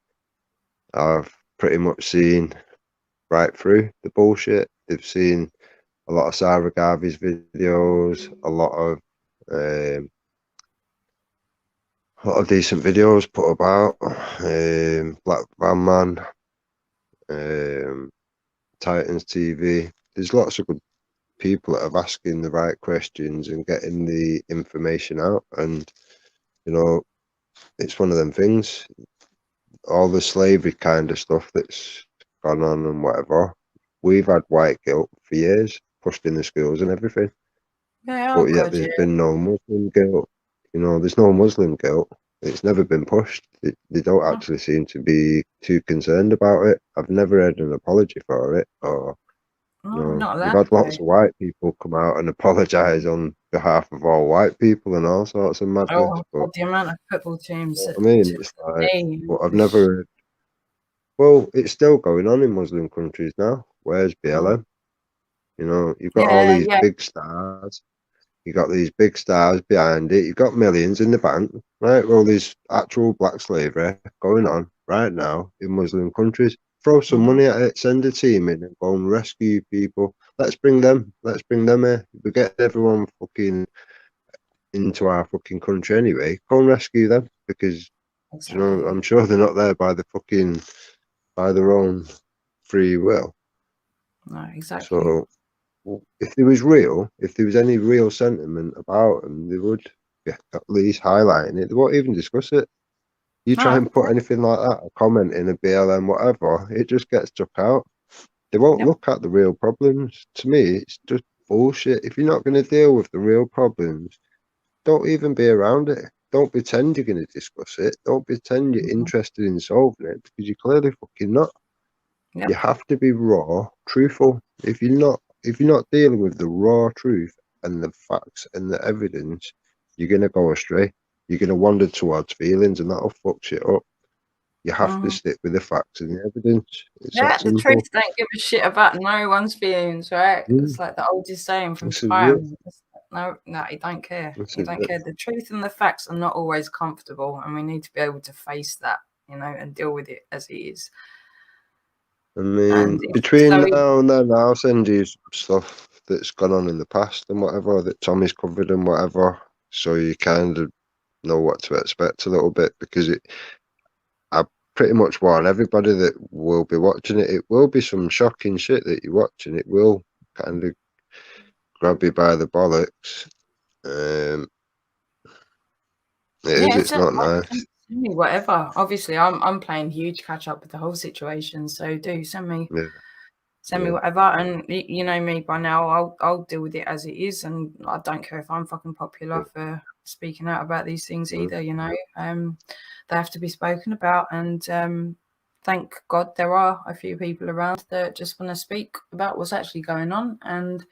S2: I've pretty much seen right through the bullshit. They've seen a lot of Sarah Garvey's videos, a lot of decent videos put about, Black Van Man, Titans TV. There's lots of good people that are asking the right questions and getting the information out. And, you know, it's one of them things. All the slavery kind of stuff that's gone on and whatever, we've had white guilt for years, pushed in the schools and everything.
S1: Yeah,
S2: But yet there's been no Muslim guilt. You know, there's no Muslim guilt. It's never been pushed. They don't actually seem to be too concerned about it. I've never heard an apology for it. Or, you know,
S1: not
S2: we've
S1: allowed
S2: had lots of white people come out and apologise on behalf of all white people and all sorts of madness.
S1: Oh,
S2: But,
S1: God, the amount of football teams.
S2: I mean, it's like, but I've never heard. Well, it's still going on in Muslim countries now. Where's BLM? You know, you've got all these big stars. You got these big stars behind it. You've got millions in the bank, right? All these actual black slavery going on right now in Muslim countries. Throw some money at it, send a team in and go and rescue people. Let's bring them here. We get everyone fucking into our fucking country anyway. Go and rescue them because, you know, I'm sure they're not there by their own free will.
S1: No, exactly.
S2: So if there was any real sentiment about them, they would be at least highlighting it. They won't even discuss it. You try and put anything like that, a comment in a BLM, whatever, it just gets took out. They won't look at the real problems. To me, it's just bullshit. If you're not going to deal with the real problems, don't even be around it. Don't pretend you're going to discuss it. Don't pretend you're interested in solving it because you're clearly fucking not.
S1: Yep.
S2: You have to be raw, truthful. If you're not dealing with the raw truth and the facts and the evidence, you're gonna go astray. You're gonna wander towards feelings, and that'll fuck shit up. You have to stick with the facts and the evidence. It's that
S1: the
S2: simple.
S1: truth don't give a shit about no one's feelings, right? It's like the oldest saying from time. No, you don't care. You don't care. The truth and the facts are not always comfortable, and we need to be able to face that, you know, and deal with it as it is.
S2: I mean, between now and then, I'll send you stuff that's gone on in the past and whatever that Tommy's covered and whatever, so you kind of know what to expect a little bit. Because I pretty much warn everybody that will be watching it. It will be some shocking shit that you watch, and it will kind of grab you by the bollocks. It's not nice.
S1: Send me whatever. Obviously, I'm playing huge catch up with the whole situation. So do send me whatever. And you know me by now. I'll deal with it as it is, and I don't care if I'm fucking popular for speaking out about these things either. You know, they have to be spoken about, and thank God there are a few people around that just want to speak about what's actually going on and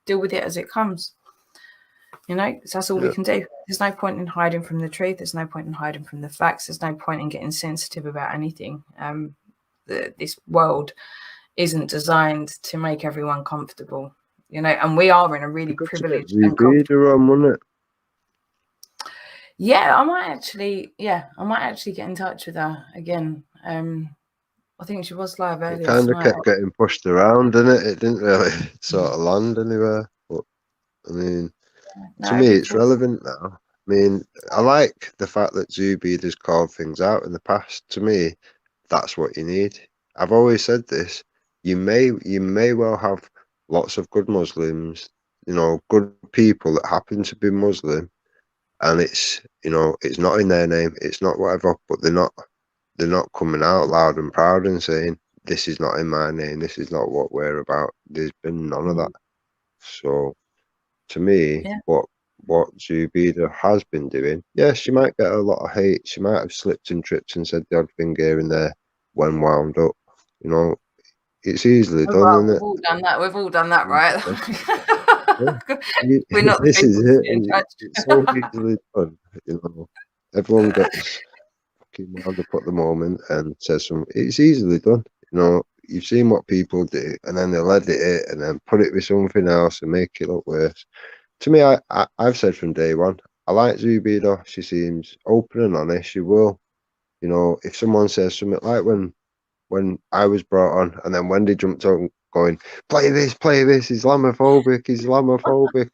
S1: deal with it as it comes. You know, so that's all we can do. There's no point in hiding from the truth. There's no point in hiding from the facts. There's no point in getting sensitive about anything. This world isn't designed to make everyone comfortable, you know, and we are in a really privileged and comfortable. Yeah, I might actually get in touch with her again. I think she was live earlier.
S2: It kind of kept getting pushed around, didn't it? It didn't really sort of land anywhere. But I mean,
S1: No,
S2: to me,
S1: good
S2: it's
S1: choice.
S2: relevant now. I mean, I like the fact that Zubayda's called things out in the past. To me, that's what you need. I've always said this. You may well have lots of good Muslims, good people that happen to be Muslim, and it's not in their name, it's not whatever, but they're not coming out loud and proud and saying this is not in my name, this is not what we're about. There's been none of that. So to me, what Zubayda has been doing, yes, she might get a lot of hate. She might have slipped and tripped and said the odd thing here and there when wound up. It's easily done,
S1: Well,
S2: isn't
S1: we've
S2: it?
S1: all done that. We've all done that, right?
S2: Yeah.
S1: We're not the
S2: This
S1: people
S2: is
S1: to
S2: it.
S1: be in touch.
S2: It's so easily done. Everyone gets fucking wound up at the moment and says something. It's easily done. You've seen what people do, and then they'll edit it and then put it with something else and make it look worse. To me, I've said from day one, I like Zubayda. She seems open and honest. She will, if someone says something like when I was brought on, and then Wendy jumped on going, play this, Islamophobic,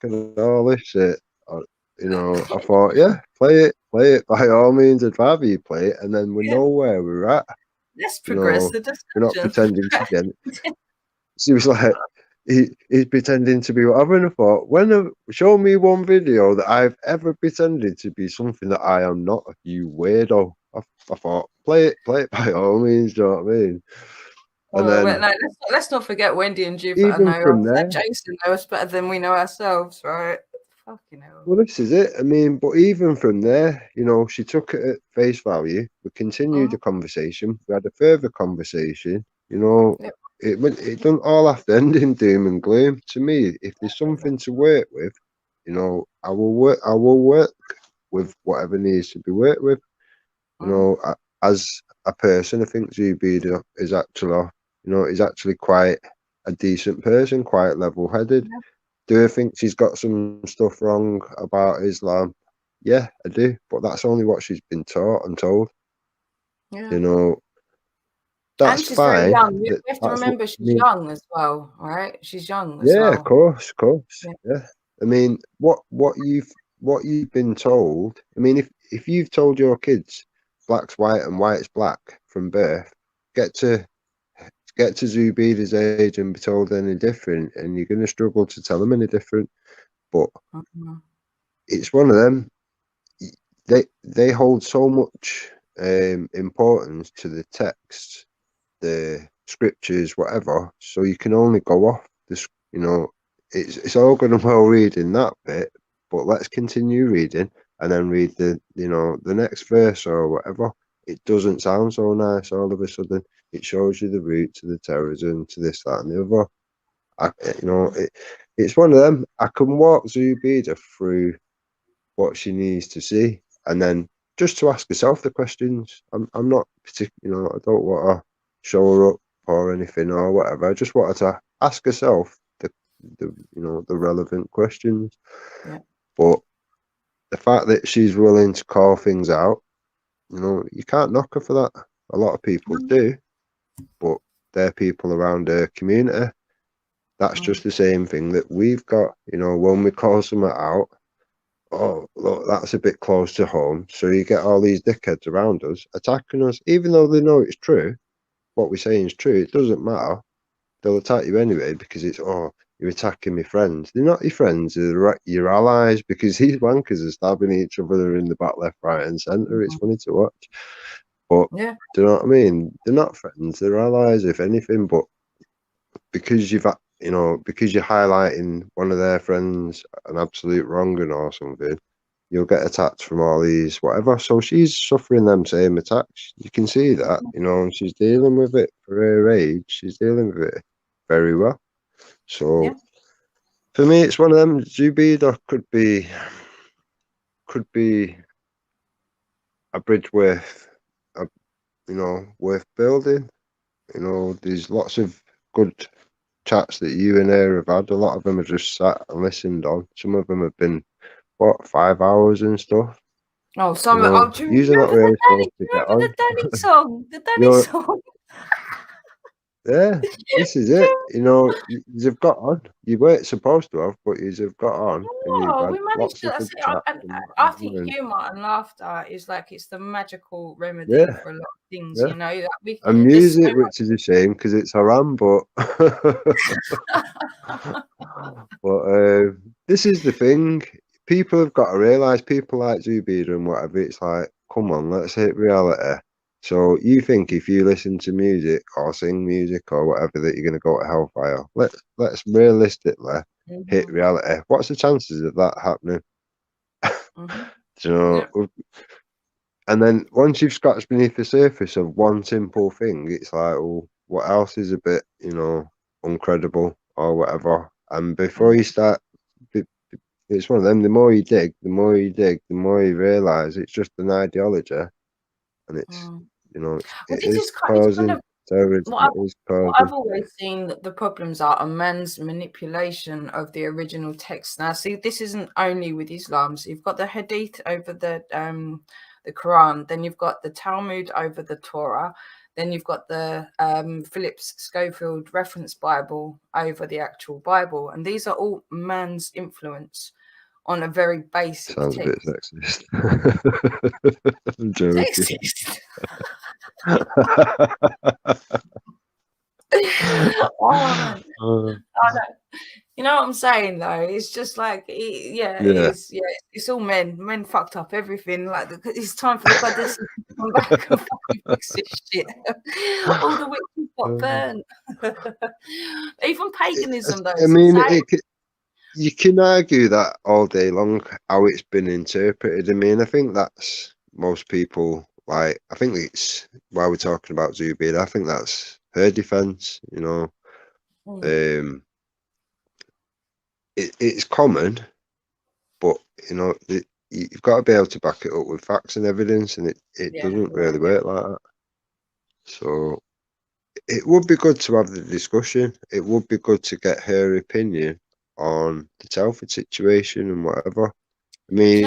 S2: and all this shit. I thought, yeah, play it by all means. I'd rather you play it, and then we know where we're at.
S1: Let's progress the discussion.
S2: We're not pretending to get. She was like, he's pretending to be whatever. And I thought, show me one video that I've ever pretended to be something that I am not, you weirdo. I thought, play it by all means, do you know what I mean? And then,
S1: no, let's not forget Wendy and Jupiter
S2: even
S1: know
S2: from
S1: us.
S2: there,
S1: Jason knows us better than we know ourselves, right? Fucking hell.
S2: well, this is it. I mean, but even from there, she took it at face value. We continued the conversation. We had a further conversation. It doesn't all have to end in doom and gloom. To me, if there's something to work with, I will work with whatever needs to be worked with. As a person, I think Zubayda is actually quite a decent person, quite level-headed. Do I think she's got some stuff wrong about Islam? Yeah, I do. But that's only what she's been taught and told.
S1: Yeah.
S2: That's
S1: and she's
S2: fine.
S1: very young. We have to
S2: That's
S1: remember she's young as well, right? She's young as
S2: yeah,
S1: well.
S2: of course. Yeah. I mean, what you've been told. I mean, if you've told your kids black's white and white's black from birth, get to Zubayda's age and be told any different, and you're going to struggle to tell them any different. But it's one of them. They hold so much importance to the text, the scriptures, whatever. So you can only go off this. It's all going to well reading that bit, but let's continue reading and then read the next verse or whatever. It doesn't sound so nice all of a sudden. It shows you the root to the terrorism, to this, that, and the other. It's one of them. I can walk Zubayda through what she needs to see, and then just to ask herself the questions. I'm not particular. I don't want to show her up or anything or whatever. I just wanted to ask herself the relevant questions.
S1: Yeah.
S2: But the fact that she's willing to call things out, you can't knock her for that. A lot of people do, but they're people around her community. That's just the same thing that we've got. When we call something out, oh, look, that's a bit close to home. So you get all these dickheads around us attacking us, even though they know it's true. What we're saying is true. It doesn't matter. They'll attack you anyway because it's, you're attacking my friends. They're not your friends. They're your allies, because these wankers are stabbing each other in the back, left, right, and centre. It's funny to watch. But
S1: yeah,
S2: do you know what I mean? They're not friends. They're allies, if anything. But because because you're highlighting one of their friends an absolute wronging or something, you'll get attacked from all these whatever. So she's suffering them same attacks. You can see that, and she's dealing with it for her age. She's dealing with it very well. So for me, it's one of them. Zubayda could be a bridge worth building. There's lots of good chats that you and her have had. A lot of them have just sat and listened on. Some of them have been 5 hours and stuff.
S1: Oh, do you
S2: You're not
S1: remember
S2: really
S1: the
S2: supposed to get on.
S1: Danny song? The Danny song.
S2: Yeah, this is it. You know, you've got on. You weren't supposed to have, but you've got on, and you've
S1: Oh,
S2: had
S1: we managed
S2: lots
S1: to.
S2: of
S1: That's
S2: good
S1: it.
S2: chat.
S1: I think humour and laughter is like it's the magical remedy
S2: Yeah,
S1: for a lot of things.
S2: yeah.
S1: You know,
S2: And
S1: there's so
S2: music,
S1: much.
S2: which is a shame because it's haram, but this is the thing. People have got to realise. People like Zubida and whatever. It's like, come on, let's hit reality. So you think if you listen to music or sing music or whatever that you're going to go to hellfire? Let's realistically hit reality. What's the chances of that happening? Do you know? And then once you've scratched beneath the surface of one simple thing, it's like, well, what else is a bit, uncredible or whatever? And before you start, it's one of them. The more you dig, the more you realise it's just an ideology, and it's,
S1: Well,
S2: it
S1: this
S2: is
S1: is it's kind
S2: causing
S1: of
S2: terrorism.
S1: what
S2: It is
S1: I've
S2: causing.
S1: always seen that the problems are man's manipulation of the original text. Now, see, this isn't only with Islam. So you've got the Hadith over the Quran, then you've got the Talmud over the Torah, then you've got the Phillips Schofield Reference Bible over the actual Bible, and these are all man's influence on a very basic
S2: Sounds a bit
S1: text.
S2: sexist. I'm joking.
S1: Sexist. Oh man. Oh, no. You know what I'm saying though? It's just like it is. Yeah, it's all men fucked up everything. Like it's time for the goddess to come back and fucking fix this shit. All the witches got burnt. Even paganism though.
S2: I
S1: It's
S2: mean,
S1: insane.
S2: you can argue that all day long how it's been interpreted. I mean, I think that's most people like. I think it's why we're talking about Zubida. I think that's her defense. It's common, but you've got to be able to back it up with facts and evidence, and it doesn't really work like that. So it would be good to have the discussion. It would be good to get her opinion on the Telford situation and whatever. I mean,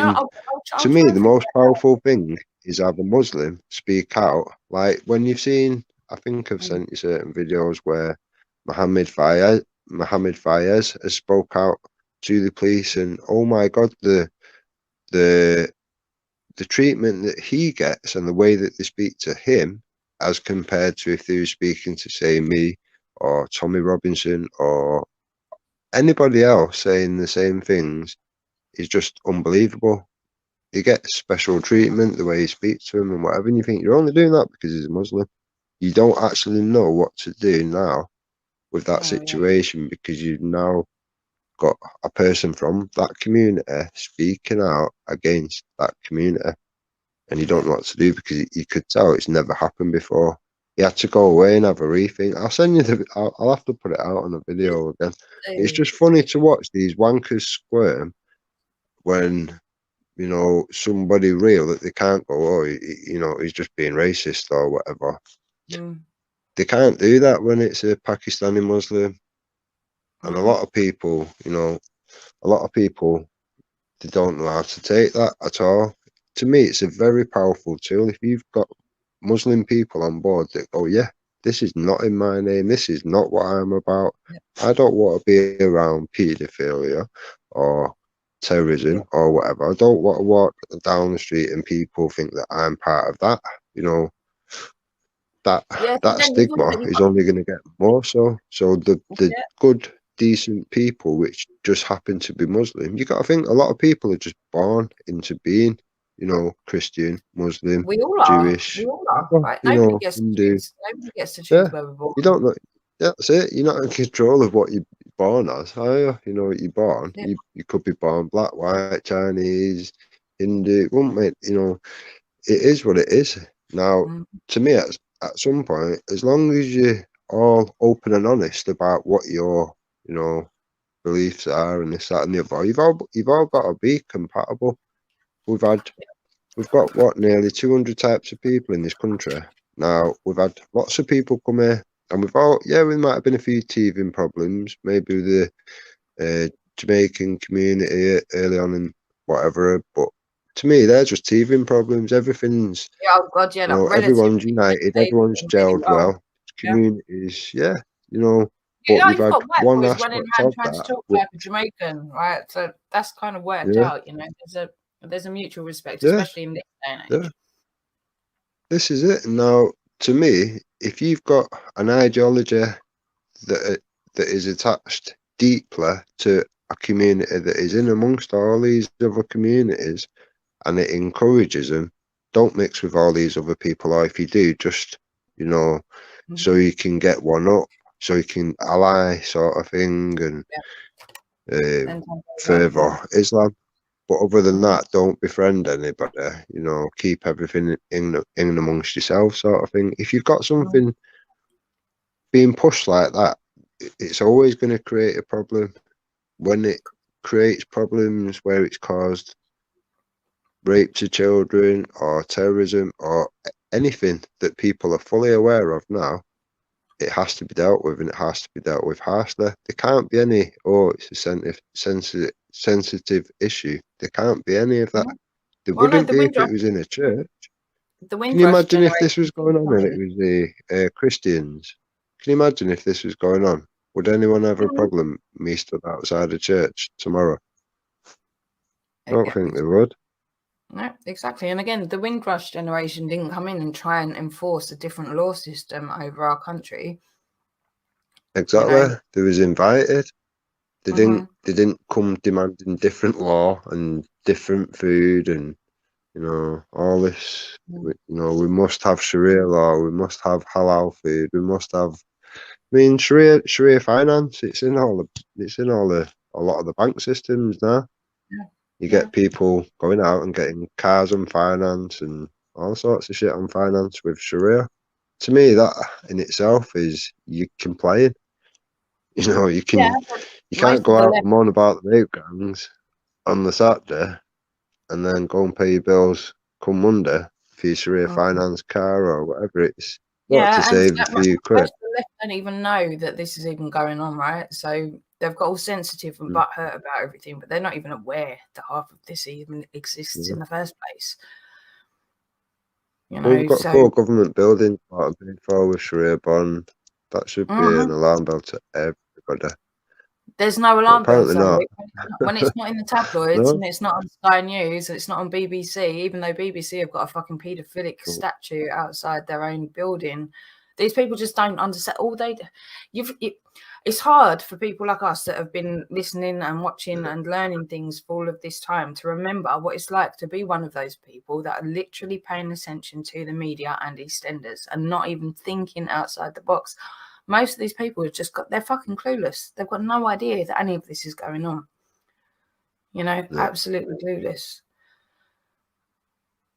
S2: to me, the most powerful thing is have a Muslim speak out. Like when you've seen, I think I've sent you certain videos where Mohammed Fayez has spoke out to the police, and oh my God, the treatment that he gets and the way that they speak to him, as compared to if they were speaking to, say, me or Tommy Robinson or anybody else saying the same things, is just unbelievable. He gets special treatment, the way he speaks to him and whatever, and you think you're only doing that because he's a Muslim. You don't actually know what to do now with that situation because you've now got a person from that community speaking out against that community, and you don't know what to do because you could tell it's never happened before. He had to go away and have a rethink. I'll send you I'll have to put it out on a video again. It's just funny to watch these wankers squirm when somebody real that they can't go, oh, he's just being racist or whatever. They can't do that when it's a Pakistani Muslim. And a lot of people, they don't know how to take that at all. To me, it's a very powerful tool. If you've got Muslim people on board that go, yeah, this is not in my name, this is not what I'm about. I don't want to be around paedophilia or terrorism or whatever. I don't want to walk down the street and people think that I'm part of that. That stigma is only going to get more so. So the good, decent people which just happen to be Muslim, you got to think a lot of people are just born into being, Christian, Muslim,
S1: We all are.
S2: Jewish,
S1: We all are. Right? Nobody gets to
S2: Hindu.
S1: choose. Nobody gets to choose where we're born.
S2: You don't know. That's it. You're not in control of what you're born as, are you? You know what you're born. You could be born black, white, Chinese, Hindu. It won't make, it is what it is. Now, to me, at some point, as long as you're all open and honest about what your, beliefs are and this, that, and the other, you've all got to be compatible. We've got what, nearly 200 types of people in this country. Now, we've had lots of people come here, and we might have been a few teething problems, maybe with the Jamaican community early on and whatever, but to me, they're just teething problems. Everything's,
S1: Oh God, yeah, like
S2: everyone's united, everyone's gelled well. communities, yeah, you know. But
S1: Yeah,
S2: you've
S1: you've
S2: had
S1: got white
S2: one
S1: boys running
S2: aspect
S1: around
S2: of
S1: trying to
S2: that,
S1: talk
S2: which,
S1: like a Jamaican, right? So that's kind of worked
S2: yeah,
S1: out, you know. There's a mutual respect,
S2: yeah,
S1: especially in this day and
S2: yeah.
S1: age.
S2: This is it. Now, to me, if you've got an ideology that is attached deeply to a community that is in amongst all these other communities, and it encourages them, don't mix with all these other people, or if you do, just, you know, so you can get one up, so you can ally sort of thing, and further Islam. But other than that, don't befriend anybody, you know, keep everything in amongst yourself sort of thing. If you've got something being pushed like that, it's always going to create a problem. When it creates problems where it's caused rape to children or terrorism or anything that people are fully aware of now, it has to be dealt with, and it has to be dealt with harshly. There can't be any, it's a sensitive issue. There can't be any of that. There
S1: Well, no,
S2: wouldn't be if it was in a church.
S1: the
S2: Can you
S1: Windrush
S2: imagine if this
S1: generation
S2: was going on and it was the Christians? Can you imagine if this was going on? Would anyone have a problem me stood outside a church tomorrow? I don't think they would.
S1: No, exactly. And again, the Windrush generation didn't come in and try and enforce a different law system over our country.
S2: Exactly.
S1: You know?
S2: They was invited. They didn't come demanding different law and different food and, you know, all this. You know, we must have Sharia law. We must have halal food. We must have. I mean, Sharia finance. It's in a lot of the bank systems now. You get people going out and getting cars on finance and all sorts of shit on finance with Sharia. To me, that in itself is you complying. You know, you can't go out and moan about the rape gangs on the Saturday and then go and pay your bills come Monday for your Sharia finance car or whatever. It's not to save a few quid.
S1: Most of the left don't even know that this is even going on, right? So they've got all sensitive and butthurt about everything, but they're not even aware that half of this even exists in the first place. You know,
S2: We've got 4 government buildings that have been for with Sharia bond. That should be an alarm bell to everybody.
S1: There's no alarm bells though.
S2: Not.
S1: When it's not in the tabloids
S2: No?
S1: and it's not on Sky News, it's not on BBC, even though BBC have got a fucking paedophilic statue outside their own building. These people just don't understand. It's hard for people like us that have been listening and watching and learning things for all of this time to remember what it's like to be one of those people that are literally paying attention to the media and EastEnders and not even thinking outside the box. Most of these people have just they're fucking clueless. They've got no idea that any of this is going on. You know, absolutely clueless.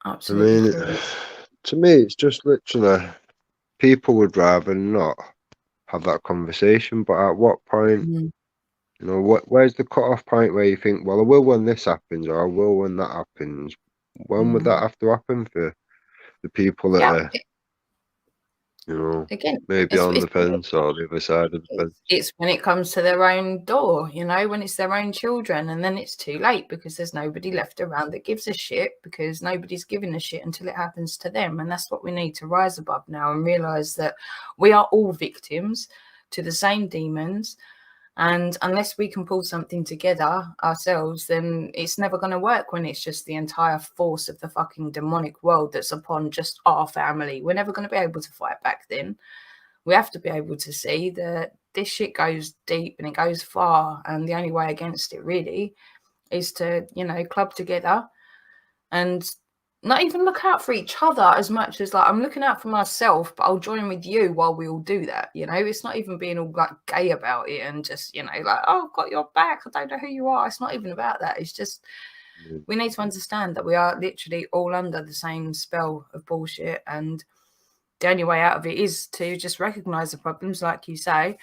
S1: Absolutely clueless.
S2: To me, it's just literally people would rather not have that conversation. But at what point, you know, where's the cut-off point where you think, well, I will when this happens, or I will when that happens? When would that have to happen for the people that are, you know, maybe on the fence or the other side of the fence?
S1: It's when it comes to their own door, you know, when it's their own children, and then it's too late because there's nobody left around that gives a shit because nobody's giving a shit until it happens to them. And that's what we need to rise above now and realize that we are all victims to the same demons. And unless we can pull something together ourselves, then it's never going to work when it's just the entire force of the fucking demonic world that's upon just our family. We're never going to be able to fight back then. We have to be able to see that this shit goes deep and it goes far. And the only way against it really is to, you know, club together and not even look out for each other as much as like I'm looking out for myself, but I'll join with you while we all do that. You know, it's not even being all like gay about it and just, you know, like, oh, I've got your back. I don't know who you are. It's not even about that. It's just we need to understand that we are literally all under the same spell of bullshit. And the only way out of it is to just recognize the problems, like you say,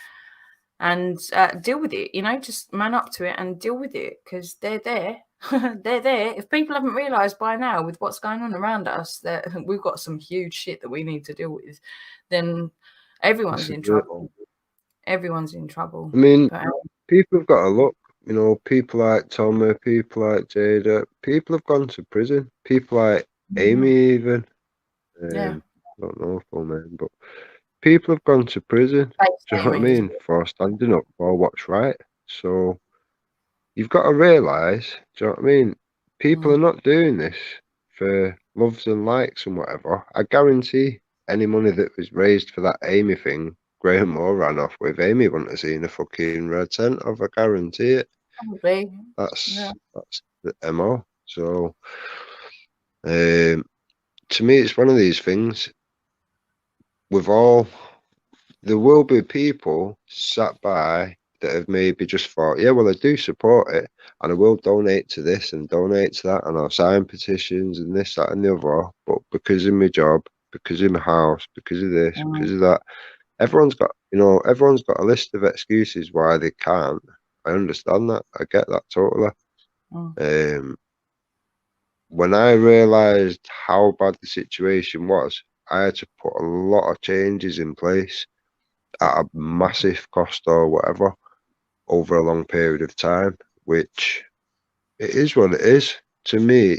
S1: and deal with it. You know, just man up to it and deal with it because they're there. They're there. If people haven't realized by now with what's going on around us that we've got some huge shit that we need to deal with, then everyone's in trouble. Everyone's in trouble.
S2: I mean, people have got to look, you know, people like Tommy, people like Jada, people have gone to prison. People like Amy even. I don't know full name, but people have gone to prison. Do you know what I
S1: Basically.
S2: mean? For standing up for what's right. So you've got to realise, do you know what I mean? People are not doing this for loves and likes and whatever. I guarantee any money that was raised for that Amy thing, Graham Moore ran off with. Amy wouldn't have seen a fucking red cent of. I guarantee it.
S1: Probably.
S2: That's the MO. So, to me, it's one of these things. There will be people sat by that have maybe just thought, yeah, well, I do support it, and I will donate to this and donate to that, and I'll sign petitions and this, that, and the other. But because of my job, because of my house, because of this, because of that, everyone's got a list of excuses why they can't. I understand that. I get that totally. When I realised how bad the situation was, I had to put a lot of changes in place at a massive cost or whatever over a long period of time, which it is what it is. To me,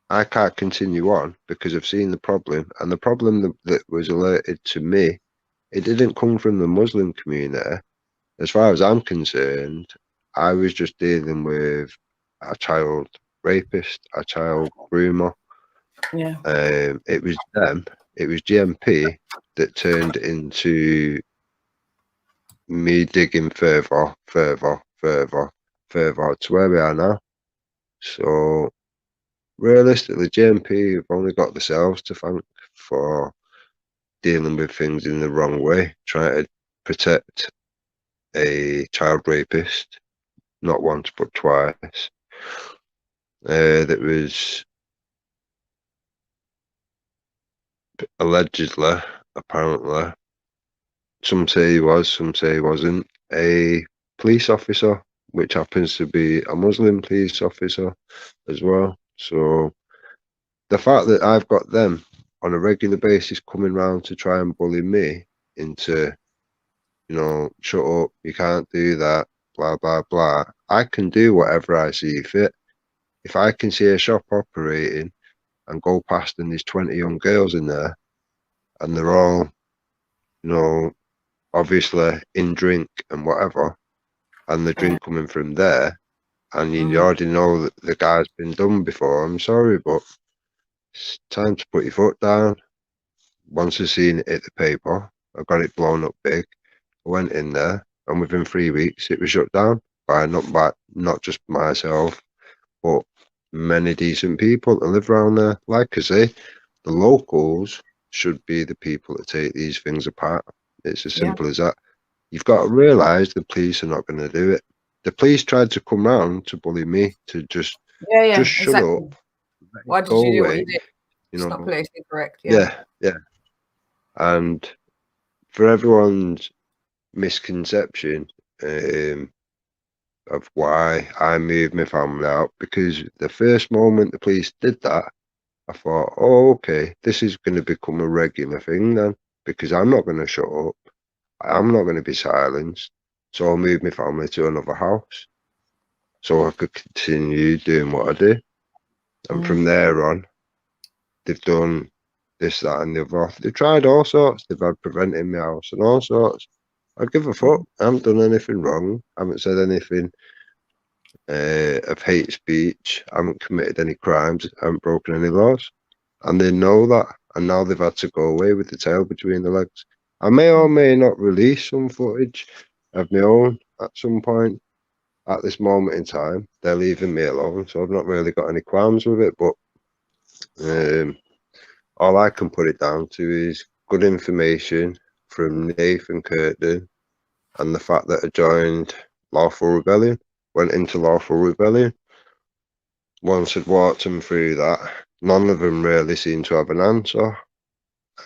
S2: I can't continue on because I've seen the problem, and the problem that was alerted to me, it didn't come from the Muslim community. As far as I'm concerned, I was just dealing with a child rapist, a child groomer.
S1: Yeah.
S2: It was them. It was GMP that turned into me digging further to where we are now. So realistically, GMP have only got themselves to thank for dealing with things in the wrong way, trying to protect a child rapist, not once but twice. That was allegedly, apparently, some say he was, some say he wasn't, a police officer, which happens to be a Muslim police officer as well. So the fact that I've got them on a regular basis coming round to try and bully me into, shut up, you can't do that, blah, blah, blah. I can do whatever I see fit. If I can see a shop operating and go past and there's 20 young girls in there and they're all, obviously in drink and whatever, and the drink coming from there, and you already know that the guy's been done before, I'm sorry, but it's time to put your foot down. Once I seen it hit the paper, I got it blown up big. I went in there, and within 3 weeks, it was shut down by not just myself, but many decent people that live around there. Like I say, the locals should be the people that take these things apart. It's as simple as that. You've got to realise the police are not going to do it. The police tried to come round to bully me to just shut up.
S1: Why did you do what you did? It's not politically correct.
S2: Yeah. And for everyone's misconception of why I moved my family out, because the first moment the police did that, I thought, oh, okay, this is going to become a regular thing then, because I'm not going to shut up. I'm not going to be silenced. So I'll move my family to another house so I could continue doing what I do. And from there on, they've done this, that, and the other. They've tried all sorts. They've had preventing my house and all sorts. I give a fuck. I haven't done anything wrong. I haven't said anything of hate speech. I haven't committed any crimes. I haven't broken any laws. And they know that. And now they've had to go away with the tail between the legs. I may or may not release some footage of my own at some point. At this moment in time, they're leaving me alone, so I've not really got any qualms with it. But all I can put it down to is good information from Nathan Curtin and the fact that I joined Lawful Rebellion, went into Lawful Rebellion. Once I'd walked them through that, none of them really seemed to have an answer,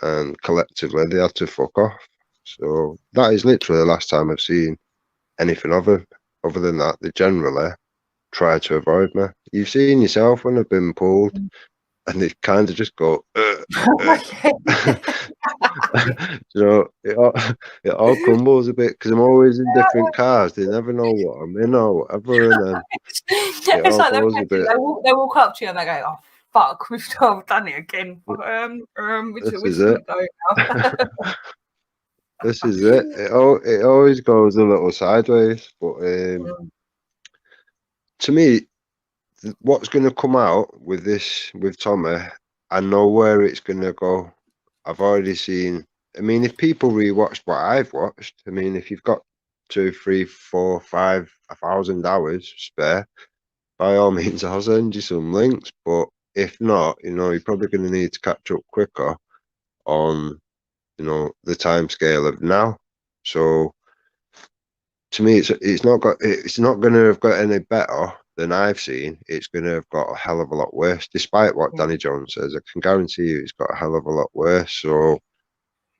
S2: and collectively they had to fuck off. So that is literally the last time I've seen anything of them. Other than that, they generally try to avoid me. You've seen yourself when I've been pulled, and they kind of just go, it all crumbles a bit because I'm always in different cars. They never know what I'm in or whatever, and then
S1: it's like they walk up to you and they go, "Oh, fuck, we've done it again. Which
S2: This is
S1: gonna
S2: it.
S1: go now?
S2: This is it. It always goes a little sideways, but to me, what's going to come out with this, with Tommy, I know where it's going to go. I've already seen. I mean, if people rewatched what I've watched, I mean, if you've got 2, 3, 4, 5, 1,000 hours spare, by all means, I'll send you some links. But if not, you know, you're probably going to need to catch up quicker on, you know, the time scale of now. So to me, it's not going to have got any better than I've seen. It's going to have got a hell of a lot worse, despite what Danny Jones says. I can guarantee you, it's got a hell of a lot worse. So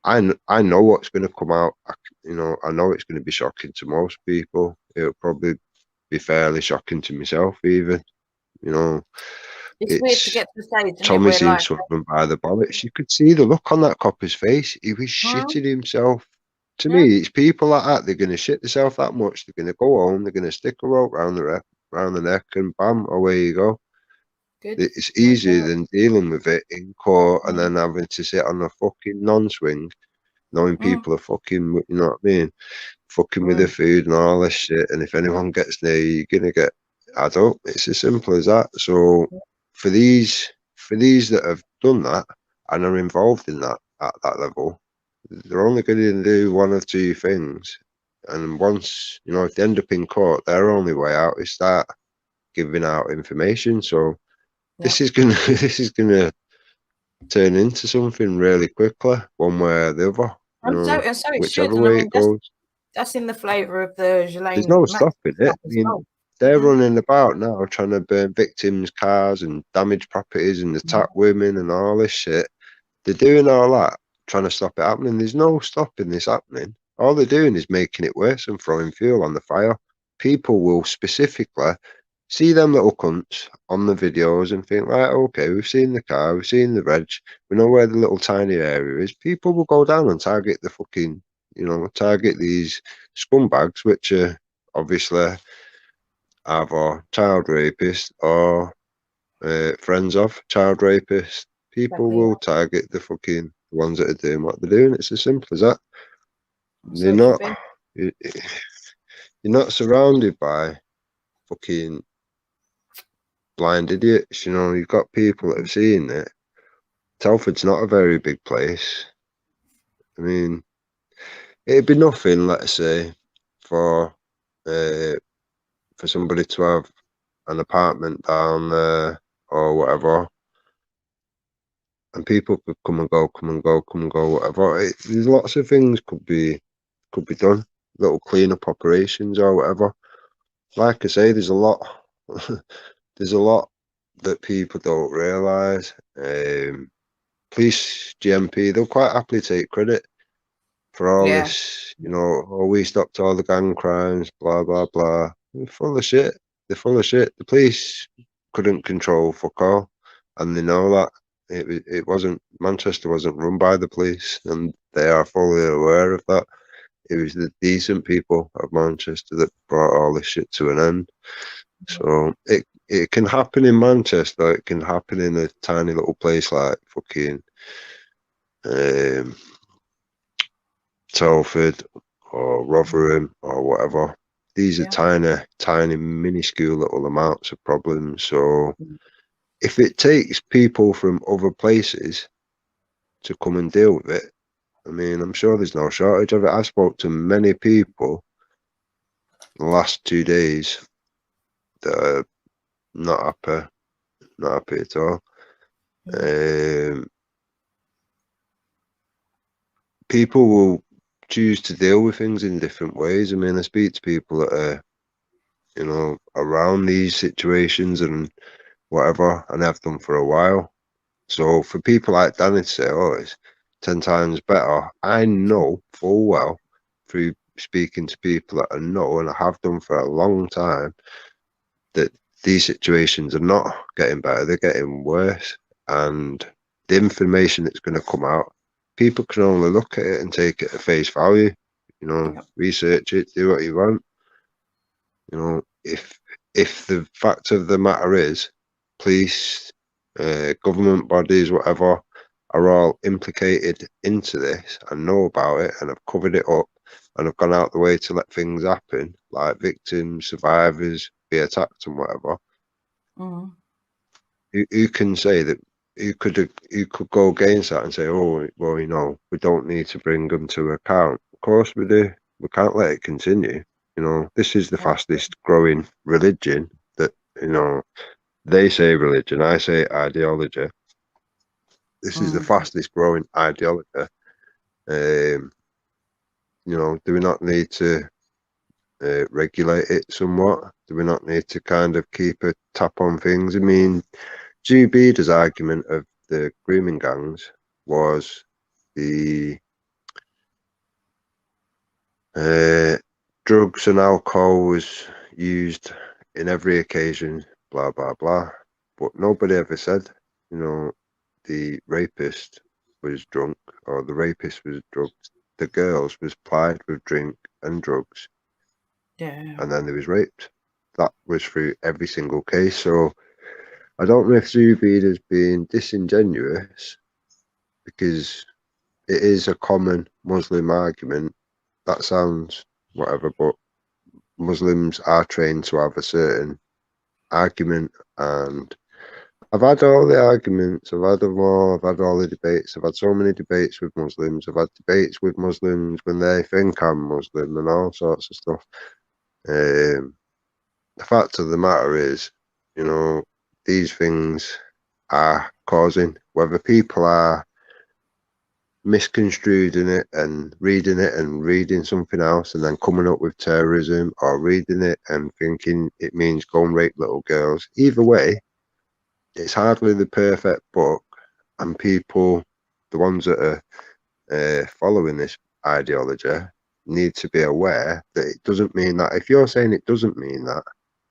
S2: I know what's going to come out. You know, I know it's going to be shocking to most people. It'll probably be fairly shocking to myself, even. You know,
S1: it's weird to get to the stage.
S2: Tommy seemed swung by the bollocks. You could see the look on that copper's face. He was shitting himself. To me, it's people like that. They're going to shit themselves that much. They're going to go home. They're going to stick a rope round the neck, and bam, away you go.
S1: Good.
S2: It's easier than dealing with it in court and then having to sit on a fucking non-swing, knowing people are fucking, you know what I mean, fucking with the food and all this shit. And if anyone gets near you, you're going to get add up. It's as simple as that. So for these that have done that and are involved in that at that level, they're only going to do one of two things. And once, you know, if they end up in court, their only way out is start giving out information. So this is gonna turn into something really quickly, one way or the other. You know,
S1: So it
S2: whichever
S1: should.
S2: way
S1: And I mean,
S2: it goes.
S1: that's in the flavour of the
S2: There's
S1: Ghislaine
S2: no
S1: Max
S2: stopping it.
S1: stuff
S2: I
S1: as
S2: mean,
S1: well.
S2: they're running about now trying to burn victims' cars and damage properties and attack women and all this shit. They're doing all that, trying to stop it happening. There's no stopping this happening. All they're doing is making it worse and throwing fuel on the fire. People will specifically see them little cunts on the videos and think, right, okay, we've seen the car, we've seen the reg, we know where the little tiny area is. People will go down and target the fucking, you know, target these scumbags, which are obviously either child rapists or friends of child rapists. People will target the fucking ones that are doing what they're doing. It's as simple as that. They're not. You're not surrounded by fucking blind idiots. You know, you've got people that have seen it. Telford's not a very big place. I mean, it'd be nothing, let's say, for somebody to have an apartment down there or whatever, and people could come and go, whatever. There's lots of things could be done, little clean-up operations or whatever. Like I say, there's a lot that people don't realise. Police GMP, they'll quite happily take credit for all this, you know, oh, we stopped all the gang crimes, blah blah blah. They're full of shit. The police couldn't control fuck all, and they know that. It wasn't, Manchester wasn't run by the police, and they are fully aware of that. It was the decent people of Manchester that brought all this shit to an end. So it can happen in Manchester. It can happen in a tiny little place like fucking Telford or Rotherham or whatever. These are tiny, minuscule little amounts of problems. So if it takes people from other places to come and deal with it, I mean, I'm sure there's no shortage of it. I spoke to many people the last 2 days that are not happy at all. People will choose to deal with things in different ways. I mean, I speak to people that are, you know, around these situations and whatever, and have done for a while. So for people like Danny to say, oh, it's 10 times better, I know full well through speaking to people that I know and I have done for a long time that these situations are not getting better, they're getting worse. And the information that's going to come out, people can only look at it and take it at face value, you know, research it, do what you want. You know, if the fact of the matter is, police government bodies, whatever, are all implicated into this and know about it and have covered it up and have gone out the way to let things happen, like victims, survivors be attacked and whatever. Who can say that? Who could go against that and say, oh, well, you know, we don't need to bring them to account? Of course we do. We can't let it continue. You know, this is the fastest growing religion that, you know, they say religion, I say ideology. This is the fastest growing ideology. You know, do we not need to regulate it somewhat? Do we not need to kind of keep a tap on things? I mean, Zubayda's argument of the grooming gangs was the drugs and alcohol was used in every occasion, blah, blah, blah. But nobody ever said, you know, the rapist was drunk or the rapist was drugged. The girls was plied with drink and drugs.
S1: Yeah.
S2: And then they was raped. That was through every single case. So I don't know if Zubayda's being disingenuous, because it is a common Muslim argument. That sounds whatever, but Muslims are trained to have a certain argument, and I've had all the arguments, I've had them all, I've had all the debates, I've had so many debates with Muslims, I've had debates with Muslims when they think I'm Muslim and all sorts of stuff. The fact of the matter is, you know, these things are causing, whether people are misconstrued in it and reading something else and then coming up with terrorism, or reading it and thinking it means go and rape little girls. Either way, it's hardly the perfect book, and people, the ones that are following this ideology, need to be aware that it doesn't mean that. If you're saying it doesn't mean that,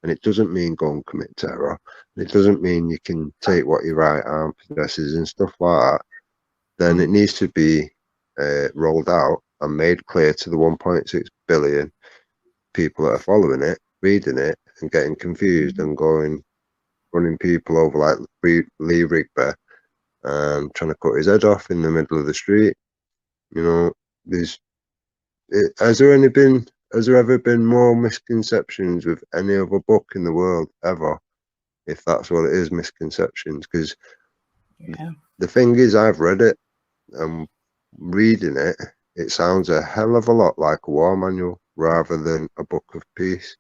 S2: and it doesn't mean go and commit terror, and it doesn't mean you can take what your right arm possesses and stuff like that, then it needs to be rolled out and made clear to the 1.6 billion people that are following it, reading it and getting confused and running people over like Lee Rigby and trying to cut his head off in the middle of the street. You know, has there ever been more misconceptions with any other book in the world ever? If that's what it is, misconceptions. Because the thing is, I've read it, and reading it, it sounds a hell of a lot like a war manual rather than a book of peace.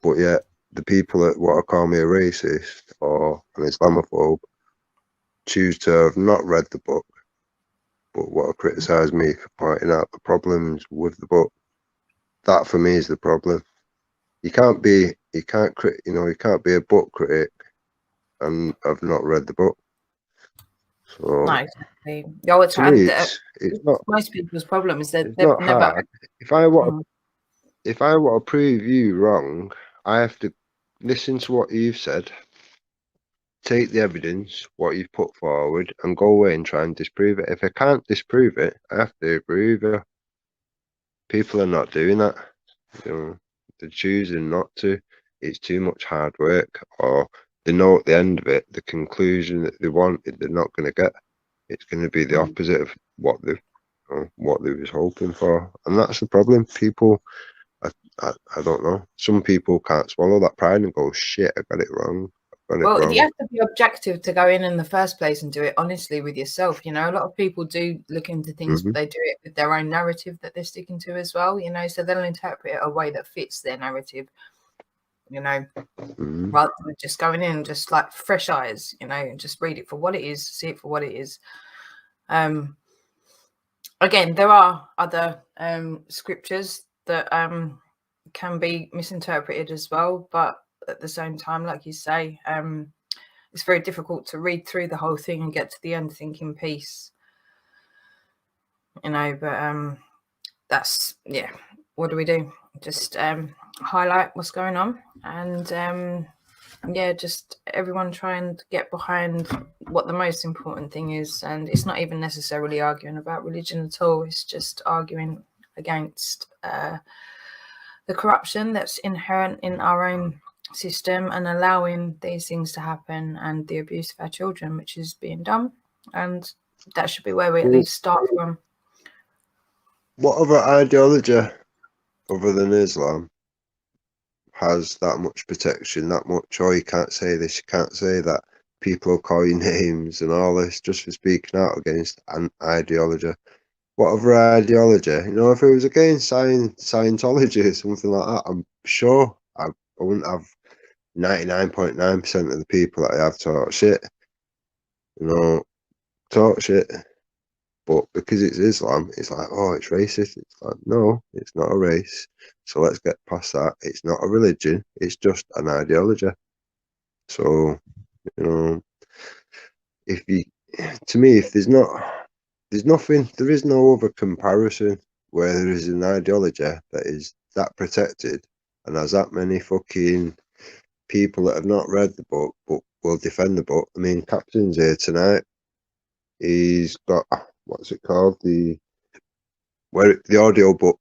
S2: But yet, the people that want to call me a racist or an Islamophobe choose to have not read the book, but want to criticise me for pointing out the problems with the book. That for me is the problem. You can't be a book critic and have not read the book. So
S1: no, exactly. To me,
S2: it's not.
S1: Most people's problem is that
S2: It's
S1: they've
S2: not
S1: never.
S2: hard. If I want to prove you wrong, I have to listen to what you've said, take the evidence, what you've put forward, and go away and try and disprove it. If I can't disprove it, I have to agree with you. People are not doing that. You know, they're choosing not to. It's too much hard work, or they know at the end of it, the conclusion that they want, they're not going to get. It's going to be the opposite of what they was hoping for, and that's the problem. People, I don't know. Some people can't swallow that pride and go, "Shit, I got it wrong."
S1: Well, you have to be objective to go in the first place and do it honestly with yourself. You know, a lot of people do look into things, but they do it with their own narrative that they're sticking to as well. You know, so they'll interpret it a way that fits their narrative. You know, rather than just going in just like fresh eyes. You know, and just read it for what it is, see it for what it is. Again, there are other scriptures that can be misinterpreted as well, but at the same time, like you say, it's very difficult to read through the whole thing and get to the end thinking peace. You know, but that's what do we do? Just highlight what's going on, and just everyone try and get behind what the most important thing is. And it's not even necessarily arguing about religion at all. It's just arguing against the corruption that's inherent in our own system and allowing these things to happen and the abuse of our children, which is being done. And that should be where we at least start from.
S2: What other ideology other than Islam has that much protection, that much, oh, you can't say this, you can't say that, people will call you names and all this just for speaking out against an ideology? What other ideology? You know, if it was against Scientology or something like that, I'm sure I wouldn't have 99.9% of the people that I have talk shit. You know, talk shit. But because it's Islam, it's like, oh, it's racist. It's like, no, it's not a race. So let's get past that. It's not a religion. It's just an ideology. So, you know, to me, if there's nothing, there is no other comparison where there is an ideology that is that protected and has that many fucking people that have not read the book but will defend the book. I mean, Captain's here tonight. He's got, what's it called? The audio book.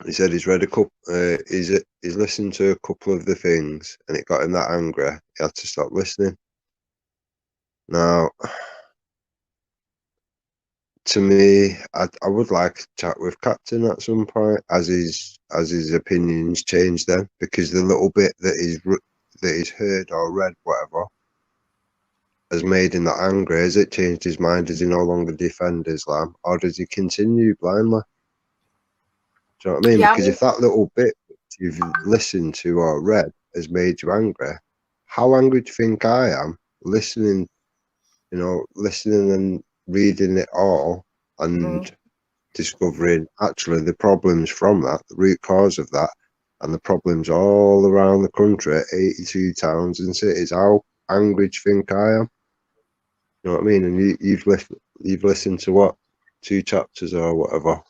S2: He said he's read a couple. He's listened to a couple of the things, and it got him that angry. He had to stop listening. Now, to me, I would like to chat with Captain at some point as his opinions change. Then, because the little bit that he's heard or read, whatever, has made him that angry. Has it changed his mind? Does he no longer defend Islam, or does he continue blindly? Do you know what I mean?
S1: Yeah,
S2: because if that little bit you've listened to or read has made you angry, how angry do you think I am listening and reading it all and discovering actually the problems from that, the root cause of that, and the problems all around the country, 82 towns and cities? How angry do you think I am? You know what I mean? And you've listened to what, 2 chapters or whatever.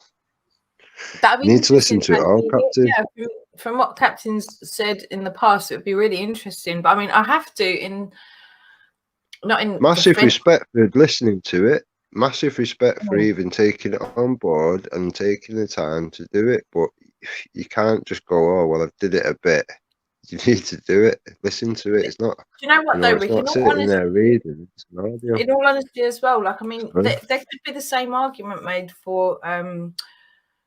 S1: That'd be
S2: You need to listen
S1: interesting
S2: to it all, Captain.
S1: Yeah, from what Captain's said in the past, it would be really interesting. But I mean, I have to
S2: Massive
S1: defense.
S2: respect for listening to it. Massive respect for even taking it on board and taking the time to do it. But you can't just go, oh well, I've did it a bit. You need to do it. Listen to it. It's not.
S1: Do you know what though,
S2: It's
S1: Rick?
S2: not sitting there reading. It's an audio.
S1: In all honesty, as well, like I mean, there could be the same argument made for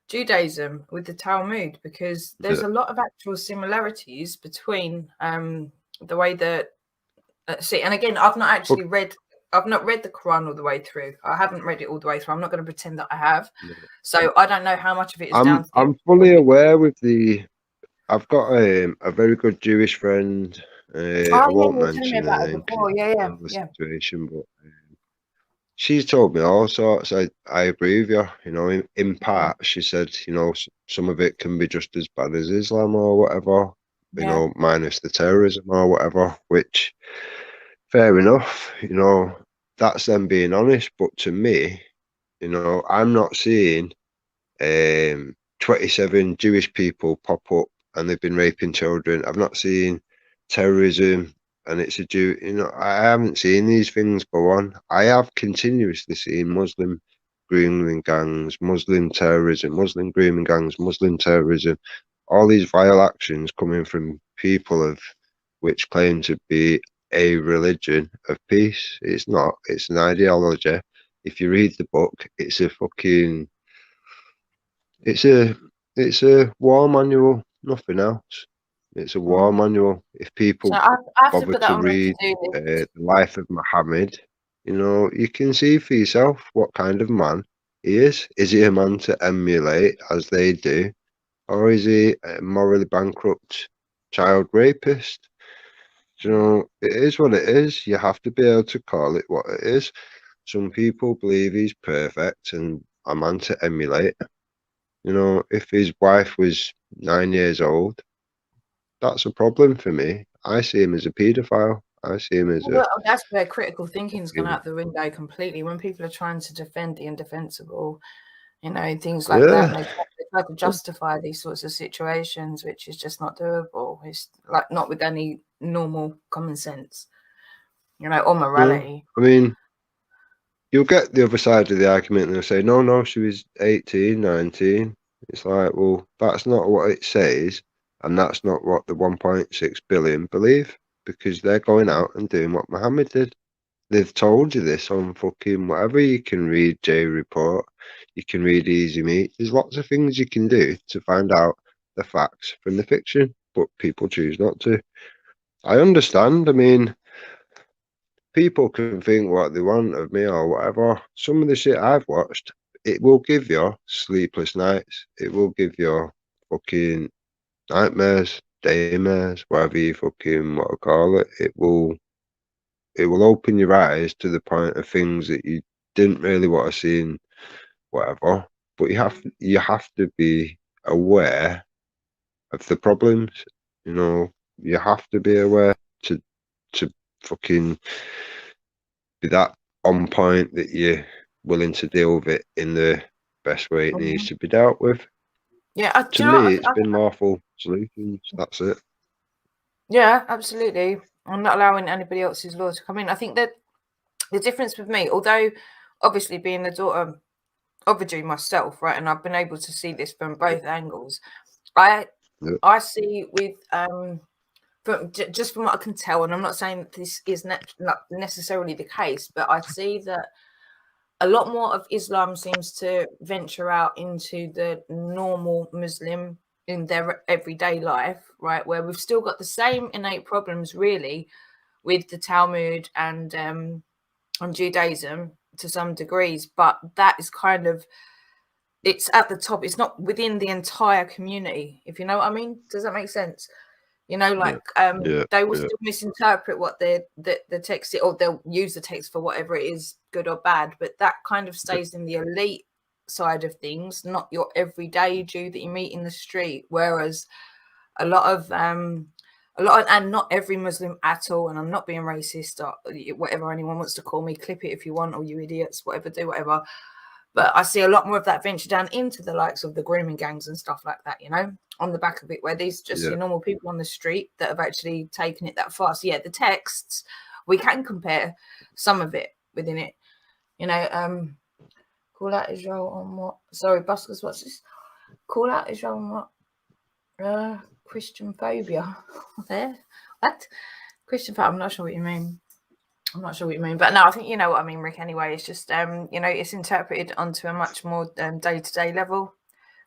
S1: Judaism with the Talmud, because there's a lot of actual similarities between the way that and again, I've not actually read the Quran all the way through. I haven't read it all the way through. I'm not going to pretend that I have. So I don't know how much of it is down to
S2: I'm fully aware with the. I've got a very good Jewish friend. I won't mention her name.
S1: Yeah.
S2: Situation, but she's told me all sorts. I agree with you. You know, in part, she said, you know, some of it can be just as bad as Islam or whatever. You know, minus the terrorism or whatever. Which, fair enough. You know, that's them being honest. But to me, you know, I'm not seeing 27 Jewish people pop up and they've been raping children. I've not seen terrorism and it's a Jew. You know, I haven't seen these things go on. I have continuously seen Muslim grooming gangs, Muslim terrorism, Muslim grooming gangs, Muslim terrorism, all these vile actions coming from people of which claim to be a religion of peace. It's not. It's an ideology. If you read the book, it's a fucking. It's a war manual, nothing else. It's a war manual. If people bother to read the life of Muhammad, you know, you can see for yourself what kind of man he is. Is he a man to emulate as they do, or is he a morally bankrupt child rapist? You know, it is what it is. You have to be able to call it what it is. Some people believe he's perfect and a man to emulate. You know, if his wife was 9 years old, that's a problem for me. I see him as a paedophile. I see him as
S1: that's where critical thinking's gone out the window completely. When people are trying to defend the indefensible, you know, things like that, and they try to justify these sorts of situations, which is just not doable. It's like not with any normal common sense, you know, or morality.
S2: I mean, you'll get the other side of the argument and they'll say, no, she was 18, 19. It's like, well, that's not what it says. And that's not what the 1.6 billion believe, because they're going out and doing what Mohammed did. They've told you this on fucking whatever. You can read J Report, you can read Easy Meat. There's lots of things you can do to find out the facts from the fiction, but people choose not to. I understand. I mean, people can think what they want of me or whatever. Some of the shit I've watched, it will give you sleepless nights. It will give you fucking nightmares, daymares, whatever you fucking want to call it. It will open your eyes to the point of things that you didn't really want to see and whatever. But you have to be aware of the problems. You know, you have to be aware to fucking be that on point that you're willing to deal with it in the best way it needs to be dealt with.
S1: Yeah,
S2: to me, it's been lawful solutions. That's it.
S1: Yeah, absolutely. I'm not allowing anybody else's law to come in. I think that the difference with me, although obviously being the daughter of a Jew myself, right, and I've been able to see this from both angles, I see with just from what I can tell, and I'm not saying that this is not necessarily the case, but I see that a lot more of Islam seems to venture out into the normal Muslim in their everyday life, right? Where we've still got the same innate problems, really, with the Talmud and Judaism to some degrees, but that is kind of, it's at the top. It's not within the entire community, if you know what I mean. Does that make sense? You know, like they will still misinterpret what the text is, or they'll use the text for whatever it is, good or bad. But that kind of stays in the elite side of things, not your everyday Jew that you meet in the street. Whereas a lot of and not every Muslim at all, and I'm not being racist or whatever anyone wants to call me, clip it if you want, or you idiots, whatever, do whatever. But I see a lot more of that venture down into the likes of the grooming gangs and stuff like that, you know, on the back of it, where these just your normal people on the street that have actually taken it that far. So yeah, the texts, we can compare some of it within it, you know. Call out Israel on what? Sorry, Buskers, what's this? Call out Israel on what? Christian phobia. There, what? Christian phobia. I'm not sure what you mean. I'm not sure what you mean, but no, I think you know what I mean, Rick. Anyway, it's just you know, it's interpreted onto a much more day-to-day level,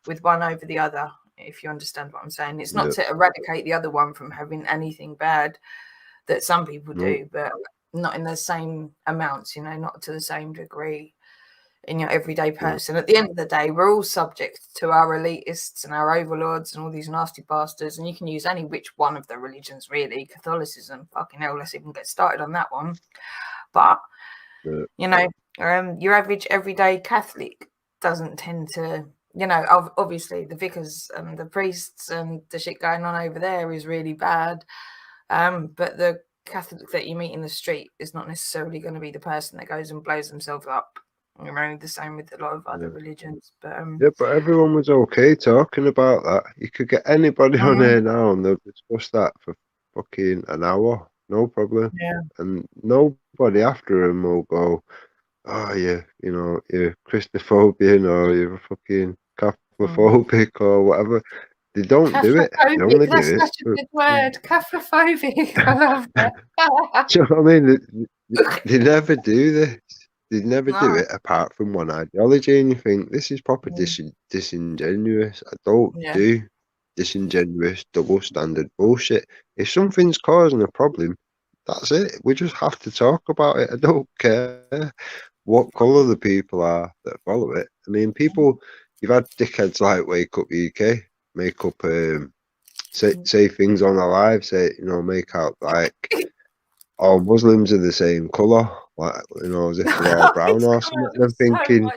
S1: with one over the other. If you understand what I'm saying, it's not to eradicate the other one from having anything bad that some people do, but not in the same amounts. You know, not to the same degree in your everyday person. At the end of the day, we're all subject to our elitists and our overlords and all these nasty bastards. And you can use any which one of the religions, really. Catholicism, fucking hell, let's even get started on that one. But you know, your average everyday Catholic doesn't tend to, you know, obviously the vicars and the priests and the shit going on over there is really bad. But the Catholic that you meet in the street is not necessarily going to be the person that goes and blows themselves up. You know, the same with a lot of other religions. But
S2: but everyone was okay talking about that. You could get anybody on here now and they'll discuss that for fucking an hour, no problem. And nobody after them will go, oh, you know, you're Christophobian or you're fucking Catholic or whatever. They don't do it. They only
S1: that's
S2: do it.
S1: such a good word. Catholic. I love that.
S2: Do you know what I mean? They never do this. They never do it apart from one ideology, and you think this is proper disingenuous. I don't do disingenuous, double standard bullshit. If something's causing a problem, that's it. We just have to talk about it. I don't care what colour the people are that follow it. I mean, people, you've had dickheads like Wake Up UK, make up, say things on a live, say, you know, make out like all Muslims are the same colour, like, you know, as if they're all brown or something. And I'm thinking,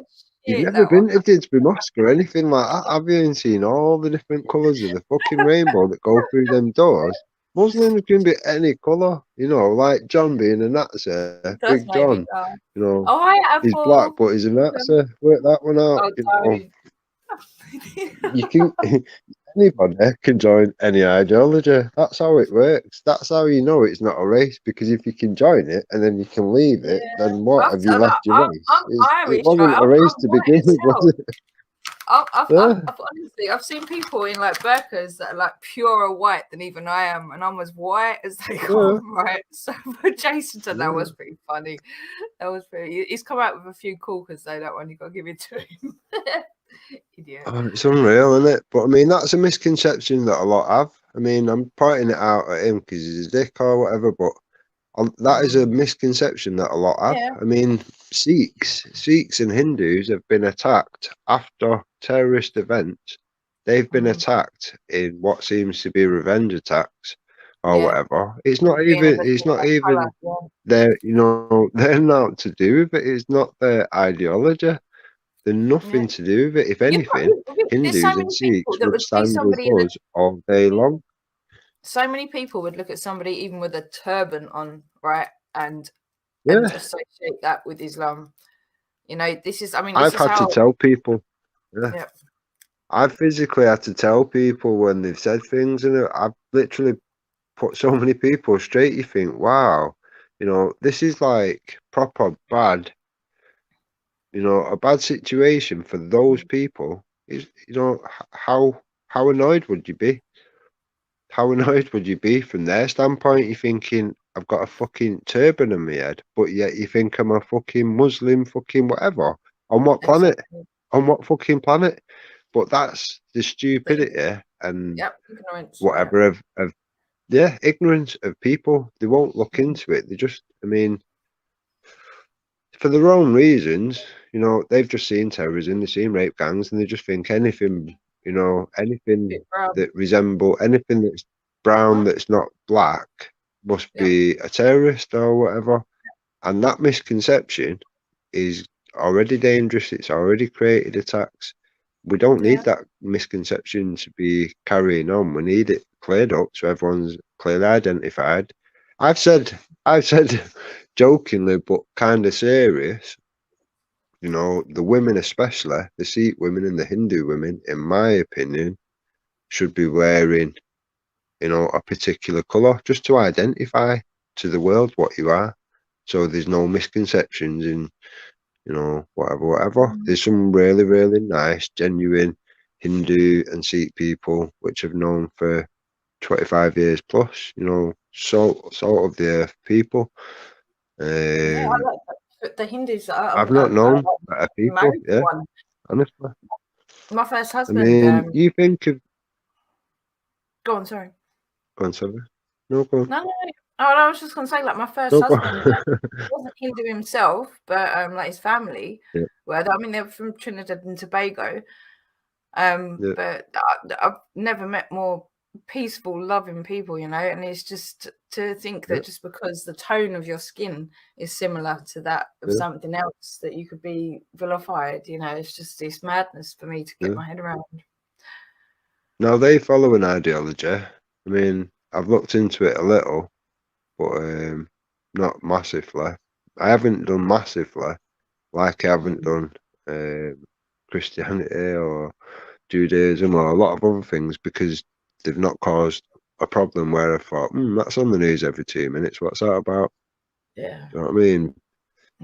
S2: you've never been to Didsbury Mosque or anything like that, have you? And seen all the different colours of the fucking rainbow that go through them doors. Muslims can be any colour, you know, like John being a Nazi, Big John, you know, he's black, but he's a Nazi. Work that one out, you know. You can, anybody can join any ideology. That's how it works. That's how you know it's not a race, because if you can join it and then you can leave it, then what? Have you left your race? It wasn't a race to begin with, was it?
S1: honestly, I've seen people in like burqas that are like purer white than even I am, and I'm as white as they come, right? So for Jason said that was pretty funny. That was pretty. He's come out with a few corkers though. That one you got to give it to him. Idiot.
S2: Oh, it's unreal, isn't it? But I mean, that's a misconception that a lot have. I mean, I'm pointing it out at him because he's a dick or whatever, but that is a misconception that a lot have.
S1: Yeah.
S2: I mean, Sikhs and Hindus have been attacked after terrorist events. They've been attacked in what seems to be revenge attacks or whatever. It's not even. It's not even. They're they're not to do with it. It's not their ideology. They're nothing to do with it. If anything, Hindus and Sikhs would stand with us all day long.
S1: So many people would look at somebody even with a turban on, right, and associate that with Islam. This is. I mean,
S2: I've had to tell people. Yeah. I've physically had to tell people when they've said things, and I've literally put so many people straight. You think, wow, this is like proper bad. A bad situation for those people is, how annoyed would you be? How annoyed would you be from their standpoint? You're thinking, I've got a fucking turban on my head, but yet you think I'm a fucking Muslim, fucking whatever. On what planet? On what fucking planet? But that's the stupidity and
S1: ignorance,
S2: whatever of ignorance of people. They won't look into it. They just, I mean, for their own reasons, they've just seen terrorism, they've seen rape gangs, and they just think anything, anything that resemble anything that's brown that's not black must be a terrorist or whatever. And that misconception is already dangerous. It's already created attacks. We don't need that misconception to be carrying on. We need it cleared up so everyone's clearly identified. I've said jokingly but kind of serious, the women especially, the Sikh women and the Hindu women, in my opinion, should be wearing, a particular colour just to identify to the world what you are. So there's no misconceptions in, whatever. There's some really, really nice, genuine Hindu and Sikh people which have known for 25 years plus, salt of the earth people.
S1: I like the Hindus.
S2: I've not known better people. Yeah, honestly.
S1: My first husband.
S2: I mean, you think of.
S1: Go on, sorry.
S2: Go on, sorry. No, go on.
S1: No. Oh, I was just gonna say, like, my first husband wasn't Hindu himself, but like his family.
S2: Yeah.
S1: Well, I mean, they're from Trinidad and Tobago. But I've never met more peaceful, loving people, and it's just to think that just because the tone of your skin is similar to that of something else, that you could be vilified. It's just this madness for me to get my head around.
S2: Now they follow an ideology. I mean, I've looked into it a little, but not massively. I haven't done massively, like I haven't done Christianity or Judaism or a lot of other things, because they've not caused a problem where I thought, that's on the news every 2 minutes. What's that about?
S1: Yeah.
S2: You know what I mean?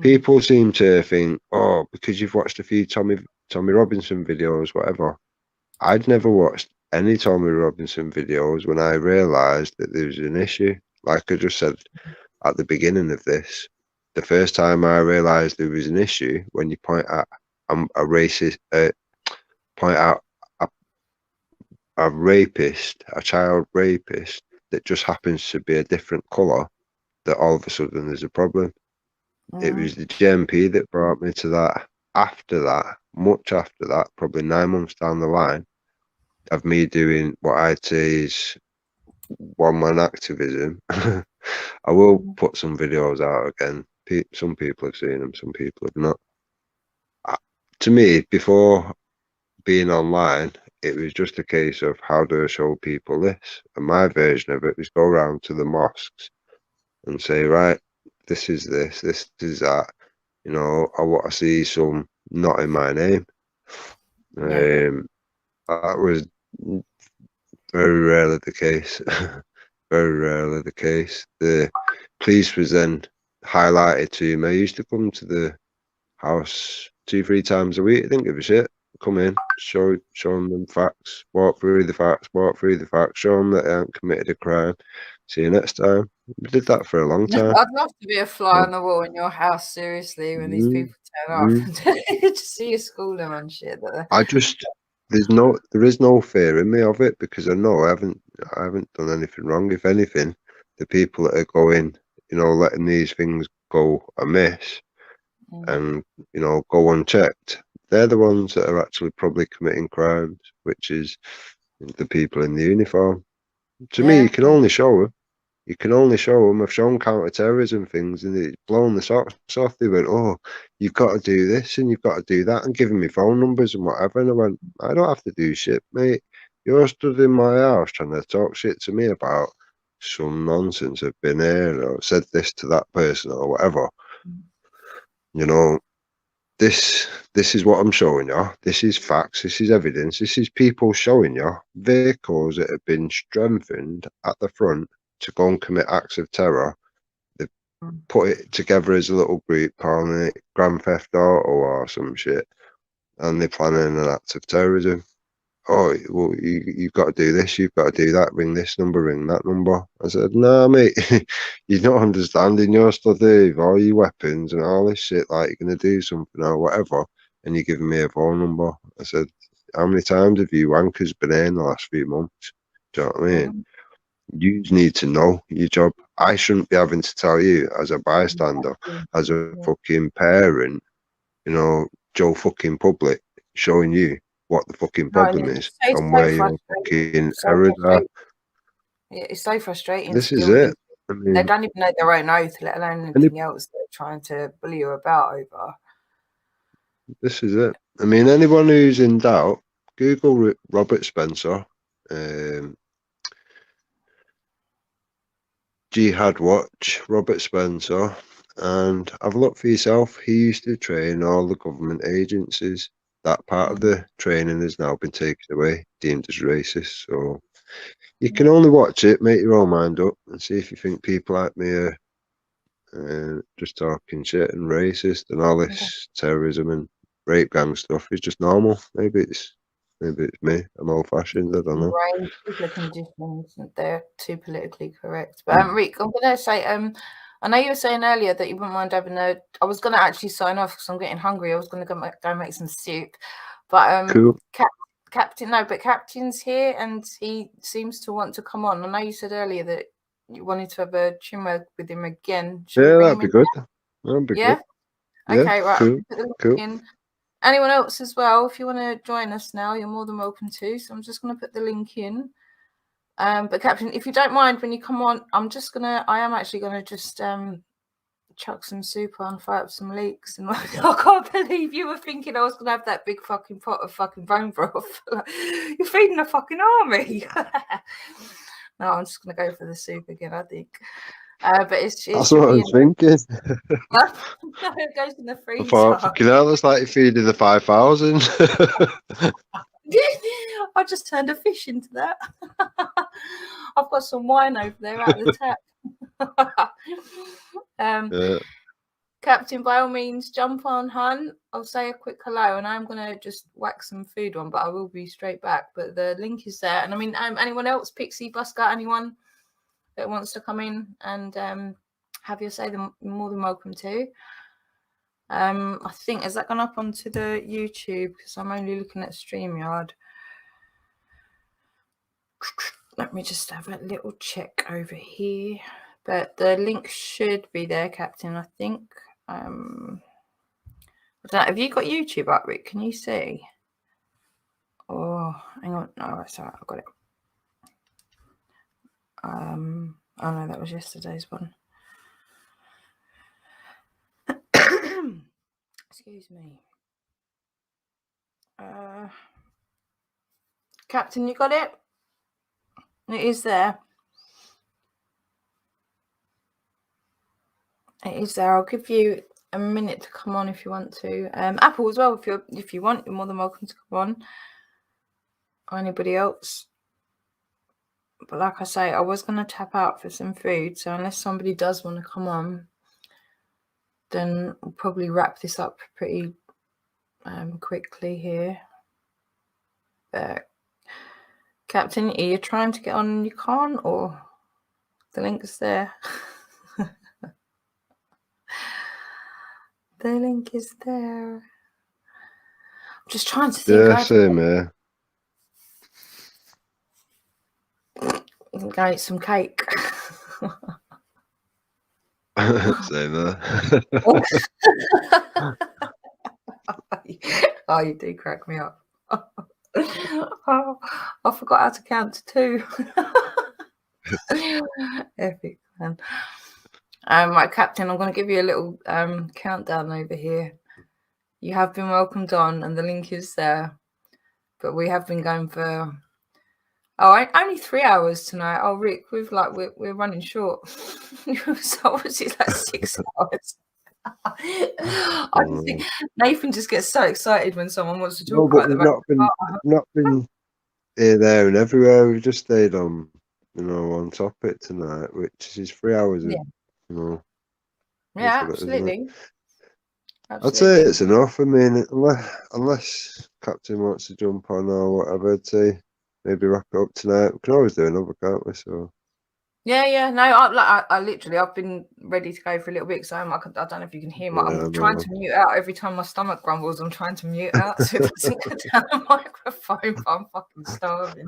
S2: People seem to think, because you've watched a few Tommy Robinson videos, whatever. I'd never watched any Tommy Robinson videos when I realised that there was an issue. Like I just said at the beginning of this, the first time I realised there was an issue when you point out a racist, point out a rapist, a child rapist that just happens to be a different colour, that all of a sudden there's a problem. It was the GMP that brought me to that. After that, much after that, probably 9 months down the line, of me doing what I'd say is one-man activism. I will put some videos out again. Some people have seen them, some people have not. To me, before being online, it was just a case of how do I show people this? And my version of it was go around to the mosques and say, right, this is this is that. I want to see some not in my name. That was very rarely the case. Very rarely the case. The police was then highlighted to me. I used to come to the house 2-3 times a week. I didn't give a shit. come in, show them facts, walk through the facts, show them that they haven't committed a crime. See you next time. We did that for a long time.
S1: I'd love to be a fly on the wall in your house, seriously, when these people turn up and just see you school them and shit.
S2: There is no fear in me of it, because I know I haven't done anything wrong. If anything, the people that are going, letting these things go amiss and, go unchecked, they're the ones that are actually probably committing crimes, which is the people in the uniform. To me, you can only show them. You can only show them. I've shown counter-terrorism things, and it's blown the socks off. They went, "Oh, you've got to do this and you've got to do that," and giving me phone numbers and whatever. And I went, "I don't have to do shit, mate. You're stood in my house trying to talk shit to me about some nonsense. I've been here or said this to that person or whatever. This is what I'm showing you. This is facts. This is evidence. This is people showing you vehicles that have been strengthened at the front to go and commit acts of terror. They put it together as a little group, calling it Grand Theft Auto or some shit, and they're planning an act of terrorism. Oh, well, you've got to do this, you've got to do that, ring this number, ring that number. I said, no, mate, you're not understanding. You're still there with all your weapons and all this shit, like you're going to do something or whatever, and you're giving me a phone number. I said, how many times have you wankers been here in the last few months? Do you know what I mean? You need to know your job. I shouldn't be having to tell you as a bystander, as a fucking parent, Joe fucking Public, showing you what the fucking problem is and where your fucking errors are.
S1: Yeah, it's so frustrating.
S2: This is it. I mean,
S1: they don't even know their own oath, let alone anything else they're trying to bully you about over.
S2: This is it. I mean, anyone who's in doubt, Google Robert Spencer, Jihad Watch, Robert Spencer, and have a look for yourself. He used to train all the government agencies. That part of the training has now been taken away, deemed as racist. So you can only watch it, make your own mind up, and see if you think people like me are just talking shit and racist and all this terrorism and rape gang stuff is just normal. Maybe it's me. I'm old-fashioned. I don't know.
S1: Right, people are conditioned. They're too politically correct. But Rick, I'm gonna say, I know you were saying earlier that you wouldn't mind having I was gonna actually sign off because I'm getting hungry. I was gonna go make some soup. But
S2: cool.
S1: Captain's here and he seems to want to come on. I know you said earlier that you wanted to have a chinwag with him again.
S2: That'd be good. That'd be good.
S1: Okay, right.
S2: Cool.
S1: Anyone else as well, if you want to join us now, you're more than welcome to. So I'm just going to put the link in. But Captain, if you don't mind, when you come on, I am actually going to just chuck some soup on, fire up some leeks. And I can't believe you were thinking I was going to have that big fucking pot of fucking bone broth. You're feeding a fucking army. No, I'm just going to go for the soup again, I think. But it's
S2: that's what I was thinking.
S1: It goes in the freezer.
S2: I thought, fucking hell, that's like feeding the 5,000.
S1: I just turned a fish into that. I've got some wine over there out of the tap. Captain, by all means, jump on, hun. I'll say a quick hello, and I'm going to just whack some food on, but I will be straight back. But the link is there. And I mean, anyone else, Pixie, Busker, anyone that wants to come in and have your say, they're more than welcome to. I think, has that gone up onto the YouTube? Because I'm only looking at StreamYard. Let me just have a little check over here. But the link should be there, Captain, I think. Have you got YouTube up, Rick? Can you see? Oh, hang on. No, that's all right. I've got it. Oh no, that was yesterday's one. Excuse me. Captain, you got it? It is there. It is there. I'll give you a minute to come on if you want to. Apple as well, if you want, you're more than welcome to come on. Or anybody else. But like I say, I was going to tap out for some food, so unless somebody does want to come on, then we'll probably wrap this up pretty quickly here. Captain, are you trying to get on and you can't, or the link is there? The link is there. I'm just trying to think.
S2: Yeah, same here.
S1: Go eat some cake.
S2: Same there.
S1: Oh, you do crack me up. Oh, I forgot how to count to 2. Epic, man. Right, Captain, I'm going to give you a little countdown over here. You have been welcomed on, and the link is there. But we have been going for only 3 hours tonight. Oh, Rick, we're running short. So obviously it's like 6 hours. I just think Nathan just gets so excited when someone wants to talk about
S2: we've
S1: the
S2: not been here, there, and everywhere. We've just stayed on, on topic tonight, which is 3 hours.
S1: Yeah.
S2: Yeah,
S1: absolutely.
S2: I'd say it's enough. I mean, unless Captain wants to jump on or whatever, to maybe wrap it up tonight. We can always do another, can't we? So.
S1: Yeah. No, I literally, I've been ready to go for a little bit. So I don't know if you can hear I'm trying to mute out every time my stomach grumbles. I'm trying to mute out so it doesn't go down the microphone. But I'm fucking starving.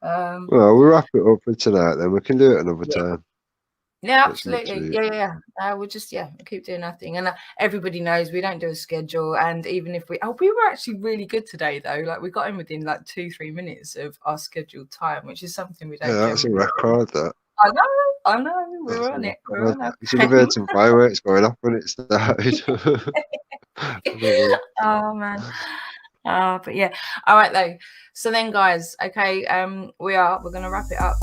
S2: Well, we'll wrap it up for tonight. Then we can do it another time.
S1: Yeah, absolutely. Yeah. We'll just keep doing our thing, and everybody knows we don't do a schedule. And even if we were actually really good today, though. Like we got in within like 2-3 minutes of our scheduled time, which is something we don't.
S2: Yeah, that's a record. That.
S1: I know. We're on it.
S2: You should have heard some fireworks going off when it started.
S1: Oh man. But yeah. All right though. So then, guys. Okay. We're gonna wrap it up.